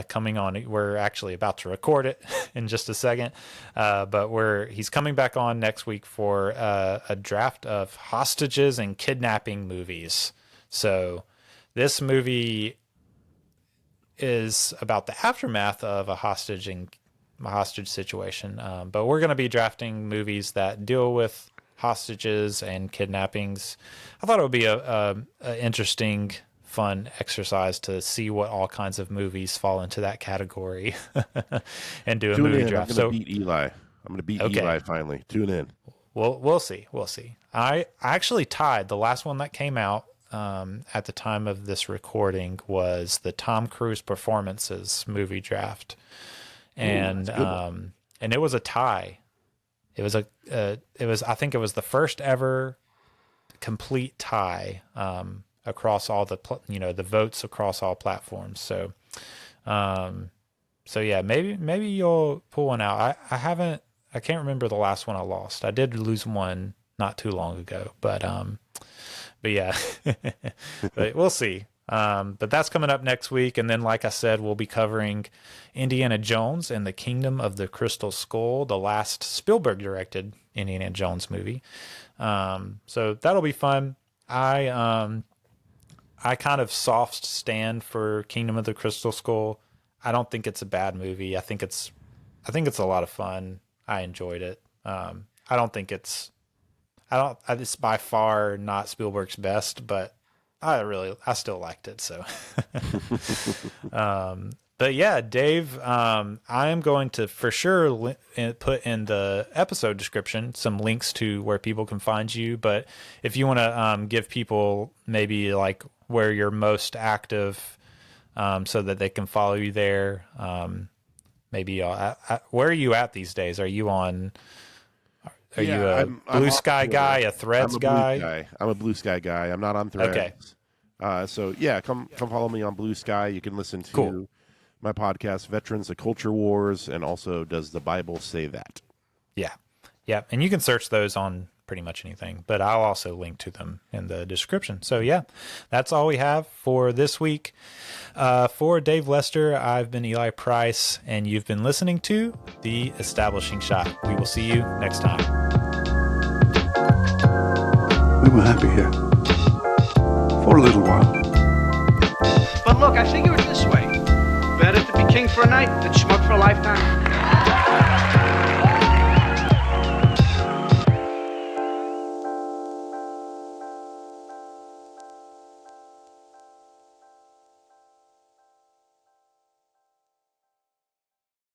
coming on. We're actually about to record it in just a second, but he's coming back on next week for a draft of hostages and kidnapping movies. So this movie is about the aftermath of a hostage situation, but we're going to be drafting movies that deal with hostages and kidnappings. I thought it would be a interesting, fun exercise to see what all kinds of movies fall into that category and do a Tune movie in. draft. I'm going to beat Eli. I'm going to beat Okay. Eli finally. Tune in. We'll see. We'll see. I actually tied the last one that came out at the time of this recording was the Tom Cruise performances movie draft, and and it was a tie. It was I think it was the first ever complete tie across all the the votes across all platforms. So yeah, maybe you'll pull one out. I can't remember the last one I lost. I did lose one not too long ago, but yeah, but we'll see. But that's coming up next week. And then, like I said, we'll be covering Indiana Jones and the Kingdom of the Crystal Skull, the last Spielberg directed Indiana Jones movie. So that'll be fun. I kind of soft stand for Kingdom of the Crystal Skull. I don't think it's a bad movie. I think it's a lot of fun. I enjoyed it. It's by far not Spielberg's best, but I still liked it. So, but yeah, Dave, I am going to for sure put in the episode description some links to where people can find you. But if you want to give people maybe like where you're most active, so that they can follow you there, maybe where are you at these days? Are you on? Are you a Blue Sky guy, a Threads guy? I'm a Blue Sky guy. I'm not on Threads. Okay. So yeah, come follow me on Blue Sky. You can listen to my podcast, Veterans of Culture Wars, and also Does the Bible Say That? Yeah. Yeah, and you can search those on pretty much anything, but I'll also link to them in the description. So yeah, that's all we have for this week. For Dave Lester, I've been Eli Price, and you've been listening to The Establishing Shot. We will see you next time. We were happy here. For a little while. But look, I figure it this way. Better to be king for a night than schmuck for a lifetime.